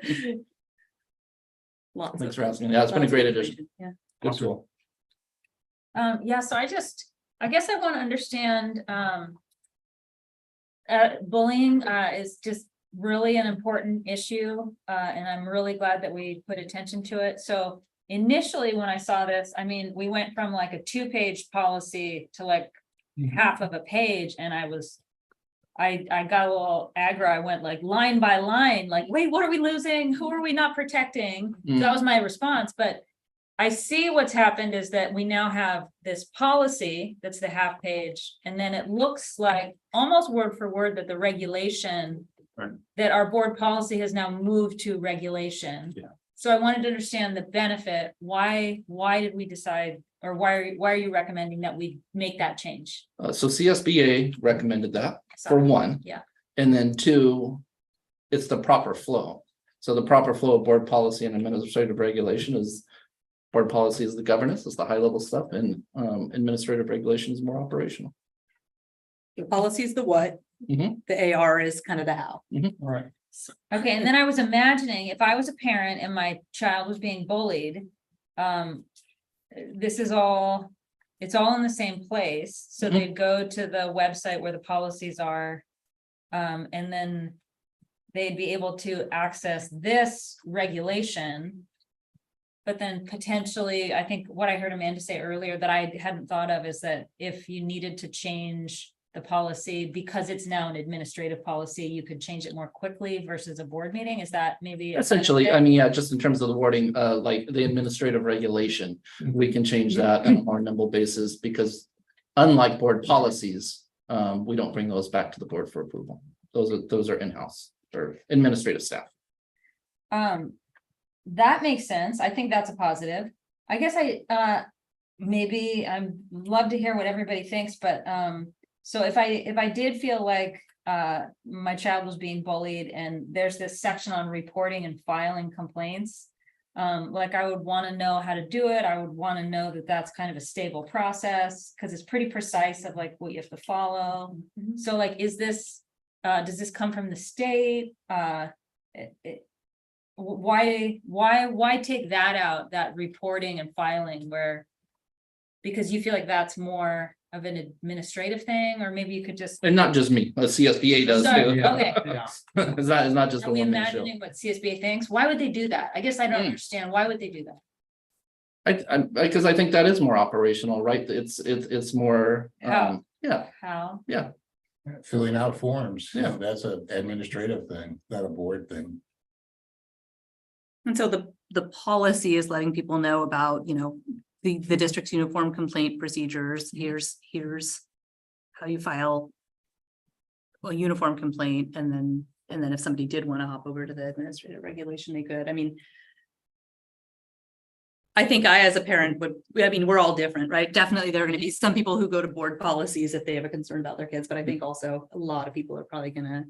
Speaker 1: Lots
Speaker 11: Thanks
Speaker 1: of-
Speaker 11: for asking. Yeah, it's been a
Speaker 1: lots of
Speaker 11: great
Speaker 1: information.
Speaker 11: addition.
Speaker 1: Yeah.
Speaker 11: Good tool.
Speaker 8: Yeah, so I guess I want to understand, bullying, is just really an important issue. And I'm really glad that we put attention to it. So initially, when I saw this, I mean, we went from like a 2-page policy to like half of a page, and I got a little aggro. I went like line by line, like, wait, what are we losing? Who are we not protecting? So that was my response. But I see what's happened is that we now have this policy that's the half page, and then it looks like almost word for word that the regulation
Speaker 10: Right.
Speaker 8: that our board policy has now moved to regulation.
Speaker 7: Yeah.
Speaker 8: So I wanted to understand the benefit. Why did we decide, or why are you recommending that we make that change?
Speaker 11: So CSBA recommended that for
Speaker 8: Sorry.
Speaker 11: one.
Speaker 8: Yeah.
Speaker 11: And then two, it's the proper flow. So the proper flow of board policy and administrative regulation is board policy is the governance, is the high level stuff, and administrative regulation is more operational.
Speaker 1: The policy is the what,
Speaker 11: Mhm.
Speaker 1: the AR is kind of the how.
Speaker 5: Right.
Speaker 8: Okay, and then I was imagining if I was a parent and my child was being bullied, this is all, it's all in the same place. So
Speaker 11: Mhm.
Speaker 8: they'd go to the website where the policies are. And then they'd be able to access this regulation. But then potentially, I think what I heard Amanda say earlier that I hadn't thought of is that if you needed to change the policy, because it's now an administrative policy, you could change it more quickly versus a board meeting. Is that maybe? a
Speaker 11: Essentially,
Speaker 8: benefit?
Speaker 11: I mean, yeah, just in terms of the wording, like the administrative regulation, we can change that on a more nimble basis because unlike board policies, we don't bring those back to the board for approval. Those are in-house or administrative staff.
Speaker 8: That makes sense. I think that's a positive. I guess maybe I'm love to hear what everybody thinks, but so if I did feel like my child was being bullied and there's this section on reporting and filing complaints, like I would want to know how to do it. I would want to know that that's kind of a stable process because it's pretty precise of like what you have to follow. So like, is this, does this come from the state? Why take that out, that reporting and filing where? Because you feel like that's more of an administrative thing, or maybe you could just.
Speaker 11: And not just me, the CSBA does
Speaker 8: Sorry,
Speaker 11: too.
Speaker 8: okay.
Speaker 11: It's not just a
Speaker 8: Are we
Speaker 11: one-man show.
Speaker 8: imagining what CSBA thinks? Why would they do that? I guess I don't understand. Why would they do that?
Speaker 11: Because I think that is more operational, right? It's more,
Speaker 8: How?
Speaker 11: yeah,
Speaker 8: How?
Speaker 11: yeah.
Speaker 6: Filling out forms,
Speaker 11: Yeah.
Speaker 6: that's an administrative thing, not a board thing.
Speaker 1: And so the policy is letting people know about, the district's uniform complaint procedures. Here's how you file a uniform complaint, and then if somebody did want to hop over to the administrative regulation, they could. I mean, I think I, as a parent, we're all different, right? Definitely there are going to be some people who go to board policies if they have a concern about their kids, but I think also a lot of people are probably gonna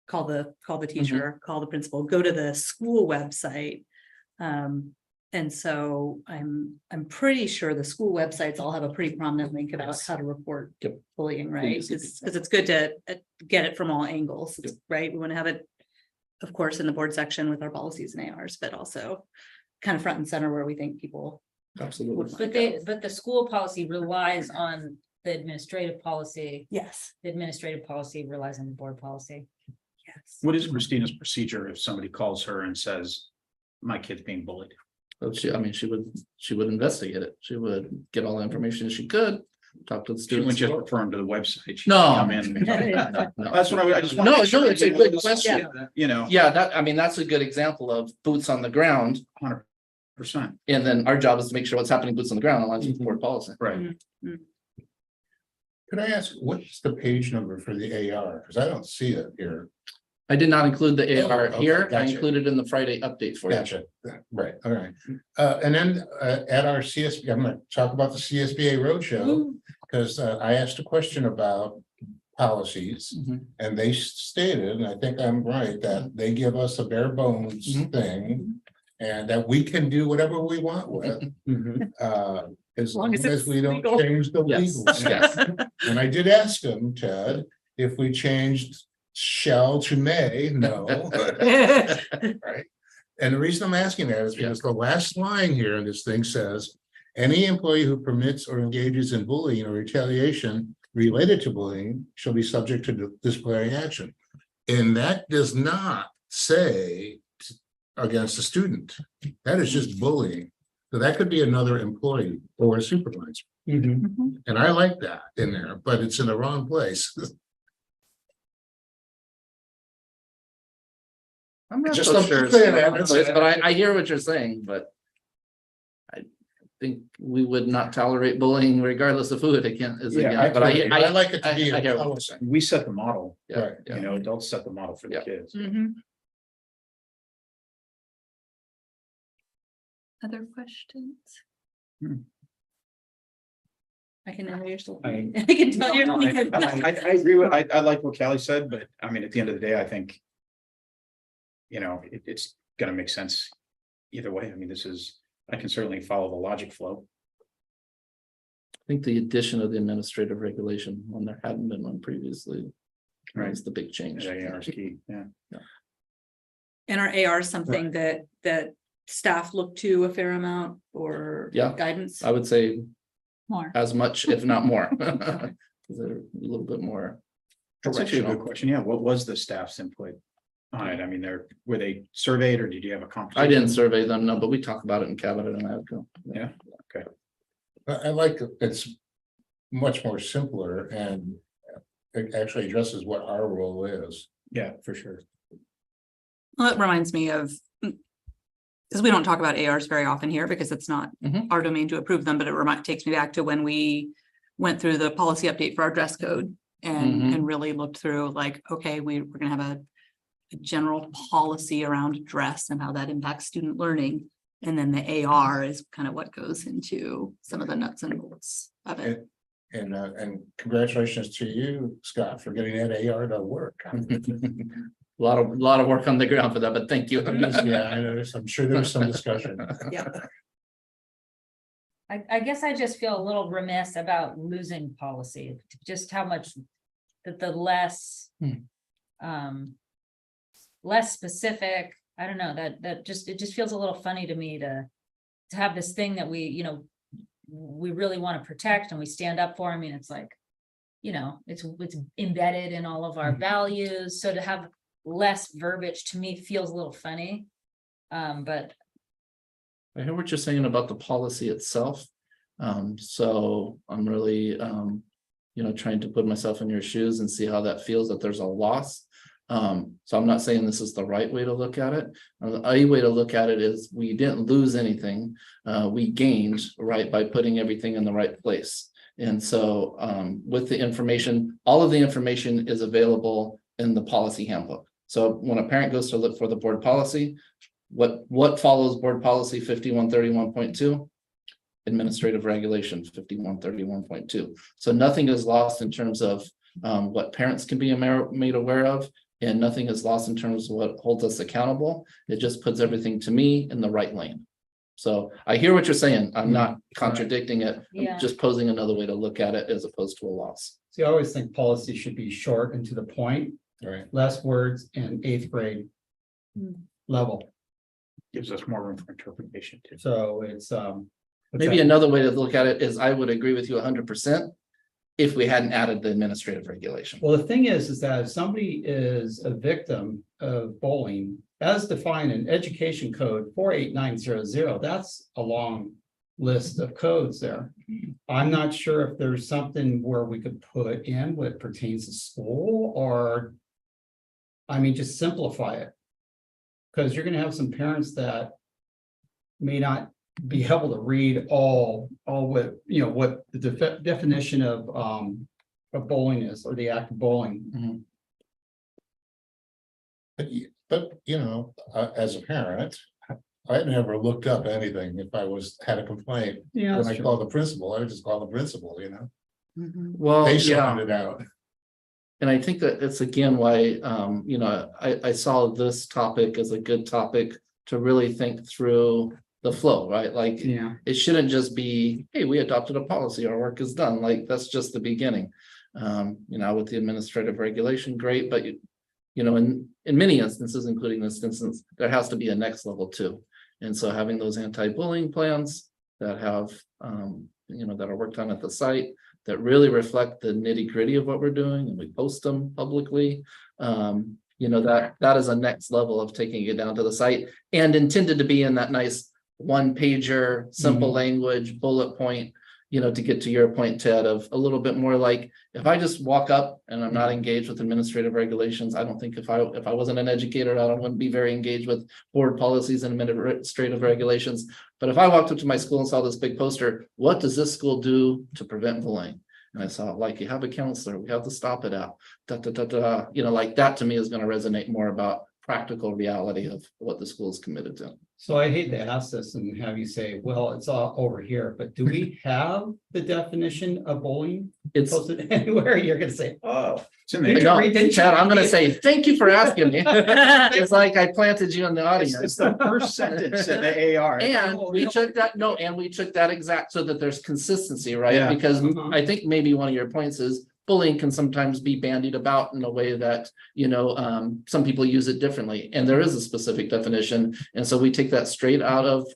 Speaker 1: call the teacher, call the principal, go to the school website. And so I'm pretty sure the school websites all have a pretty prominent link about how to report
Speaker 11: Yep.
Speaker 1: bullying, right?
Speaker 11: Yes.
Speaker 1: Because it's good to get it from all angles,
Speaker 11: Yep.
Speaker 1: right? We want to have it, of course, in the board section with our policies and ARs, but also kind of front and center where we think people.
Speaker 11: Absolutely.
Speaker 8: But the school policy relies on the administrative policy.
Speaker 1: Yes.
Speaker 8: The administrative policy relies on the board policy.
Speaker 1: Yes.
Speaker 7: What is Christina's procedure if somebody calls her and says, my kid's being bullied?
Speaker 11: So she would investigate it. She would get all the information she could, talk to the
Speaker 7: She wouldn't
Speaker 11: students.
Speaker 7: just refer them to the website. She'd
Speaker 11: No.
Speaker 7: Come in.
Speaker 11: No.
Speaker 7: That's what I just.
Speaker 11: No, no, it's a good question.
Speaker 7: You know.
Speaker 11: Yeah, that's a good example of boots on the ground.
Speaker 7: 100%.
Speaker 11: And then our job is to make sure what's happening boots on the ground aligns with board policy.
Speaker 7: Right.
Speaker 6: Could I ask, what's the page number for the AR? Because I don't see it here.
Speaker 11: I did not include the AR
Speaker 6: okay,
Speaker 11: here. I
Speaker 6: gotcha.
Speaker 11: included in the Friday update for you.
Speaker 6: Gotcha, right, all right. And then at our CSB, I'm gonna talk about the CSBA roadshow, because I asked a question about policies.
Speaker 11: Mhm.
Speaker 6: And they stated, and I think I'm right, that they give us a bare bones
Speaker 11: Mhm.
Speaker 6: thing. And that we can do whatever we want with, as long as we don't
Speaker 1: legal.
Speaker 6: change the
Speaker 11: Yes,
Speaker 6: legal.
Speaker 11: yes.
Speaker 6: And I did ask him, Ted, if we changed shall to may, no. Right? And the reason I'm asking that is because the last line here in this thing says, any employee who permits or engages in bullying or retaliation related to bullying shall be subject to disciplinary action. And that does not say against a student. That is just bullying. So that could be another employee or a supervisor. And I like that in there, but it's in the wrong place.
Speaker 11: I'm not
Speaker 6: Just
Speaker 11: so
Speaker 6: don't
Speaker 11: sure.
Speaker 6: say that.
Speaker 11: But I hear what you're saying, but think we would not tolerate bullying regardless of who it again is
Speaker 7: Yeah,
Speaker 11: again, but
Speaker 6: I like it to be
Speaker 11: I
Speaker 6: a
Speaker 11: hear what you're
Speaker 6: policy.
Speaker 11: saying.
Speaker 7: We set the model,
Speaker 11: Yeah,
Speaker 6: Right.
Speaker 11: yeah.
Speaker 7: you know, adults set the model for the
Speaker 11: Yeah.
Speaker 7: kids.
Speaker 1: Other questions?
Speaker 7: Hmm.
Speaker 1: I can know you're still.
Speaker 7: I-
Speaker 1: I can tell you're.
Speaker 7: I agree with, I like what Callie said, but I mean, at the end of the day, I think. You know, it's gonna make sense either way. I mean, I can certainly follow the logic flow.
Speaker 11: I think the addition of the administrative regulation when there hadn't been one previously.
Speaker 7: Right.
Speaker 11: Is the big change.
Speaker 7: AR is key, yeah.
Speaker 1: And our AR is something that staff look to a fair amount or
Speaker 11: Yeah.
Speaker 1: guidance.
Speaker 11: I would say
Speaker 1: More.
Speaker 11: as much, if not more. They're a little bit more.
Speaker 7: That's actually a good
Speaker 11: directional.
Speaker 7: question. Yeah, what was the staff's input on it? I mean, were they surveyed or did you have a conversation?
Speaker 11: I didn't survey them, no, but we talked about it in cabinet and ADCO.
Speaker 7: Yeah, okay.
Speaker 6: I like it. It's much more simpler and it actually addresses what our role is.
Speaker 7: Yeah, for sure.
Speaker 1: Well, it reminds me of, because we don't talk about ARs very often here because it's not
Speaker 11: Mhm.
Speaker 1: our domain to approve them, but takes me back to when we went through the policy update for our dress code and really looked through like, okay, we're gonna have a general policy around dress and how that impacts student learning. And then the AR is kind of what goes into some of the nuts and bolts of it.
Speaker 6: And congratulations to you, Scott, for getting that AR to work.
Speaker 11: A lot of work on the ground for that, but thank you.
Speaker 6: Yeah, I know, I'm sure there's some discussion.
Speaker 1: Yeah.
Speaker 8: I guess I just feel a little remiss about losing policy, just how much that the less. Less specific, I don't know, it just feels a little funny to me to have this thing that we really want to protect and we stand up for. I mean, it's like, it's embedded in all of our values, so to have less verbiage to me feels a little funny. But
Speaker 11: I hear what you're saying about the policy itself. So I'm really, trying to put myself in your shoes and see how that feels that there's a loss. So I'm not saying this is the right way to look at it. A way to look at it is we didn't lose anything. We gained, right, by putting everything in the right place. And so with the information, all of the information is available in the policy handbook. So when a parent goes to look for the board policy, what follows board policy 5131.2? Administrative regulation 5131.2. So nothing is lost in terms of what parents can be made aware of, and nothing is lost in terms of what holds us accountable. It just puts everything to me in the right lane. So I hear what you're saying. I'm not contradicting it.
Speaker 8: Yeah.
Speaker 11: I'm just posing another way to look at it as opposed to a loss.
Speaker 5: See, I always think policy should be short and to the point,
Speaker 6: Right.
Speaker 5: less words in 8th grade level.
Speaker 7: Gives us more room for interpretation too.
Speaker 5: So it's
Speaker 11: Maybe another way to look at it is I would agree with you 100% if we hadn't added the administrative regulation.
Speaker 5: Well, the thing is that if somebody is a victim of bullying, as defined in Education Code 48900, that's a long list of codes there. I'm not sure if there's something where we could put in what pertains to school or, I mean, just simplify it. Because you're gonna have some parents that may not be able to read all what, what the definition of bullying is, or the act of bullying.
Speaker 6: But as a parent, I never looked up anything. If I had a complaint,
Speaker 5: Yeah,
Speaker 6: when
Speaker 5: that's
Speaker 6: I
Speaker 5: true.
Speaker 6: called the principal, I would just call the principal,
Speaker 11: Well,
Speaker 6: They
Speaker 11: yeah.
Speaker 6: sorted it out.
Speaker 11: And I think that it's again why, I saw this topic as a good topic to really think through the flow, right? Like,
Speaker 5: Yeah.
Speaker 11: it shouldn't just be, hey, we adopted a policy, our work is done. Like, that's just the beginning. With the administrative regulation, great, but in many instances, including this instance, there has to be a next level too. And so having those anti-bullying plans that have, that are worked on at the site, that really reflect the nitty-gritty of what we're doing, and we post them publicly. That is a next level of taking it down to the site and intended to be in that nice one pager, simple language, bullet point, to get to your point, Ted, of a little bit more like, if I just walk up and I'm not engaged with administrative regulations, I don't think if I wasn't an educator, I wouldn't be very engaged with board policies and administrative regulations. But if I walked up to my school and saw this big poster, what does this school do to prevent bullying? And I saw, like, you have a counselor, we have to stop it out, like that to me is going to resonate more about practical reality of what the school is committed to.
Speaker 5: So I hate to ask this and have you say, well, it's all over here, but do we have the definition of bullying
Speaker 11: It's
Speaker 5: posted anywhere? You're gonna say, oh.
Speaker 7: It's in
Speaker 5: Did
Speaker 7: there.
Speaker 5: you
Speaker 11: No,
Speaker 5: read- didn't you
Speaker 11: Chad, I'm gonna
Speaker 5: read it?
Speaker 11: say, thank you for asking me. It's like I planted you in the
Speaker 7: It's
Speaker 11: audience.
Speaker 7: the first sentence in the AR.
Speaker 11: And we took that exact so that there's consistency, right?
Speaker 7: Yeah.
Speaker 11: Because
Speaker 5: Mhm.
Speaker 11: I think maybe one of your points is bullying can sometimes be bandied about in a way that, some people use it differently. And there is a specific definition. And so we take that straight out of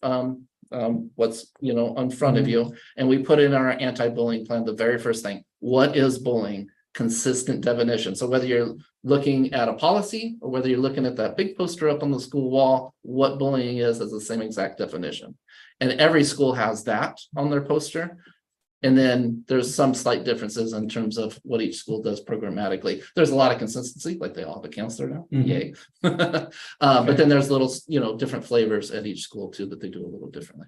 Speaker 11: what's, in front of you. And we put in our anti-bullying plan, the very first thing, what is bullying? Consistent definition. So whether you're looking at a policy or whether you're looking at that big poster up on the school wall, what bullying is the same exact definition. And every school has that on their poster. And then there's some slight differences in terms of what each school does programmatically. There's a lot of consistency, like they all have a counselor now.
Speaker 5: Mhm.
Speaker 11: Yay. But then there's little, different flavors at each school too, that they do a little differently.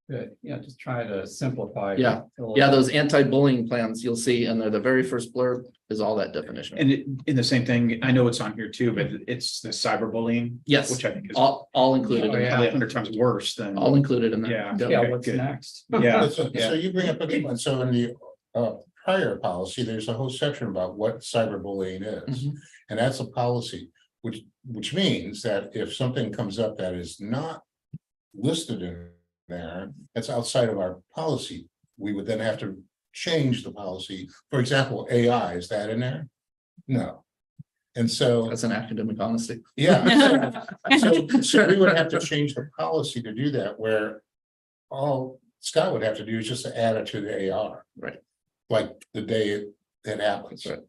Speaker 5: Good, yeah, just try to simplify.
Speaker 11: Yeah. Yeah, those anti-bullying plans you'll see, and they're the very first blurb is all that definition.
Speaker 7: And in the same thing, I know it's on here too, but it's the cyberbullying.
Speaker 11: Yes,
Speaker 7: Which I think is
Speaker 11: all included,
Speaker 5: Oh,
Speaker 11: in
Speaker 5: yeah.
Speaker 7: probably 100 times worse than.
Speaker 11: all included in there.
Speaker 7: Yeah.
Speaker 5: Yeah,
Speaker 7: Okay,
Speaker 5: what's
Speaker 7: good.
Speaker 5: next?
Speaker 7: Yeah.
Speaker 6: So you bring up a good one. So in the prior policy, there's a whole section about what cyberbullying is.
Speaker 11: Mhm.
Speaker 6: And that's a policy, which means that if something comes up that is not listed in there, that's outside of our policy, we would then have to change the policy. For example, AI, is that in there? No. And so,
Speaker 11: That's an academic honesty.
Speaker 6: yeah. So we would have to change the policy to do that, where all Scott would have to do is just to add it to the AR.
Speaker 11: Right.
Speaker 6: Like the day it happens.
Speaker 11: Right.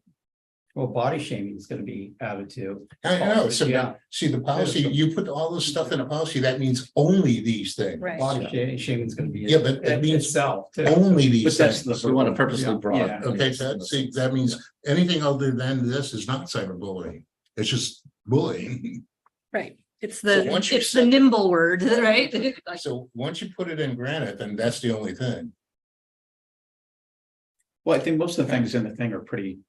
Speaker 5: Well, body shaming is gonna be added to.
Speaker 6: I know, so
Speaker 5: Yeah.
Speaker 6: see the policy, you put all this stuff in a policy, that means only these things.
Speaker 12: Right.
Speaker 5: Body shaming is gonna be.
Speaker 6: Yeah, but it means
Speaker 5: itself. too.
Speaker 6: Only these
Speaker 7: But that's
Speaker 6: things.
Speaker 11: We want to purposely
Speaker 5: Yeah.
Speaker 11: broad.
Speaker 7: Yeah.
Speaker 6: Okay, see, that means anything other than this is not cyberbullying. It's just bullying.
Speaker 1: Right. It's
Speaker 6: So
Speaker 1: the,
Speaker 6: once you
Speaker 1: it's the
Speaker 6: set-
Speaker 1: nimble word, right?
Speaker 6: So once you put it in granite, then that's the only thing.
Speaker 7: Well, I think most of the things in the thing are pretty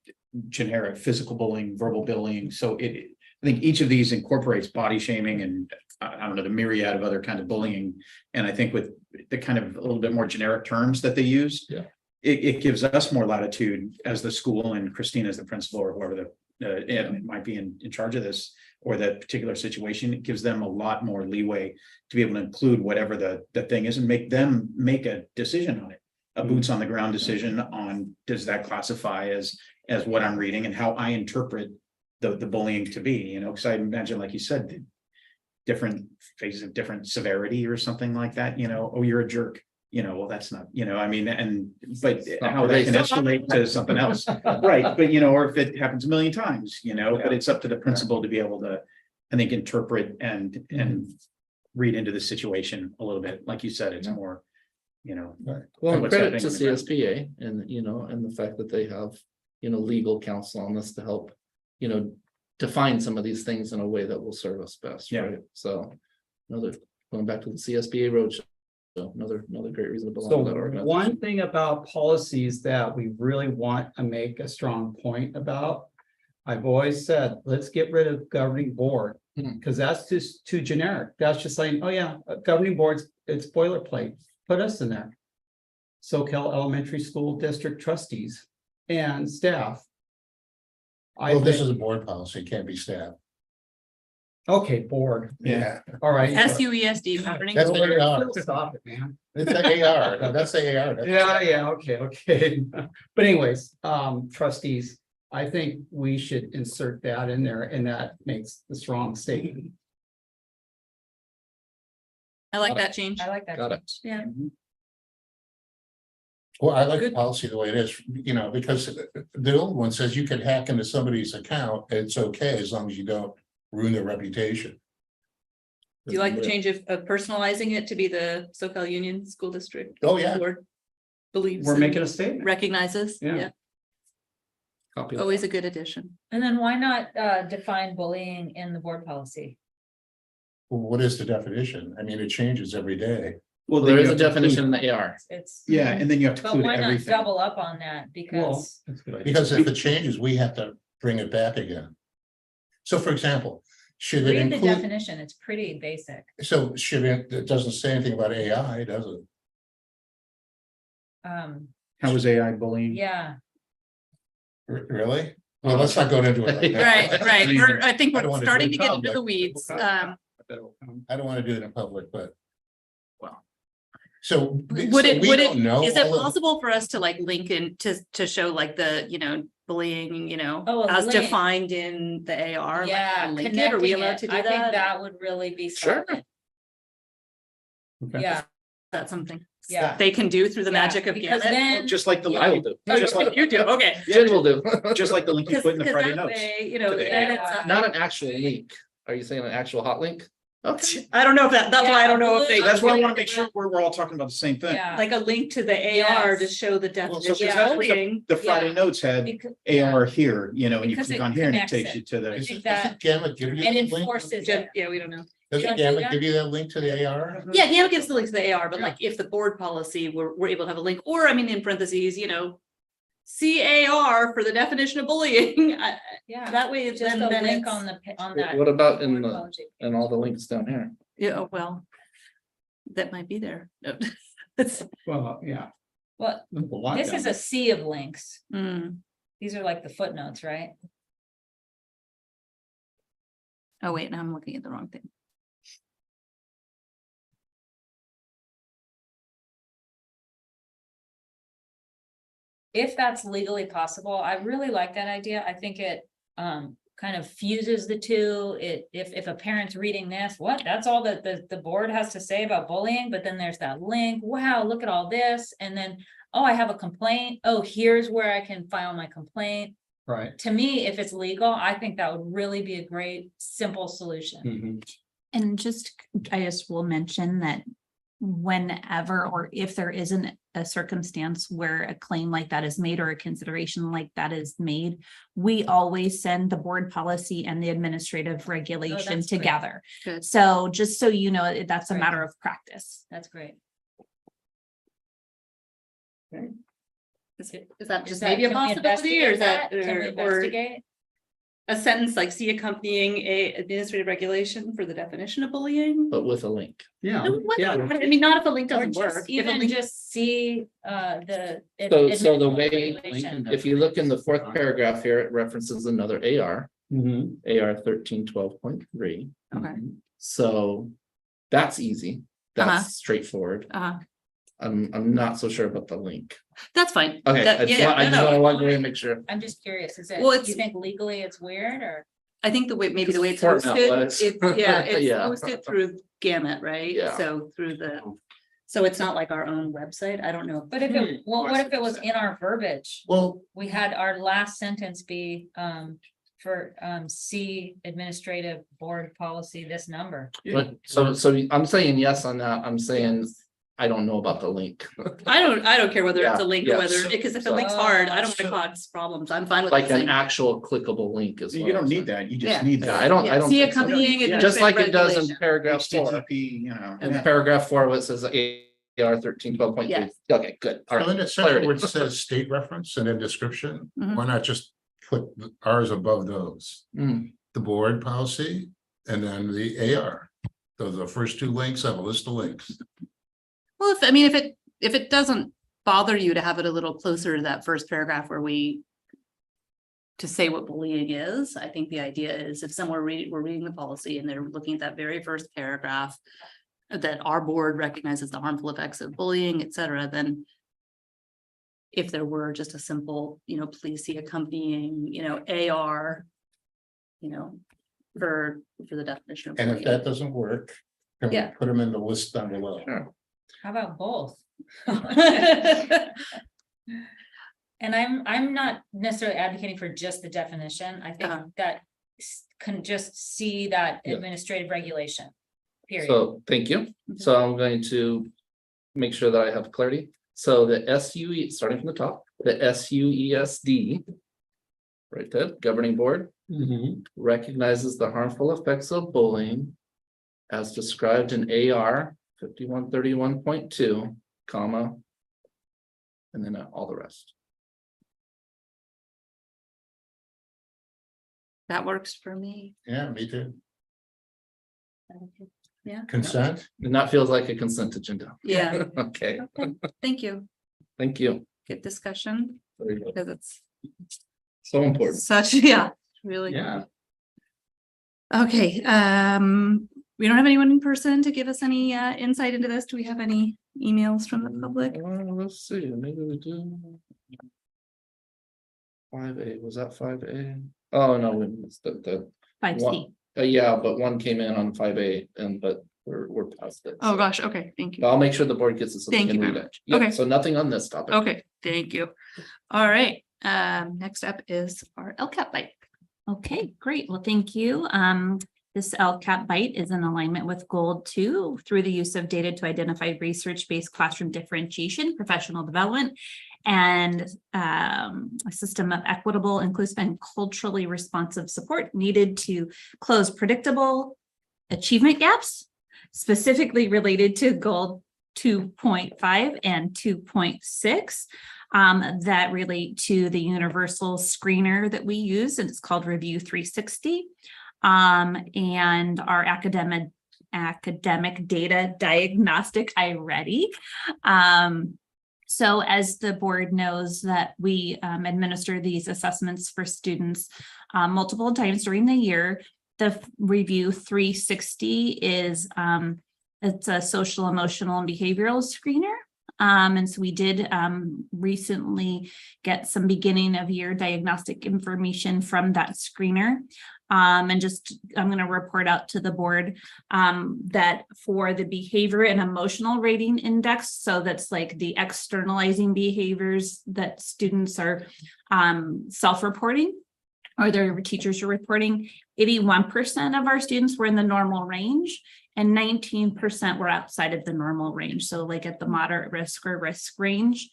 Speaker 7: generic, physical bullying, verbal bullying. So I think each of these incorporates body shaming and I don't know, the myriad of other kind of bullying. And I think with the kind of a little bit more generic terms that they use.
Speaker 11: Yeah.
Speaker 7: It gives us more latitude as the school and Christine as the principal or whoever it might be in charge of this or that particular situation. It gives them a lot more leeway to be able to include whatever the thing is and make them make a decision on it. A boots on the ground decision on, does that classify as what I'm reading and how I interpret the bullying to be, because I imagine, like you said, different phases of different severity or something like that, oh, you're a jerk, well, that's not, but
Speaker 11: not
Speaker 7: how that can
Speaker 11: pervasive.
Speaker 7: escalate to something else. Right, but or if it happens a million times, but it's up to the principal to be able to, I think, interpret and read into the situation a little bit. Like you said, it's more,
Speaker 11: Well, and
Speaker 7: what's
Speaker 11: credit to
Speaker 7: happening on the ground.
Speaker 11: CSPA and the fact that they have, legal counsel on this to help, define some of these things in a way that will serve us best,
Speaker 7: Yeah.
Speaker 11: right? So going back to the CSPA roadshow, another great reason to belong
Speaker 5: So
Speaker 11: to that organization.
Speaker 5: one thing about policies that we really want to make a strong point about. I've always said, let's get rid of governing board,
Speaker 11: Mhm.
Speaker 5: because that's just too generic. That's just saying, oh yeah, governing boards, it's boilerplate, put us in there. SoCal Elementary School District trustees and staff.
Speaker 6: Well, this is a board policy, it can't be staff.
Speaker 5: Okay, board,
Speaker 6: Yeah.
Speaker 5: all right.
Speaker 1: SUESD governing.
Speaker 6: That's
Speaker 1: board.
Speaker 6: what AR.
Speaker 5: Stop it, man.
Speaker 6: It's the AR, no, that's the AR.
Speaker 5: Yeah, okay. But anyways, trustees, I think we should insert that in there and that makes the strong statement.
Speaker 1: I like that change.
Speaker 2: I like that.
Speaker 11: Got it.
Speaker 1: Yeah.
Speaker 6: Well, I like the
Speaker 1: Good.
Speaker 6: policy the way it is, because the old one says you can hack into somebody's account, it's okay as long as you don't ruin their reputation.
Speaker 1: Do you like the change of personalizing it to be the SoCal Union School District?
Speaker 6: Oh, yeah.
Speaker 1: Board? believes.
Speaker 7: We're
Speaker 1: and
Speaker 7: making a statement.
Speaker 1: Recognizes,
Speaker 7: Yeah.
Speaker 1: yeah,
Speaker 11: Copy that.
Speaker 1: always a good addition.
Speaker 8: And then why not define bullying in the board policy?
Speaker 6: What is the definition? I mean, it changes every day.
Speaker 7: Well,
Speaker 11: There
Speaker 7: then
Speaker 11: is
Speaker 7: you
Speaker 11: a
Speaker 7: have to include-
Speaker 11: definition in the AR.
Speaker 8: It's.
Speaker 7: Yeah, and then you have to
Speaker 8: But
Speaker 7: include
Speaker 8: why not
Speaker 7: everything.
Speaker 8: double up on that?
Speaker 7: Well,
Speaker 8: Because
Speaker 7: that's a good idea.
Speaker 6: Because if it changes, we have to bring it back again. So for example, should it
Speaker 8: read the
Speaker 6: include,
Speaker 8: definition, it's pretty basic.
Speaker 6: so should it doesn't say anything about AI, does it?
Speaker 7: How was AI bullying?
Speaker 8: Yeah,
Speaker 6: Really? Well, let's not go into it like that.
Speaker 1: Right, I think
Speaker 6: I don't
Speaker 1: we're
Speaker 6: wanna
Speaker 1: starting
Speaker 6: do
Speaker 1: to
Speaker 6: it
Speaker 1: get
Speaker 6: in
Speaker 1: into the
Speaker 6: public.
Speaker 1: weeds.
Speaker 6: I don't want to do it in public, but.
Speaker 7: Wow.
Speaker 6: So.
Speaker 1: Would
Speaker 6: so
Speaker 1: it,
Speaker 6: we
Speaker 1: would
Speaker 6: don't
Speaker 1: it,
Speaker 6: know
Speaker 1: is it
Speaker 6: all of-
Speaker 1: possible for us to like link in to show like the, bullying,
Speaker 8: Oh, a
Speaker 1: as
Speaker 8: link.
Speaker 1: defined in the AR? like,
Speaker 8: yeah.
Speaker 1: link it? Are we
Speaker 8: connecting
Speaker 1: allowed
Speaker 8: it.
Speaker 1: to do
Speaker 8: I think
Speaker 1: that?
Speaker 8: that would really be.
Speaker 11: Sure.
Speaker 8: solid.
Speaker 7: Okay.
Speaker 8: Yeah,
Speaker 1: That's something
Speaker 8: yeah.
Speaker 1: they can do through the
Speaker 8: Yeah,
Speaker 1: magic of
Speaker 8: because
Speaker 1: Gannett?
Speaker 8: then-
Speaker 7: Just like the.
Speaker 11: I will do.
Speaker 7: Just like
Speaker 1: You do, okay.
Speaker 11: Jen will do.
Speaker 7: Just like the link you put in the Friday
Speaker 1: that
Speaker 7: notes.
Speaker 1: way,
Speaker 7: to the
Speaker 1: then
Speaker 8: AR.
Speaker 1: it's,
Speaker 11: Not an actual link. Are you saying an actual hot link? Okay.
Speaker 1: I don't know if that's why I don't know if they.
Speaker 7: So that's why I want to make sure we're all talking about the same thing.
Speaker 8: Yeah.
Speaker 1: Like a link to the AR to
Speaker 8: Yes.
Speaker 1: show the
Speaker 6: Well, so
Speaker 1: definition
Speaker 7: Because
Speaker 1: of
Speaker 7: that's what
Speaker 1: bullying.
Speaker 7: the Friday notes had
Speaker 8: Because-
Speaker 7: AR here, and you
Speaker 8: Because
Speaker 7: click
Speaker 8: it
Speaker 7: on here and it
Speaker 8: connects
Speaker 7: takes
Speaker 8: it.
Speaker 7: you to the.
Speaker 6: Does
Speaker 8: think
Speaker 6: it-
Speaker 8: that-
Speaker 6: doesn't Gamma give you?
Speaker 8: And
Speaker 6: the link?
Speaker 8: enforces it.
Speaker 1: Yeah, we don't know.
Speaker 6: Doesn't
Speaker 8: Don't do
Speaker 6: Gamma
Speaker 8: that?
Speaker 6: give you that link to the AR?
Speaker 1: Yeah, Gannett gives the link to the AR, but like if the board policy, we're able to have a link, or I mean, in parentheses, CAR for the definition of bullying.
Speaker 8: Yeah,
Speaker 1: That way,
Speaker 8: just
Speaker 1: then
Speaker 8: a link
Speaker 1: it's,
Speaker 8: on that.
Speaker 11: What about in
Speaker 8: board
Speaker 11: the,
Speaker 8: policy.
Speaker 11: and all the links down here?
Speaker 1: yeah, well, that might be there. No. It's,
Speaker 5: Well, yeah.
Speaker 8: Well,
Speaker 5: there's a lot
Speaker 8: this
Speaker 5: down
Speaker 8: is a sea of links.
Speaker 1: mm.
Speaker 8: These are like the footnotes, right?
Speaker 1: Oh, wait, now I'm looking at the wrong thing.
Speaker 8: If that's legally possible, I really like that idea. I think it kind of fuses the two. If a parent's reading this, what, that's all that the board has to say about bullying, but then there's that link. Wow, look at all this. And then, oh, I have a complaint. Oh, here's where I can file my complaint.
Speaker 5: Right.
Speaker 8: To me, if it's legal, I think that would really be a great, simple solution.
Speaker 5: Mhm.
Speaker 2: And just, I just will mention that whenever or if there isn't a circumstance where a claim like that is made or a consideration like that is made, we always send the board policy and the administrative regulation
Speaker 8: that's great.
Speaker 2: together.
Speaker 1: Good.
Speaker 2: So just so you know, that's a
Speaker 8: Great.
Speaker 2: matter of practice.
Speaker 8: That's great.
Speaker 1: Is that
Speaker 8: Is
Speaker 1: just
Speaker 8: that-
Speaker 1: maybe a
Speaker 8: can we
Speaker 1: possibility, or is that,
Speaker 8: investigate Can we
Speaker 1: or
Speaker 8: investigate?
Speaker 1: a sentence like see accompanying a administrative regulation for the definition of bullying?
Speaker 11: But with a link.
Speaker 5: Yeah.
Speaker 1: No, what-
Speaker 5: Yeah.
Speaker 1: I mean, not if a link
Speaker 8: Or
Speaker 1: doesn't work.
Speaker 8: just
Speaker 1: If a
Speaker 8: even
Speaker 1: link-
Speaker 8: just see the.
Speaker 11: So the way,
Speaker 8: regulation.
Speaker 11: if you look in the fourth paragraph here, it references another AR,
Speaker 5: Mhm.
Speaker 11: AR 1312.3.
Speaker 1: Okay.
Speaker 11: So that's easy.
Speaker 1: Uh-huh.
Speaker 11: That's straightforward. I'm not so sure about the link.
Speaker 1: That's fine.
Speaker 11: Okay,
Speaker 1: That-
Speaker 11: I just
Speaker 1: yeah,
Speaker 11: want, I
Speaker 1: no,
Speaker 11: just
Speaker 1: no.
Speaker 11: want to make sure.
Speaker 8: I'm just curious, is it,
Speaker 1: Well,
Speaker 8: do
Speaker 1: it's-
Speaker 8: you think legally it's weird or?
Speaker 1: I think the way, maybe the way it's
Speaker 11: Format
Speaker 1: posted,
Speaker 11: wise.
Speaker 1: it's, yeah, it's
Speaker 11: Yeah.
Speaker 1: posted through Gamut, right?
Speaker 11: Yeah.
Speaker 1: So through so it's not like our own website. I don't know.
Speaker 8: But if it, well, what if it was in our verbiage?
Speaker 6: Well,
Speaker 8: We had our last sentence be for C administrative board policy, this number.
Speaker 11: But so I'm saying yes on that. I'm saying, I don't know about the link.
Speaker 1: I don't care whether it's a
Speaker 11: Yeah,
Speaker 1: link or
Speaker 11: yeah.
Speaker 1: whether, because if the
Speaker 11: So-
Speaker 1: link's hard, I don't want to
Speaker 11: So-
Speaker 1: cause problems. I'm fine with
Speaker 11: Like
Speaker 1: it
Speaker 11: an
Speaker 1: saying.
Speaker 11: actual clickable link is.
Speaker 7: You
Speaker 11: what
Speaker 7: don't
Speaker 11: I'm
Speaker 7: need
Speaker 11: saying.
Speaker 7: that, you
Speaker 1: Yeah.
Speaker 7: just need
Speaker 11: Yeah,
Speaker 7: that.
Speaker 11: I don't
Speaker 1: See
Speaker 11: think so.
Speaker 1: accompanying
Speaker 7: Yeah.
Speaker 11: Just like it does in
Speaker 1: administrative
Speaker 11: paragraph 4.
Speaker 7: HTTP,
Speaker 11: In
Speaker 7: yeah.
Speaker 11: paragraph 4, where it says AR 1312.3.
Speaker 1: Yes.
Speaker 11: Okay, good. All
Speaker 6: so in
Speaker 11: right.
Speaker 6: a section
Speaker 11: Clarity.
Speaker 6: where it says state reference and then description,
Speaker 1: Mhm.
Speaker 6: why not just put ours above those?
Speaker 11: Mm,
Speaker 6: The board policy and then the AR. Those are the first two links, I have a list of links.
Speaker 1: Well, if it doesn't bother you to have it a little closer to that first paragraph where to say what bullying is, I think the idea is if someone we're reading the policy and they're looking at that very first paragraph, that our board recognizes the harmful effects of bullying, et cetera, then if there were just a simple, please see accompanying, AR, for the definition of
Speaker 6: And if
Speaker 1: bullying.
Speaker 6: that doesn't work, can we
Speaker 1: Yeah.
Speaker 6: put them in the list down below?
Speaker 11: Sure.
Speaker 8: How about both? And I'm not necessarily advocating for just the definition. I think
Speaker 1: Uh-huh.
Speaker 8: that can just see that
Speaker 11: Yeah.
Speaker 8: administrative regulation. Period.
Speaker 11: So, thank you. So I'm going to make sure that I have clarity. So the SUE, starting from the top, the SUESD, right, that governing board recognizes the harmful effects of bullying as described in AR 5131.2, comma, and then all the rest.
Speaker 1: That works for me.
Speaker 6: Yeah, me too.
Speaker 1: Yeah.
Speaker 6: Consent?
Speaker 11: And that feels like a consent agenda.
Speaker 1: Yeah.
Speaker 11: Okay,
Speaker 1: Okay, thank you.
Speaker 11: thank you.
Speaker 1: Good discussion,
Speaker 11: There you go.
Speaker 1: because it's
Speaker 11: So important.
Speaker 1: such, yeah, really.
Speaker 11: Yeah.
Speaker 1: Okay, we don't have anyone in person to give us any insight into this. Do we have any emails from the public?
Speaker 11: Let's see, maybe we do. 5A, was that 5A? Oh, no, we missed the.
Speaker 1: Five
Speaker 11: one-
Speaker 1: C.
Speaker 11: Yeah, but one came in on 5A but we're past it.
Speaker 1: Oh,
Speaker 11: so.
Speaker 1: gosh, okay, thank you.
Speaker 11: I'll make sure the board gets it so they
Speaker 1: Thank
Speaker 11: can
Speaker 1: you
Speaker 11: read
Speaker 1: very
Speaker 11: it.
Speaker 1: much.
Speaker 11: Yep,
Speaker 1: Okay.
Speaker 11: so nothing on this topic.
Speaker 1: Okay, thank you. All right, next up is our LCAP bite.
Speaker 2: Okay, great. Well, thank you. This LCAP bite is in alignment with Goal 2 through the use of data to identify research-based classroom differentiation, professional development, and a system of equitable, inclusive, and culturally responsive support needed to close predictable achievement gaps, specifically related to Goal 2.5 and 2.6. That relate to the universal screener that we use, and it's called Review 360. And our academic data diagnostic iReady. So as the board knows that we administer these assessments for students multiple times during the year. The Review 360 is it's a social, emotional, and behavioral screener. And so we did recently get some beginning of year diagnostic information from that screener. And just, I'm going to report out to the board that for the behavior and emotional rating index, so that's like the externalizing behaviors that students are self-reporting, or their teachers are reporting, 81% of our students were in the normal range and 19% were outside of the normal range. So like at the moderate risk or risk range.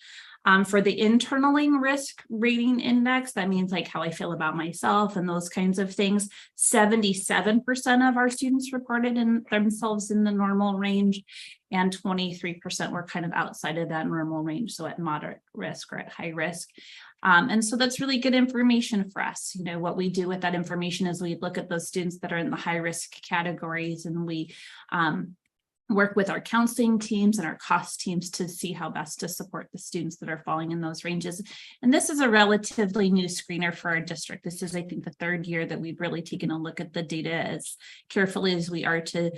Speaker 2: For the internally risk rating index, that means like how I feel about myself and those kinds of things. 77% of our students reported themselves in the normal range, and 23% were kind of outside of that normal range. So at moderate risk or at high risk. And so that's really good information for us. You know, what we do with that information is we look at those students that are in the high risk categories, and we work with our counseling teams and our cost teams to see how best to support the students that are falling in those ranges. And this is a relatively new screener for our district. This is, I think, the third year that we've really taken a look at the data as carefully as we are to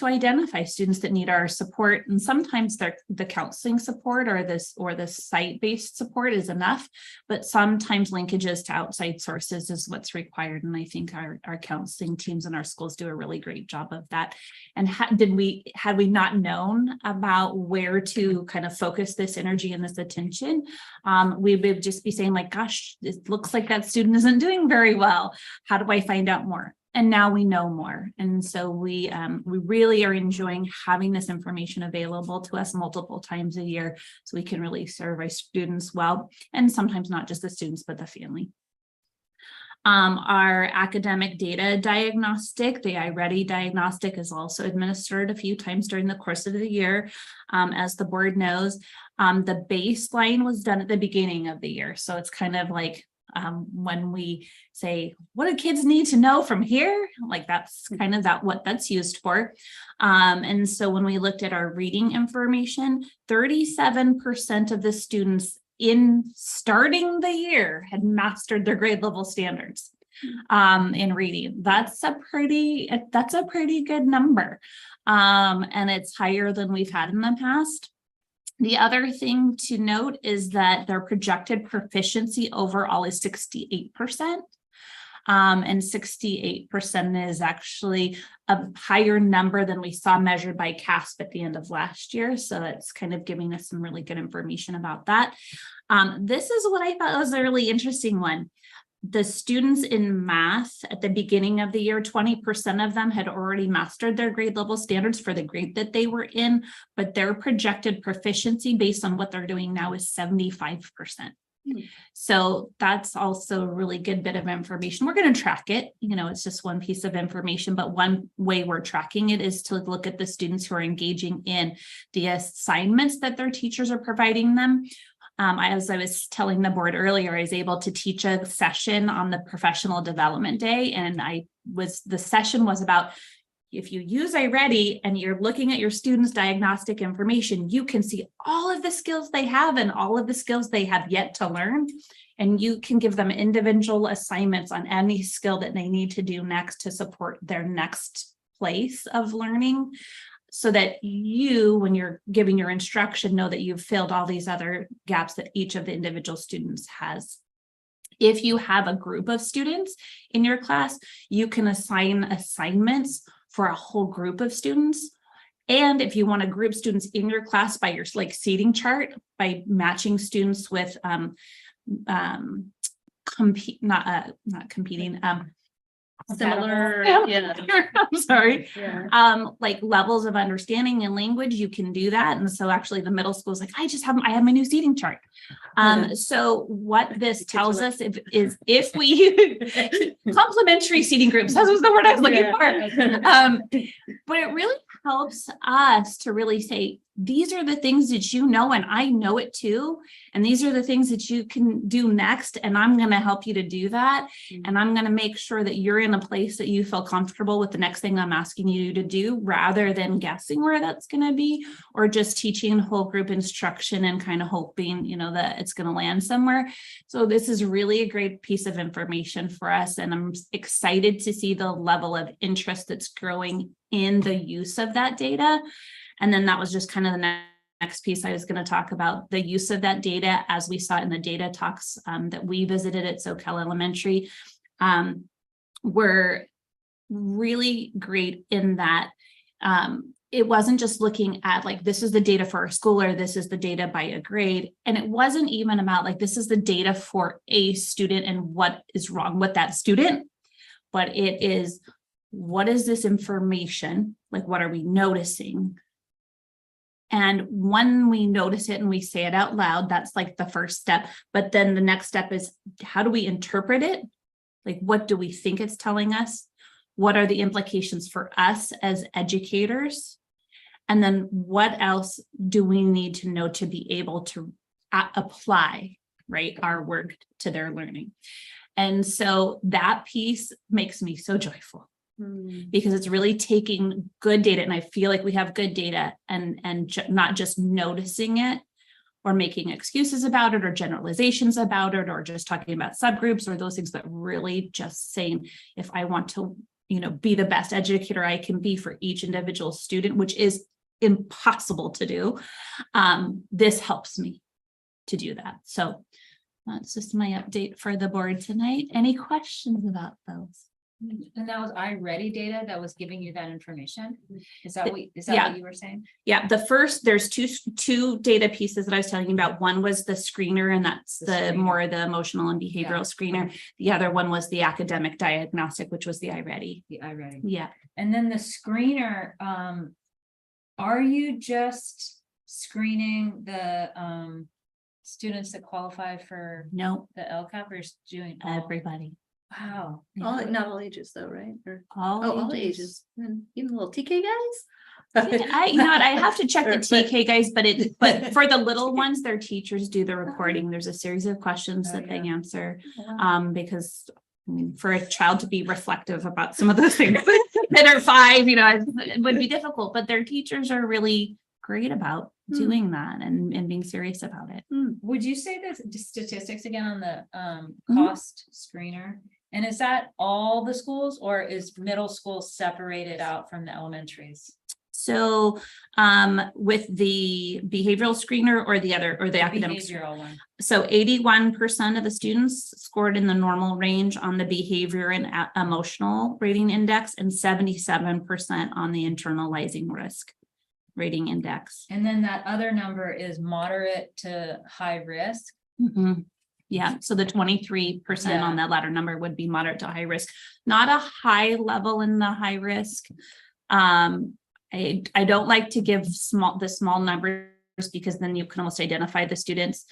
Speaker 2: identify students that need our support. And sometimes the counseling support or the site-based support is enough, but sometimes linkages to outside sources is what's required. And I think our counseling teams in our schools do a really great job of that. And had we not known about where to kind of focus this energy and this attention, we would just be saying like, gosh, it looks like that student isn't doing very well. How do I find out more? And now we know more. And so we really are enjoying having this information available to us multiple times a year, so we can really serve our students well, and sometimes not just the students, but the family. Our academic data diagnostic, the iReady diagnostic, is also administered a few times during the course of the year. As the board knows, the baseline was done at the beginning of the year. So it's kind of like when we say, what do kids need to know from here? Like that's kind of what that's used for. And so when we looked at our reading information, 37% of the students in starting the year had mastered their grade level standards in reading. That's a pretty good number. And it's higher than we've had in the past. The other thing to note is that their projected proficiency overall is 68%. And 68% is actually a higher number than we saw measured by CASP at the end of last year. So it's kind of giving us some really good information about that. This is what I thought was a really interesting one. the students in math at the beginning of the year, 20% of them had already mastered their grade level standards for the grade that they were in, but their projected proficiency based on what they're doing now is 75%. So that's also a really good bit of information. We're going to track it. You know, it's just one piece of information, but one way we're tracking it is to look at the students who are engaging in the assignments that their teachers are providing them. As I was telling the board earlier, I was able to teach a session on the professional development day, and the session was about, if you use iReady and you're looking at your students' diagnostic information, you can see all of the skills they have and all of the skills they have yet to learn. And you can give them individual assignments on any skill that they need to do next to support their next place of learning. So that you, when you're giving your instruction, know that you've filled all these other gaps that each of the individual students has. If you have a group of students in your class, you can assign assignments for a whole group of students. And if you want to group students in your class by your like seating chart, by matching students with similar, I'm sorry, like levels of understanding and language, you can do that. And so actually the middle school is like, I have my new seating chart. So what this tells us is if we complementary seating groups, that was the word I was looking for. But it really helps us to really say, these are the things that you know, and I know it too. And these are the things that you can do next. And I'm going to help you to do that. And I'm going to make sure that you're in a place that you feel comfortable with the next thing I'm asking you to do, rather than guessing where that's going to be, or just teaching whole group instruction and kind of hoping, you know, that it's going to land somewhere. So this is really a great piece of information for us. And I'm excited to see the level of interest that's growing in the use of that data. And then that was just kind of the next piece I was going to talk about, the use of that data as we saw in the data talks that we visited at SoCal Elementary, were really great in that it wasn't just looking at like, this is the data for our school, or this is the data by a grade. And it wasn't even about like, this is the data for a student and what is wrong with that student, but it is, what is this information? Like, what are we noticing? And when we notice it and we say it out loud, that's like the first step. But then the next step is, how do we interpret it? Like, what do we think it's telling us? What are the implications for us as educators? And then what else do we need to know to be able to apply, right, our work to their learning? And so that piece makes me so joyful, because it's really taking good data, and I feel like we have good data, and not just noticing it or making excuses about it or generalizations about it or just talking about subgroups or those things, but really just saying, if I want to, you know, be the best educator I can be for each individual student, which is impossible to do, this helps me to do that. So that's just my update for the board tonight. Any questions about those?
Speaker 8: And that was iReady data that was giving you that information? Is that what you were saying?
Speaker 2: Yeah, there's two data pieces that I was telling you about. One was the screener, and that's the more the emotional and behavioral screener. The other one was the academic diagnostic, which was the iReady.
Speaker 8: The iReady.
Speaker 2: Yeah.
Speaker 8: And then the screener, are you just screening the students that qualify for
Speaker 2: No,
Speaker 8: the LCAP, or is doing
Speaker 2: everybody.
Speaker 8: Wow.
Speaker 1: Not all ages though, right? Or
Speaker 2: All
Speaker 1: ages. And even little TK guys.
Speaker 2: You know what, I have to check the TK guys, but for the little ones, their teachers do the recording. There's a series of questions that they answer. Because I mean, for a child to be reflective about some of those things that are 5, you know, it would be difficult, but their teachers are really great about doing that and being serious about it.
Speaker 8: Would you say the statistics again on the cost screener? And is that all the schools, or is middle school separated out from the elementaries?
Speaker 2: So with the behavioral screener or the academic
Speaker 8: Behavioral one.
Speaker 2: So 81% of the students scored in the normal range on the behavior and emotional rating index, and 77% on the internalizing risk rating index.
Speaker 8: And then that other number is moderate to high risk.
Speaker 1: Yeah, so the 23%
Speaker 8: Yeah.
Speaker 1: on that latter number would be moderate to high risk, not a high level in the high risk. I don't like to give the small numbers because then you can almost identify the students.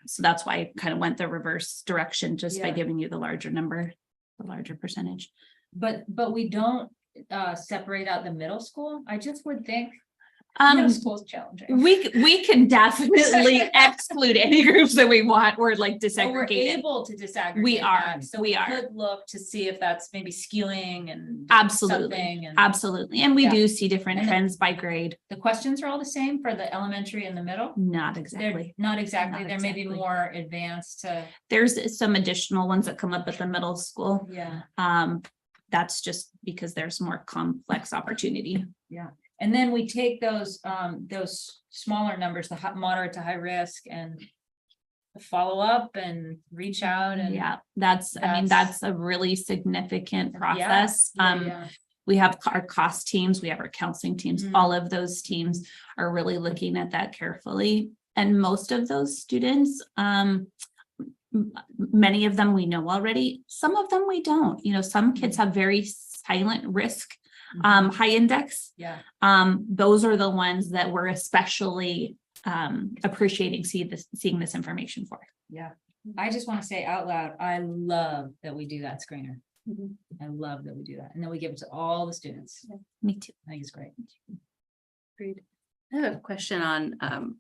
Speaker 1: So that's why I kind of went the reverse direction just by
Speaker 8: Yeah.
Speaker 1: giving you the larger number, the larger percentage.
Speaker 8: But we don't separate out the middle school. I just would think middle school is challenging.
Speaker 1: We can definitely exclude any groups that we want or like
Speaker 8: But we're
Speaker 1: disaggregate.
Speaker 8: able to disaggregate.
Speaker 1: We are,
Speaker 8: that, so
Speaker 1: we are.
Speaker 8: could look to see if that's maybe skewing and
Speaker 1: Absolutely,
Speaker 8: something, and
Speaker 1: absolutely. And we
Speaker 8: Yeah.
Speaker 1: do see different
Speaker 8: And the-
Speaker 1: trends by grade.
Speaker 8: the questions are all the same for the elementary and the middle.
Speaker 1: Not
Speaker 8: They're
Speaker 1: exactly.
Speaker 8: not exactly.
Speaker 1: Not
Speaker 8: There may be
Speaker 1: exactly.
Speaker 8: more advanced to,
Speaker 1: There's some additional ones that come up at the middle school.
Speaker 8: yeah.
Speaker 1: That's just because there's more complex opportunity.
Speaker 8: And then we take those smaller numbers, the moderate to high risk, and follow up and reach out and.
Speaker 1: Yeah, I mean, that's a really significant process.
Speaker 8: Yeah.
Speaker 1: We have our cost teams, we have our counseling teams,
Speaker 8: Mhm.
Speaker 1: all of those teams are really looking at that carefully. And most of those students, many of them we know already, some of them we don't. Some kids have very silent risk, high index.
Speaker 8: Yeah.
Speaker 1: Those are the ones that we're especially appreciating seeing this information for.
Speaker 8: Yeah. I just want to say out loud, I love that we do that screener. I love that we do that. And then we give it to all the students.
Speaker 1: Me too.
Speaker 8: I think it's great.
Speaker 1: Agreed.
Speaker 14: I have a question on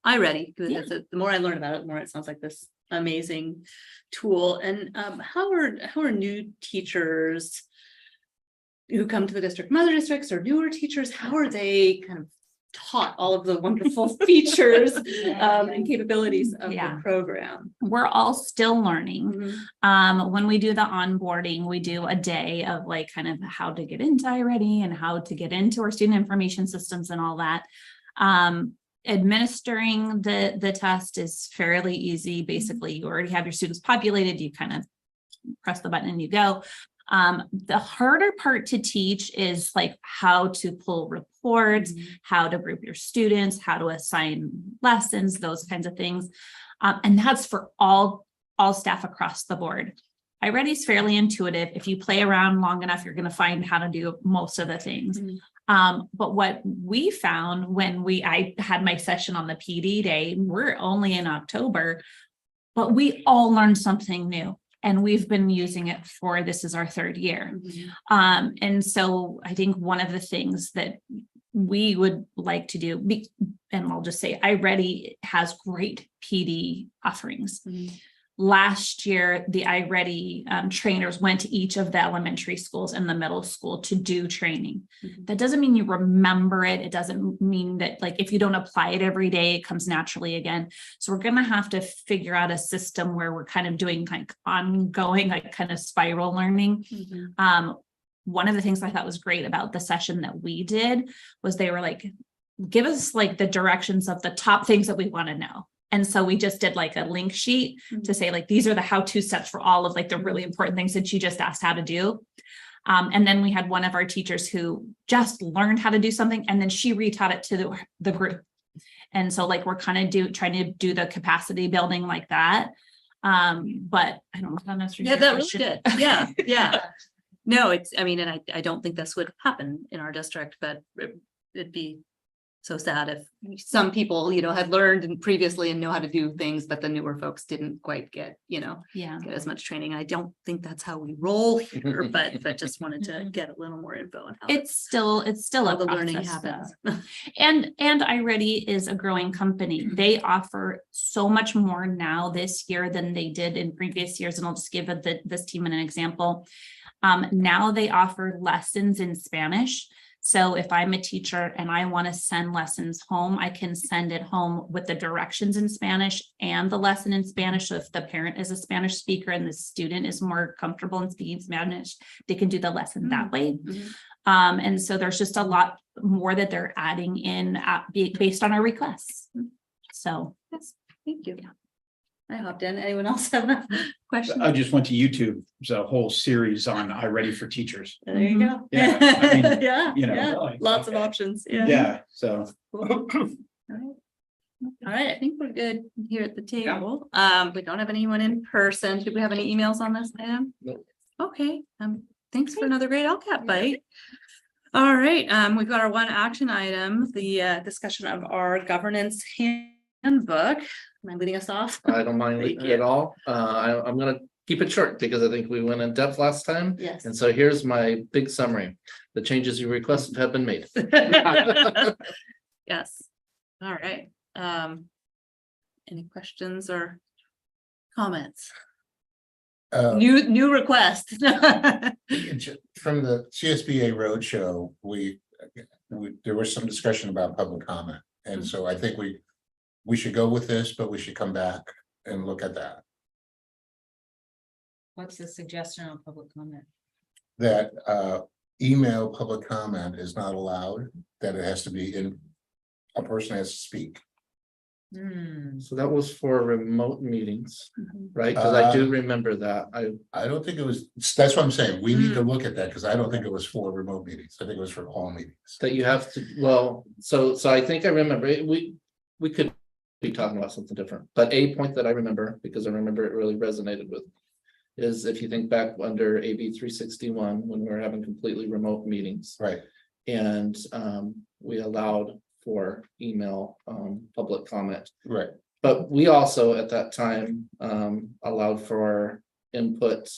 Speaker 14: iReady,
Speaker 1: Yeah.
Speaker 14: because the more I learn about it, the more it sounds like this amazing tool. And how are new teachers who come to the district from other districts or newer teachers, how are they kind of taught all of the wonderful features and capabilities of
Speaker 1: Yeah.
Speaker 14: the program?
Speaker 1: We're all still learning.
Speaker 14: Mhm.
Speaker 1: When we do the onboarding, we do a day of like kind of how to get into iReady and how to get into our student information systems and all that. Administering the test is fairly easy. Basically, you already have your students populated, you kind of press the button and you go. The harder part to teach is like how to pull reports, how to group your students, how to assign lessons, those kinds of things. And that's for all staff across the board. iReady is fairly intuitive. If you play around long enough, you're going to find how to do most of the things. But what we found when I had my session on the PD day, we're only in October, but we all learned something new. And we've been using it this is our third year. And so I think one of the things that we would like to do, and I'll just say, iReady has great PD offerings. Last year, the iReady trainers went to each of the elementary schools and the middle school to do training. That doesn't mean you remember it. It doesn't mean that like if you don't apply it every day, it comes naturally again. So we're going to have to figure out a system where we're kind of doing like ongoing, like kind of spiral learning. One of the things I thought was great about the session that we did was they were like, give us like the directions of the top things that we want to know. And so we just did like a link sheet to say like, these are the how-to steps for all of like the really important things that you just asked how to do. And then we had one of our teachers who just learned how to do something and then she retaught it to the group. And so like, we're kind of trying to do the capacity building like that. But I don't know if that answers your
Speaker 14: Yeah, that really
Speaker 1: question.
Speaker 14: did. Yeah, yeah. No, and I don't think this would happen in our district, but it'd be so sad if some people, had learned previously and know how to do things, but the newer folks didn't quite get,
Speaker 1: Yeah.
Speaker 14: get as much training. I don't think that's how we roll here, but just wanted to get a little more info on how
Speaker 1: It's still
Speaker 14: how
Speaker 1: a
Speaker 14: the learning
Speaker 1: process,
Speaker 14: happens.
Speaker 1: though. And iReady is a growing company. They offer so much more now this year than they did in previous years. And I'll just give this team an example. Now they offer lessons in Spanish. So if I'm a teacher and I want to send lessons home, I can send it home with the directions in Spanish and the lesson in Spanish. So if the parent is a Spanish speaker and the student is more comfortable in speaking Spanish, they can do the lesson that way. And so there's just a lot more that they're adding in based on our requests. So
Speaker 14: Thank you. I hopped in. Anyone else have a question?
Speaker 7: I just went to YouTube. There's a whole series on iReady for teachers.
Speaker 14: There you go.
Speaker 7: Yeah, I mean,
Speaker 14: Yeah,
Speaker 7: you know,
Speaker 14: yeah.
Speaker 7: like,
Speaker 14: Lots of
Speaker 7: okay.
Speaker 14: options. Yeah.
Speaker 7: Yeah, so.
Speaker 14: Cool. All right.
Speaker 1: All right, I think we're good here at the table. We don't have anyone in person. Do we have any emails on this item?
Speaker 11: Nope.
Speaker 1: Okay, thanks for another great LCAT bite. All right, we've got our one action item, the discussion of our governance handbook. Am I leading us off?
Speaker 11: I don't mind leaving it at all. I'm gonna keep it short because I think we went in depth last time.
Speaker 1: Yes.
Speaker 11: And so here's my big summary. The changes you requested have been made.
Speaker 1: Yes. All right. Any questions or comments? New request.
Speaker 6: From the CSBA roadshow, there was some discussion about public comment. And so I think we should go with this, but we should come back and look at that.
Speaker 8: What's the suggestion on public comment?
Speaker 6: That email public comment is not allowed, that it has to be a person has to speak.
Speaker 11: So that was for remote meetings, right? Because I do remember that.
Speaker 6: I don't think it was, that's what I'm saying. We need to look at that because I don't think it was for remote meetings. I think it was for all meetings.
Speaker 11: That you have to, well, so I think I remember, we could be talking about something different, but a point that I remember, because I remember it really resonated with, is if you think back under AB 361, when we were having completely remote meetings.
Speaker 6: Right.
Speaker 11: And we allowed for email public comment.
Speaker 6: Right.
Speaker 11: But we also at that time allowed for input,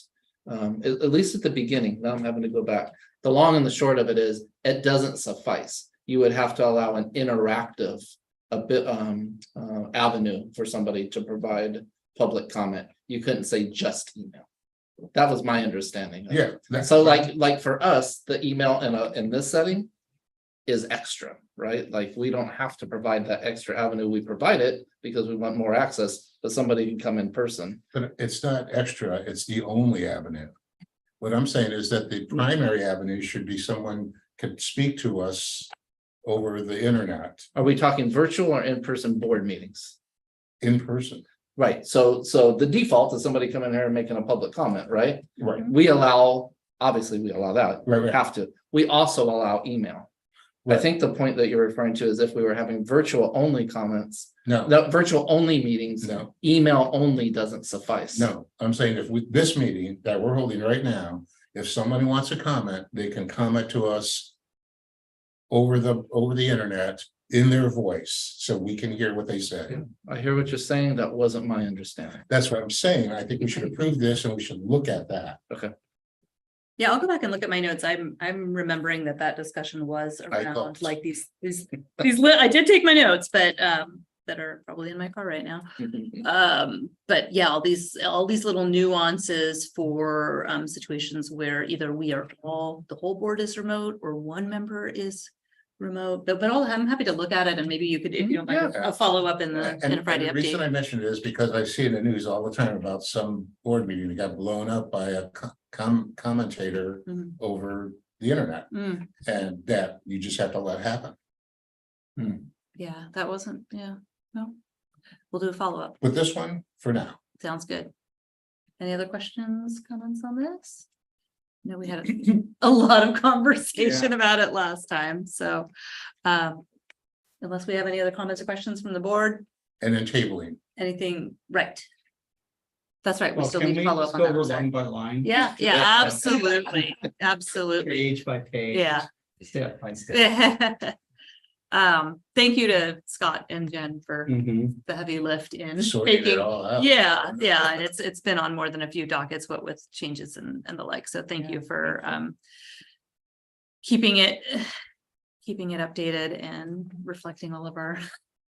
Speaker 11: at least at the beginning. Now I'm having to go back. The long and the short of it is it doesn't suffice. You would have to allow an interactive avenue for somebody to provide public comment. You couldn't say just email. That was my understanding.
Speaker 6: Yeah.
Speaker 11: So like for us, the email in this setting is extra, right? Like we don't have to provide that extra avenue. We provide it because we want more access, but somebody can come in person.
Speaker 6: But it's not extra, it's the only avenue. What I'm saying is that the primary avenue should be someone could speak to us over the internet.
Speaker 11: Are we talking virtual or in-person board meetings?
Speaker 6: In person.
Speaker 11: Right, so the default is somebody coming here and making a public comment, right?
Speaker 6: Right.
Speaker 11: We allow, obviously we allow that,
Speaker 6: Right.
Speaker 11: have to. We also allow email. I think the point that you're referring to is if we were having virtual only comments,
Speaker 6: No,
Speaker 11: the virtual only meetings,
Speaker 6: no,
Speaker 11: email only doesn't suffice.
Speaker 6: no. I'm saying if this meeting that we're holding right now, if somebody wants to comment, they can comment to us over the internet in their voice, so we can hear what they say.
Speaker 11: I hear what you're saying. That wasn't my understanding.
Speaker 6: That's what I'm saying. I think we should approve this and we should look at that.
Speaker 11: Okay.
Speaker 1: Yeah, I'll go back and look at my notes. I'm remembering that discussion was around
Speaker 6: thought-
Speaker 1: like these, I did take my notes, but that are probably in my car right now. But yeah, all these little nuances for situations where either the whole board is remote or one member is remote, but I'm happy to look at it and maybe you could, if you don't mind,
Speaker 6: Yeah.
Speaker 1: I'll follow up in the Friday
Speaker 6: The reason
Speaker 1: update.
Speaker 6: I mentioned it is because I see in the news all the time about some board meeting that got blown up by a commentator
Speaker 1: Mhm.
Speaker 6: over the internet,
Speaker 1: Mm,
Speaker 6: and that you just have to let happen.
Speaker 1: yeah, that wasn't, no. We'll do a follow-up.
Speaker 6: With this one, for now.
Speaker 1: Sounds good. Any other questions, comments on this? No, we had a lot of conversation about it last time, so unless we have any other comments or questions from the board,
Speaker 6: And then tabling.
Speaker 1: anything, right? That's right, we
Speaker 5: Well,
Speaker 1: still
Speaker 5: can
Speaker 1: need to
Speaker 5: we
Speaker 1: follow
Speaker 5: just
Speaker 1: up on
Speaker 5: go
Speaker 1: that.
Speaker 5: over
Speaker 1: I'm sorry.
Speaker 5: line by line?
Speaker 1: Yeah, absolutely, absolutely,
Speaker 5: Page by page.
Speaker 1: yeah.
Speaker 5: Step by step.
Speaker 1: Thank you to Scott and Jen for
Speaker 5: Mhm.
Speaker 1: the heavy lift in
Speaker 6: Sorting it
Speaker 1: making.
Speaker 6: all out.
Speaker 1: Yeah, and it's been on more than a few dockets, what with changes and the like, so thank you for keeping it updated and reflecting all of our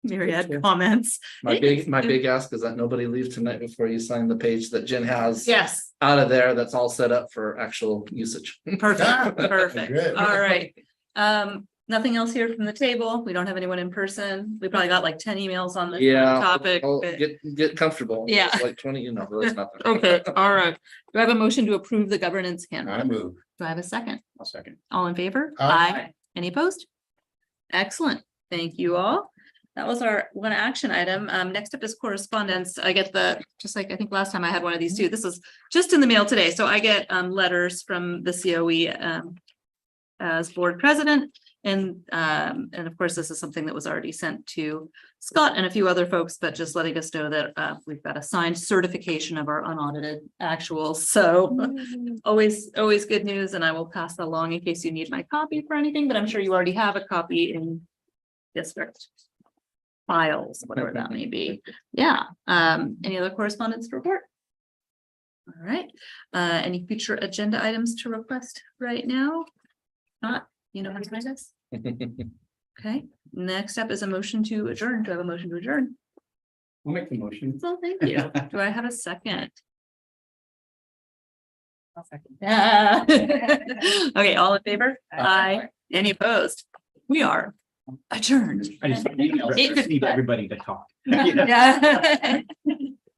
Speaker 1: myriad comments.
Speaker 11: My big ask is that nobody leave tonight before you sign the page that Jen has
Speaker 1: Yes,
Speaker 11: out of there. That's all set up for actual usage.
Speaker 1: perfect, perfect,
Speaker 6: Good.
Speaker 1: all right. Nothing else here from the table, we don't have anyone in person, we probably got like 10 emails on this
Speaker 11: Yeah.
Speaker 1: topic.
Speaker 11: I'll
Speaker 1: but-
Speaker 11: get comfortable.
Speaker 1: Yeah.
Speaker 11: It's like 20, it's nothing.
Speaker 1: Okay, all right, do I have a motion to approve the governance handbook?
Speaker 6: I move.
Speaker 1: Do I have a second?
Speaker 7: I'll second.
Speaker 1: All in favor?
Speaker 6: Aye.
Speaker 1: Any opposed? Excellent. Thank you all. That was our one action item. Next up is correspondence. I get just like I think last time I had one of these too. This is just in the mail today. So I get letters from the COE as board president. And of course, this is something that was already sent to Scott and a few other folks, but just letting us know that we've got a signed certification of our unaudited actuals. So always good news, and I will pass that along in case you need my copy for anything, but I'm sure you already have a copy in district files, whatever that may be. Yeah. Any other correspondence to report? All right. Any future agenda items to request right now? Not, you know, how to find us. Okay, next up is a motion to adjourn. Do I have a motion to adjourn?
Speaker 5: We'll make the motion.
Speaker 1: So thank you. Do I have a second? I'll second. Yeah. Okay, all in favor? Aye. Any opposed? We are adjourned.
Speaker 7: I just need everybody to talk.
Speaker 1: Yeah.